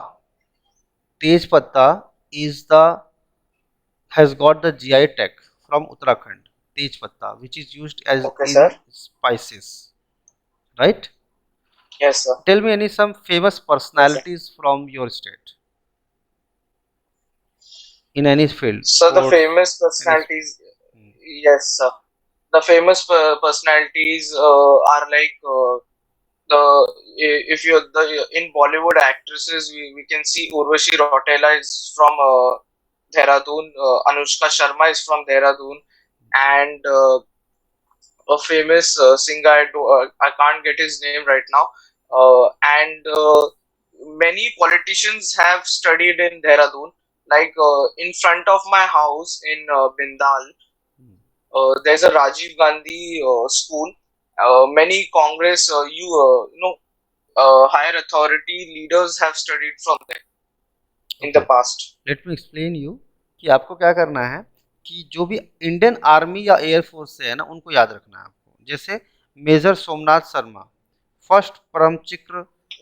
is the has got the GI tag from Uttarakhand. Tej patta, which is used as Okay, sir. in spices, right? Yes, sir. Tell me any some famous Yes, sir. personalities from your state in any field, So the sports, famous any. personalities, Hmm. yes, sir. The famous personalities are like the if you the in Bollywood actresses, we can see Urvashi Rautela is from Dehradun, Anushka Sharma is from Dehradun, and a famous singer, I can't get his name right now, and many politicians have studied in Dehradun. Like in front of my house in Bindal, Hmm. there's a Rajiv Gandhi school. Many Congress, higher authority leaders have studied from there in the Okay. past. Let me explain you कि आपको क्या करना है कि जो भी Indian army या air force से है ना उनको याद रखना है आपको जैसे major Somnath Sharma first Okay,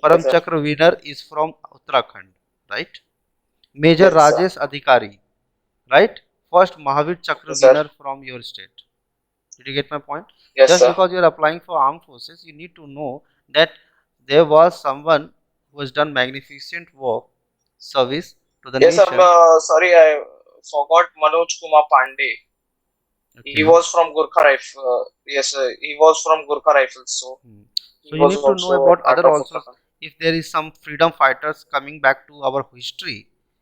Param sir. Chakra winner is from Uttarakhand right major Yes, sir. Rajesh Adhikari right first Mahavir Chakra Yes, sir. Winner from your state did you get my point Yes, just sir. because you are applying for armed forces you need to know that there was someone who has done magnificent work service to the Yes, sir. nation. Sorry, I forgot Manoj Kumar Pandey. He Okay. was from Gurkha Rifle. Yes, he was from Gurkha Rifles, so Hmm. he So you was need to know also a about part other of also Uttarakhand. if there is some freedom fighters coming back to our history.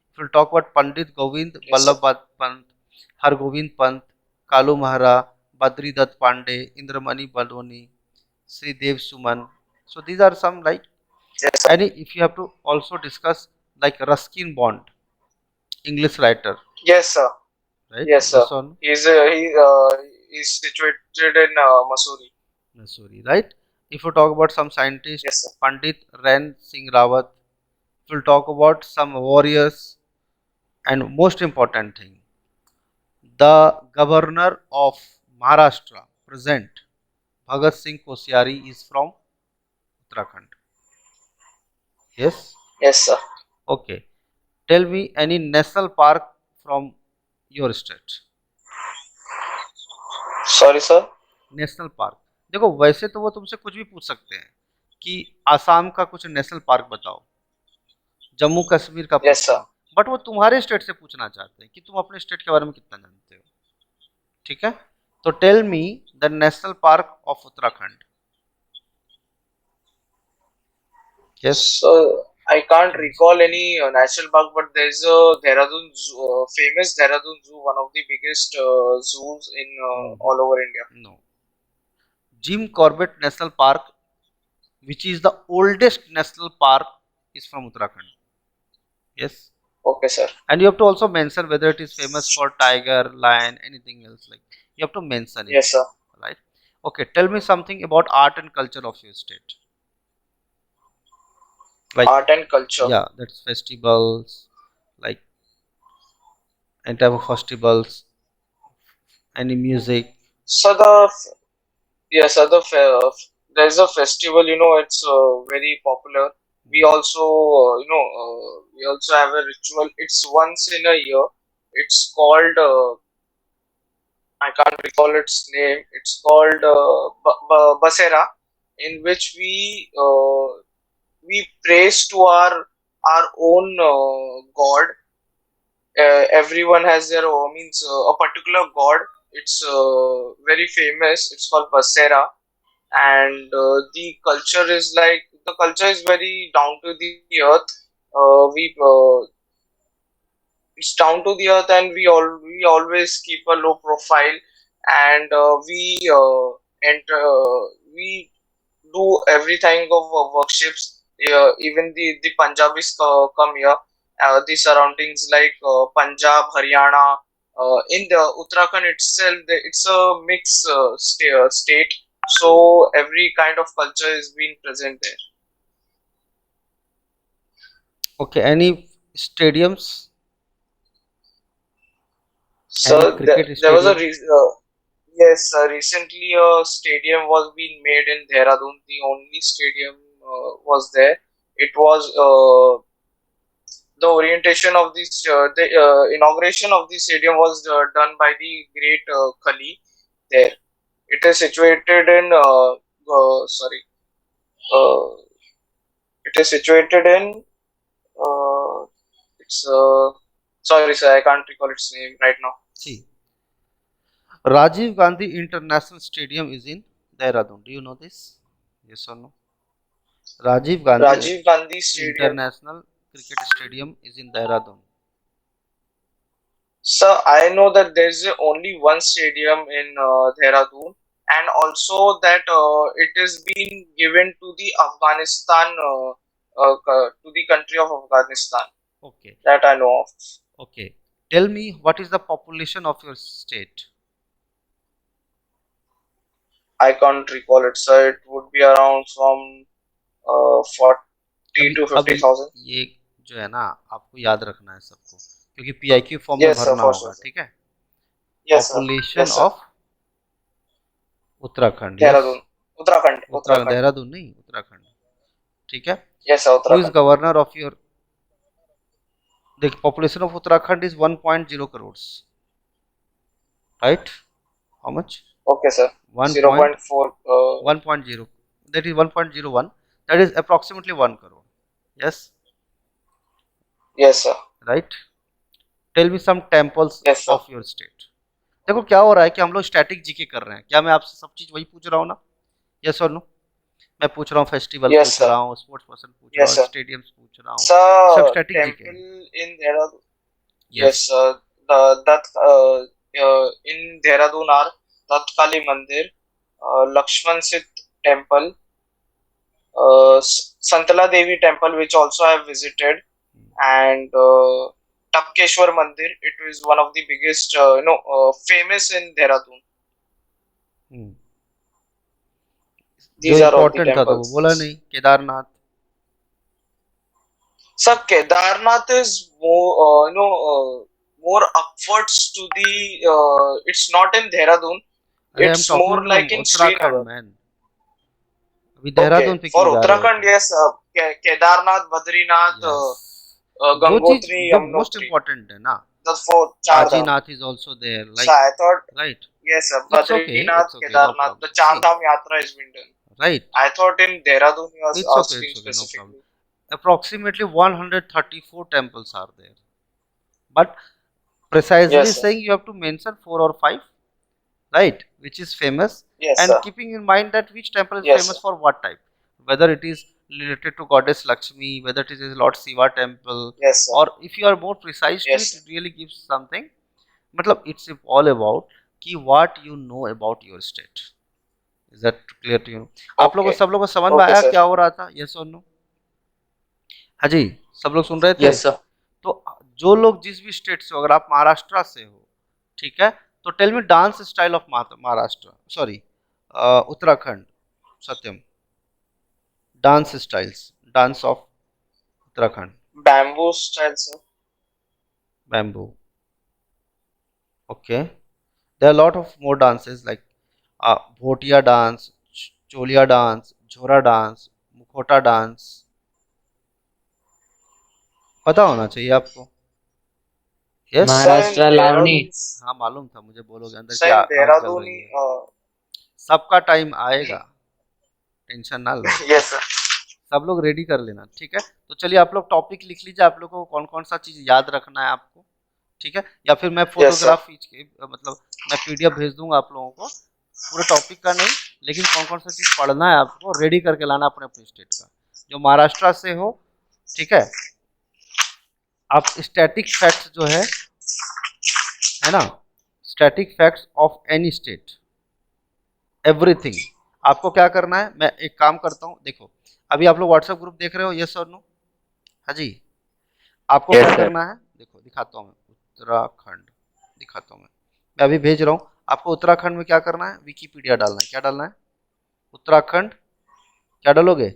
If we'll talk about Pandit Govind Yes, sir. Ballabh Pant, Hargovind Pant, Kalu Mahara, Badri Dutt Pandey, Indramani Baloni, Sri Dev Suman. So these are some like Yes, sir. and if you have to also discuss like Ruskin Bond, English writer, Yes, sir. right? Yes, sir. Yes or no? He's situated in Missouri. Missouri, right? If you talk about some scientists, Yes, sir. Pandit Ren Singh Rawat, if we'll talk about some warriors, and most important thing, the governor of Maharashtra, present, Bhagat Singh Koshyari is from Uttarakhand. Yes? Yes, sir. Okay. Tell me any national park from your state. Sorry, sir. National park देखो वैसे तो वो तुमसे कुछ भी पूछ सकते हैं कि आसाम का कुछ नेशनल पार्क बताओ जम्मू कश्मीर का Yes, पूछो sir. बट वो तुम्हारे स्टेट से पूछना चाहते हैं कि तुम अपने स्टेट के बारे में कितना जानते हो ठीक है तो tell me the national park of Uttarakhand yes So I can't recall any national park, but there's a Dehradun Zoo, famous Dehradun Zoo, one of the biggest zoos in all over India. No Jim Corbett national park which is the oldest national park is from Uttarakhand. Yes. Okay, sir. And you have to also mention whether it is famous for tiger, lion, anything else like you have to mention it. Yes, sir. Right. Okay. Tell me something about art and culture of your state. Like Art and culture. yeah, that's festivals, Any type of festivals, any music? So yes, there's a festival. It's very popular. We also we also have a ritual. It's once in a year. It's called I can't recall its name. It's called Basera, in which we praise to our own god. Everyone has their own, means a particular god. It's very famous. It's called Basera, and the culture is very down to the earth. We It's down to the earth, and we always keep a low profile, and we do everything of worships. Even the Punjabis come here. The surroundings like Punjab, Haryana, in the Uttarakhand itself, it's a mixed state. So every kind of culture is being present there. Okay, any stadiums? So Any cricket there was a stadium? yes, recently a stadium was being made in Dehradun. The only stadium was there. It was the orientation of the inauguration of the stadium was done by the great Kali there. It is situated in sorry, uh, it is situated in it's sorry sir, I can't recall its name right now. See, Rajiv Gandhi International Stadium is in Dehradun. Do you know this? Yes or no? Rajiv Gandhi Rajiv Gandhi Stadium. International Cricket Stadium is in Dehradun. So I know that there's only one stadium in Dehradun, and also that it is being given to the Afghanistan, to the country of Afghanistan. Okay, That I know of. okay. Tell me what is the population of your state? I can't recall it, so it would be around from 40 अभी to अभी 50,000. ये जो है ना आपको याद रखना है सबको क्योंकि पीआईक्यू फॉर्म में Yes, sir, भरना for होगा sure, sir. ठीक है Yes, sir. Population Yes, sir. Of Uttarakhand yes Dehradun, Uttarakhand, Uttarakhand Uttarakhand. Dehradun नहीं उत्तराखंड ठीक है Yes, sir, who is Uttarakhand. Governor of your देख population of Uttarakhand is 1.0 crore right how much Okay, sir. 0.4. 1.0 that is 1.01 that is approximately 1 crore yes Yes, sir. right tell me some temples Yes, sir. of your state देखो क्या हो रहा है कि हम लोग static GK कर रहे हैं क्या मैं आपसे सब चीज वही पूछ रहा हूँ ना यस और नो मैं पूछ रहा हूँ फेस्टिवल Yes, पूछ sir. रहा हूँ स्पोर्ट्स पर्सन पूछ रहा Yes, हूँ sir. स्टेडियम्स पूछ रहा हूँ सब Sir, स्टैटिक जीके temple हैं in Dehradun. Yes Yes, in Dehradun are Tatkali Mandir, Lakshman Sit Temple, Santala Devi Temple, which also I have visited, and Tapkeshwar Mandir. It is one of the biggest, famous in Dehradun. जो These are all the important था तो वो temples. बोला नहीं Kedarnath Sir, Kedarnath is more upwards to the. It's not in Dehradun. अरे I am It's talking more like in Uttarakhand Srinagar. Man अभी Dehradun Okay, पे for क्यों जा रहे हो Uttarakhand, तुम yes, Kedarnath, Badrinath, यस जो चीज Gangotri, जो मोस्ट Yamunotri. इम्पोर्टेंट है ना The four Char Dham. Bajinath is also there So like I thought, right yes, sir, it's okay Badrinath, no Kedarnath, the problem Char see Dham Yatra has been done. right I thought in Dehradun he was asking it's okay no problem specifically. approximately 134 temples are there but precisely Yes, sir. saying you have to mention 4 or 5 right which is famous Yes, and sir. keeping in mind that which temple is Yes, famous sir. for what type whether it is related to goddess Lakshmi whether it is Lord Shiva temple Yes, sir. or if you are more precise to Yes, it sir. it really gives something मतलब it's all about कि what you know about your state is that clear to you आप लोगों Okay. सब लोगों को समझ में Okay, आया sir. क्या हो रहा था यस और नो हाँ जी सब लोग सुन रहे थे Yes, sir. तो जो लोग जिस भी स्टेट से हो अगर आप महाराष्ट्र से हो ठीक है तो tell me dance style of Maharashtra sorry Uttarakhand Satyam dance styles dance of Uttarakhand Bamboo style, sir. Bamboo Okay, there are a lot of more dances like bhotia dance, cholia dance, झोरा dance, मुखोटा dance. पता होना चाहिए आपको. Yes. Sir, in Maharashtra Lavani. Dehradun, हाँ मालूम था मुझे, बोलोगे अंदर sir, की in आग जल Dehradun, रही है. सबका टाइम आएगा, टेंशन ना लो. yes, sir. सब लोग रेडी कर लेना, ठीक है. तो चलिए आप लोग टॉपिक लिख लीजिए, आप लोगों को कौन कौन सा चीज़ याद रखना है आपको, ठीक है. या फिर मैं Yes, sir. फोटोग्राफ मतलब मैं पीडीएफ भेज दूंगा आप लोगों को, पूरे टॉपिक का नहीं, लेकिन कौन कौन सा चीज़ पढ़ना है आपको रेडी करके लाना अपने अपने स्टेट का. जो महाराष्ट्र से हो, ठीक है, आप स्टैटिक फैक्ट्स जो है ना, static facts of any state, everything. आपको क्या करना है, मैं एक काम करता हूँ, देखो अभी आप लोग व्हाट्सएप ग्रुप देख रहे हो, यस और नो. हाँ जी. आपको Yes, क्या sir. करना है, देखो दिखाता हूँ मैं, उत्तराखंड दिखाता हूँ मैं अभी भेज रहा हूँ आपको. उत्तराखंड में क्या करना है, विकीपीडिया डालना है. क्या डालना है, उत्तराखंड, क्या डालोगे,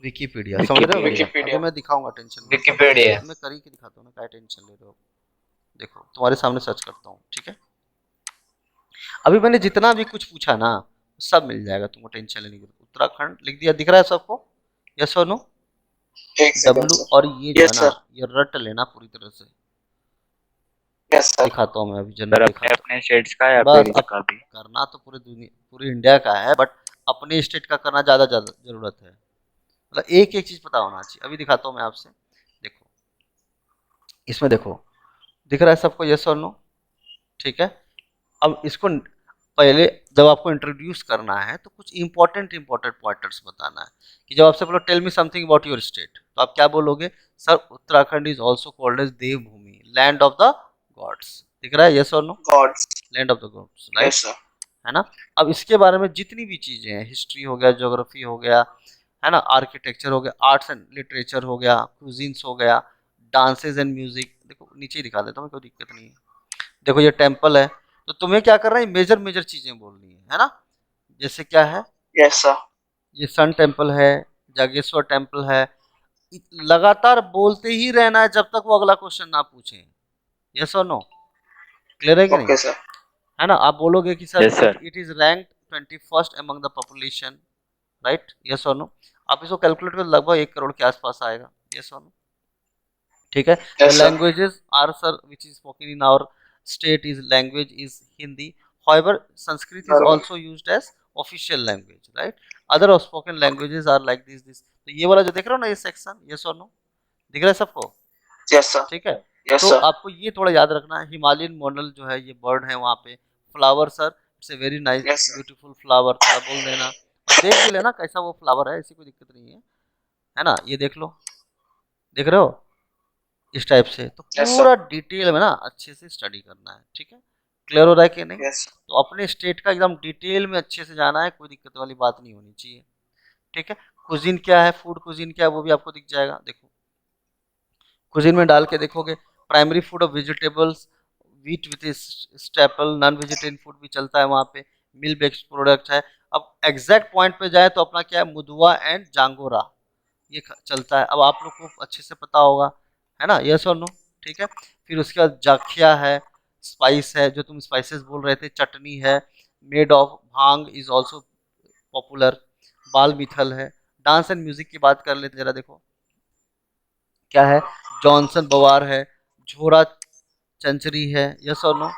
विकीपीडिया. समझ रहे हो भैया, Wikipedia. अभी मैं दिखाऊंगा, टेंशन मत लो. Wikipedia. मैं कर ही के दिखाता हूँ ना, क्या टेंशन ले रहे हो. देखो तुम्हारे सामने सर्च करता हूँ, ठीक है. अभी मैंने जितना भी कुछ पूछा ना, सब मिल जाएगा तुमको, टेंशन लेने की. उत्तराखंड लिख दिया, दिख रहा है सबको, यस और नो. एक second, डब्लू sir. और ये जो Yes, है ना, sir. ये रट लेना पूरी तरह से. Yes, sir. दिखाता हूँ मैं अभी, सर जनरल अपने दिखाता अपने स्टेट्स का या हूँ. फिर बस अब इसका भी? करना तो पूरे दुनिया, पूरी इंडिया का है, बट अपने स्टेट का करना ज़्यादा ज़्यादा जरूरत है. मतलब एक एक चीज़ पता होना चाहिए. अभी दिखाता हूँ मैं आपसे, देखो इसमें देखो, दिख रहा है सबको, यस और नो, ठीक है. अब इसको पहले जब आपको इंट्रोड्यूस करना है तो कुछ इंपॉर्टेंट इंपॉर्टेंट पॉइंटर्स बताना है. कि जब आपसे बोलो tell me something about your state, तो आप क्या बोलोगे, sir Uttarakhand is also called as Devbhoomi, land of the gods. दिख रहा है, यस और no, Gods. Land of the gods, right, Yes, sir. है ना. अब इसके बारे में जितनी भी चीज़ें हैं, हिस्ट्री हो गया, ज्योग्राफी हो गया, है ना, आर्किटेक्चर हो गया, आर्ट्स एंड लिटरेचर हो गया, क्यूजिन्स हो गया, डांसेज एंड म्यूजिक. देखो नीचे ही दिखा देता हूँ, कोई दिक्कत नहीं है. देखो ये टेम्पल है, तो तुम्हें क्या करना है, मेजर मेजर चीजें बोलनी है ना. जैसे क्या है, Yes, sir. ये सन टेम्पल है, जागेश्वर टेम्पल है. लगातार बोलते ही रहना है जब तक वो अगला क्वेश्चन ना पूछे. यस और नो, क्लियर है कि नहीं, Okay, sir. है ना. आप बोलोगे कि sir Yes, sir. It is rank 21st among the population, right, yes और नो. आप इसको कैलकुलेट कर लगभग 1 करोड़ के आसपास आएगा, यस और नो, ठीक है. The Yes, sir. Languages are sir which is spoken in our state is language is Hindi. However, Sanskrit is Barabar. also used as official language, right? Other spoken languages are like this. तो ये वाला जो देख रहे हो ना, ये section, yes और नो, दिख रहा है सबको, Yes, sir. ठीक है. Yes, तो sir. आपको ये थोड़ा याद रखना है. हिमालयन मोनल जो है, ये बर्ड है वहाँ पे. Flower sir, it's a very nice Yes, sir. Beautiful flower, थोड़ा बोल देना और देख भी लेना कैसा वो फ्लावर है, ऐसी कोई दिक्कत नहीं है ना. ये देख लो, देख रहे हो, इस टाइप से. तो Yes, sir. पूरा डिटेल में ना अच्छे से स्टडी करना है, ठीक है. क्लियर हो रहा है कि नहीं. Yes. तो अपने स्टेट का एकदम डिटेल में अच्छे से जाना है, कोई दिक्कत वाली बात नहीं होनी चाहिए, ठीक है. कुजिन क्या है, फूड कुजिन क्या है, वो भी आपको दिख जाएगा. देखो कुजिन में डाल के देखोगे, primary food of vegetables, wheat with staple, non vegetarian food भी चलता है वहाँ पे, मिल बेस्ड प्रोडक्ट है. अब एग्जैक्ट पॉइंट पे जाए तो अपना क्या है, मुदुआ एंड जांगोरा, ये चलता है. अब आप लोग को अच्छे से पता होगा, है ना, यस और नो, ठीक है. फिर उसके बाद जाखिया है, स्पाइस है, जो तुम स्पाइसेस बोल रहे थे, चटनी है, made of bhang is also popular, बाल मिथल है. डांस एंड म्यूजिक की बात कर लेते जरा, देखो क्या है, जॉनसन बवार है, झोरा चंचरी है, यस और नो,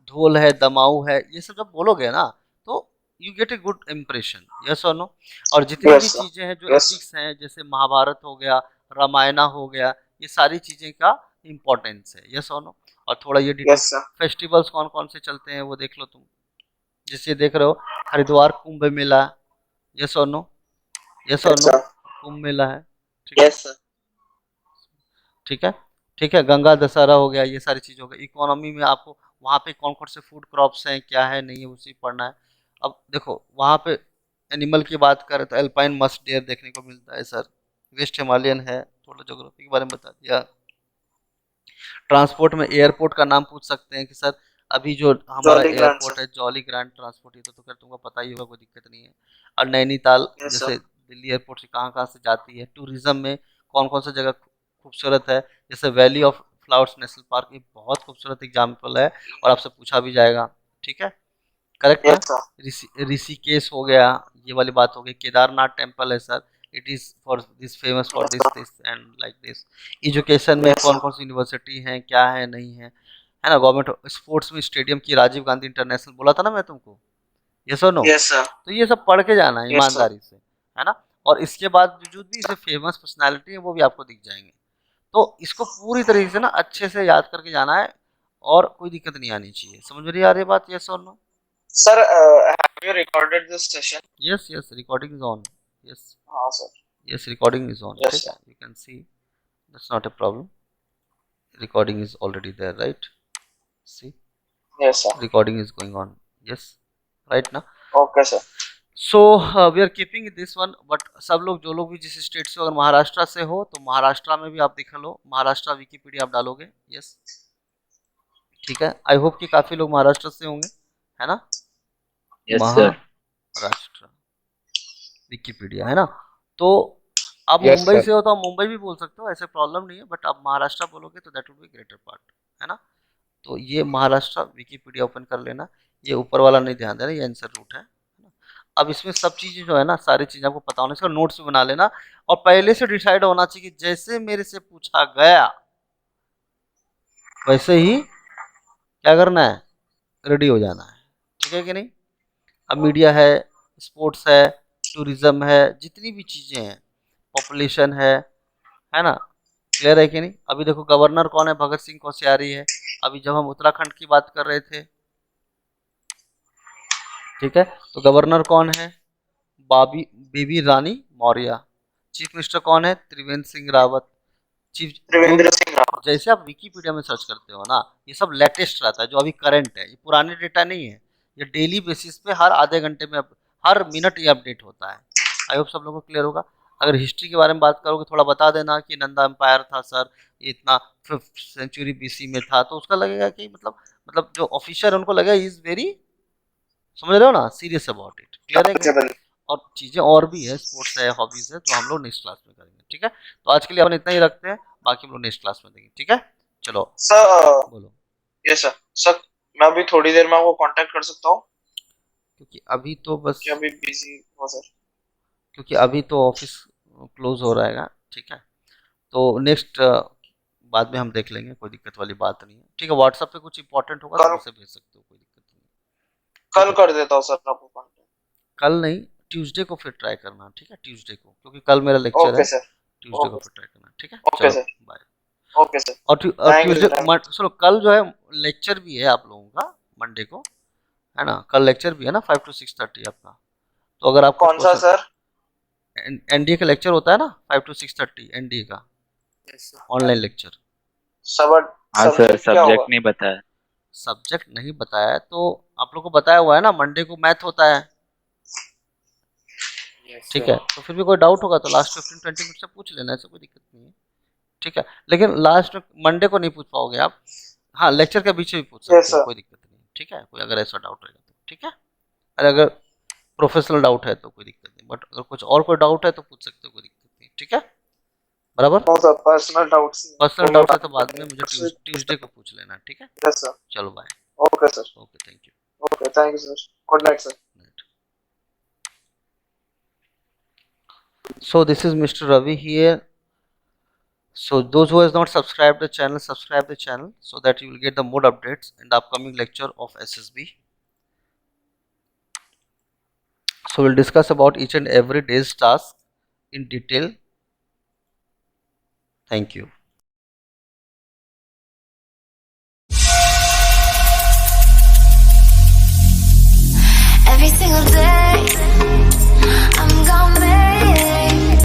ढोल है, दमाऊ है. ये सब जब बोलोगे ना तो you get a good impression, yes और नो. और जितनी भी Yes, sir. चीजें हैं जो Yes. एपिक्स हैं, जैसे महाभारत हो गया, रामायणा हो गया, ये सारी चीजें का इम्पोर्टेंस है, यस और नो. और थोड़ा ये डिटेल, Yes, sir. फेस्टिवल्स कौन कौन से चलते हैं वो देख लो तुम. जैसे देख रहे हो, हरिद्वार कुंभ मेला, यस और नो, यस और Yes, no, sir. Kumbh Mela है, ठीक है, Yes, sir. ठीक है, ठीक है. गंगा दशहरा हो गया, ये सारी चीज़ हो गई. इकोनॉमी में आपको वहाँ पे कौन कौन से फूड क्रॉप्स हैं, क्या है नहीं है, उसी पढ़ना है. अब देखो वहाँ पे एनिमल की बात करें तो एल्पाइन मस्ट डेयर देखने को मिलता है सर, वेस्ट हिमालयन है. थोड़ा ज्योग्राफी के बारे में बता दिया. ट्रांसपोर्ट में एयरपोर्ट का नाम पूछ सकते हैं कि सर अभी जो हमारा Jolly Grant, एयरपोर्ट sir. है जॉली ग्रांट ट्रांसपोर्ट, ये तो खैर तुमको पता ही होगा, कोई दिक्कत नहीं है. और नैनीताल Yes, जैसे sir. दिल्ली एयरपोर्ट से कहाँ कहाँ से जाती है. टूरिज्म में कौन कौन सा जगह खूबसूरत है, जैसे valley of clouds national park, ये बहुत खूबसूरत एग्जाम्पल है और आपसे पूछा भी जाएगा, ठीक है, करेक्ट ना? Yes, sir. ऋषिकेश हो गया, ये वाली बात हो गई। केदारनाथ टेम्पल है sir, it is for this famous for Yes, this sir. This and like this. Education में Yes, कौन sir. कौन सी यूनिवर्सिटी हैं, क्या है नहीं है ना? गवर्नमेंट स्पोर्ट्स में स्टेडियम की राजीव गांधी इंटरनेशनल, बोला था ना मैं तुमको, यस और नो? Yes, sir. तो ये सब पढ़ के जाना है Yes, sir. ईमानदारी से, है ना? और इसके बाद जो भी इसे फेमस पर्सनालिटी है वो भी आपको दिख जाएंगे। तो इसको पूरी तरीके से ना अच्छे से याद करके जाना है और कोई दिक्कत नहीं आनी चाहिए। समझ में नहीं आ रही बात, यस और no? Sir, have you recorded this session? Yes yes, recording is on. Yes Sir. Yes, recording is on, Yes, ठीक sir. है, you can see, that's not a problem. Recording is already there, right? See, Yes, sir. Recording is going on, yes, right ना? Okay, sir. So we are keeping this one, but सब लोग, जो लोग भी जिस state से, अगर महाराष्ट्र से हो तो महाराष्ट्र में भी आप दिखा लो, महाराष्ट्र विकीपीडिया आप डालोगे, यस, ठीक है। आई होप कि काफी लोग महाराष्ट्र से होंगे, है ना? Yes, sir. महाराष्ट्र विकीपीडिया, है ना? तो आप Yes, मुंबई sir. से हो तो आप मुंबई भी बोल सकते हो, ऐसे प्रॉब्लम नहीं है, बट आप महाराष्ट्र बोलोगे तो that would be greater part, है ना? तो ये महाराष्ट्र विकीपीडिया ओपन कर लेना, ये ऊपर वाला नहीं ध्यान देना, ये आंसर रूट है ना? अब इसमें सब चीजें जो है ना, सारी चीजें आपको पता होने से, नोट्स भी बना लेना, और पहले से डिसाइड होना चाहिए कि जैसे मेरे से पूछा गया वैसे ही क्या करना है, रेडी हो जाना है, ठीक है कि नहीं? अब मीडिया है, स्पोर्ट्स है, टूरिज्म है, जितनी भी चीजें हैं, पॉपुलेशन है ना? क्लियर है कि नहीं? अभी देखो गवर्नर कौन है, भगत सिंह कोश्यारी है। अभी जब हम उत्तराखंड की बात कर रहे थे, ठीक है, तो गवर्नर कौन है, बेबी रानी मौर्य। चीफ मिनिस्टर कौन है, Trivendra Singh Rawat. Chief Trivendra Singh Rawat. जैसे आप विकीपीडिया में सर्च करते हो ना, ये सब लेटेस्ट रहता है, जो अभी करंट है, ये पुराने डेटा नहीं है, ये डेली बेसिस पे हर आधे घंटे में हर मिनट ये अपडेट होता है। आई होप सब लोगों को क्लियर होगा। अगर हिस्ट्री के बारे में बात करोगे, थोड़ा बता देना कि नंदा एम्पायर था सर, ये इतना 5th सेंचुरी बीसी में था, तो उसका लगेगा कि मतलब जो ऑफिसर उनको लगेगा इज वेरी, समझ रहे हो ना, सीरियस अबाउट इट। क्लियर है कि नहीं? Knowledgeable. और चीज़ें और भी है, स्पोर्ट्स है, हॉबीज है, तो हम लोग नेक्स्ट क्लास में करेंगे, ठीक है? तो आज के लिए अपन इतना ही रखते हैं, बाकी हम लोग नेक्स्ट क्लास में देखेंगे, ठीक है? चलो Sir, बोलो। yes, sir. Sir, मैं अभी थोड़ी देर में आपको कांटेक्ट कर सकता हूँ, क्योंकि अभी तो बस, कि अभी बिजी हो सर? क्योंकि अभी तो ऑफिस क्लोज हो रहेगा, ठीक है? तो नेक्स्ट बाद में हम देख लेंगे, कोई दिक्कत वाली बात नहीं है, ठीक है? व्हाट्सएप पे कुछ इंपॉर्टेंट होगा तो कल मुझसे भेज सकते हो, कोई दिक्कत नहीं है, कल ठीक है? कर देता हूँ सर आपको कांटेक्ट. कल नहीं, ट्यूसडे को फिर ट्राई करना, ठीक है? ट्यूसडे को, क्योंकि कल मेरा लेक्चर है, ओके सर. ट्यूसडे को ओके फिर ट्राई करना, ठीक है? ओके चलो सर. बाय। Okay sir. और थैंक यू ट्यूसडे सर. सुनो, कल जो है लेक्चर भी है आप लोगों का, मंडे को, है ना? कल लेक्चर भी है ना, 5 to 6:30 आपका। तो अगर आपको कौन सा सर? एनडीए का लेक्चर होता है ना 5 to 6:30, एनडीए का ऑनलाइन लेक्चर। सब हाँ सर, सब्जेक्ट क्या होगा? सब्जेक्ट नहीं बताया। सब्जेक्ट नहीं बताया है तो आप लोग को बताया हुआ है ना, मंडे को मैथ होता है, ठीक है? तो फिर भी कोई डाउट होगा तो लास्ट 15-20 मिनट से पूछ लेना, ऐसा कोई दिक्कत नहीं है, ठीक है? लेकिन लास्ट मंडे को नहीं पूछ पाओगे आप, हाँ लेक्चर के बीच में भी पूछ सकते यस हो, सर. कोई दिक्कत नहीं, ठीक है? कोई अगर ऐसा डाउट रहेगा तो, ठीक है? और अगर प्रोफेशनल डाउट है तो कोई दिक्कत नहीं, बट अगर कुछ और कोई डाउट है तो पूछ सकते हो, कोई दिक्कत नहीं, ठीक है? बराबर? No sir, personal doubts. Personal doubt है तो बाद में मुझे ट्यूसडे को पूछ लेना, ठीक है? Yes sir. चलो bye. Okay sir. Okay, thank you. Okay, thank you sir. Good night sir. So this is Mr. Ravi here. So those who has not subscribed the channel, subscribe the channel so that you will get the more updates in the upcoming lecture of SSB. So we'll discuss about each and every day's task in detail. Thank you.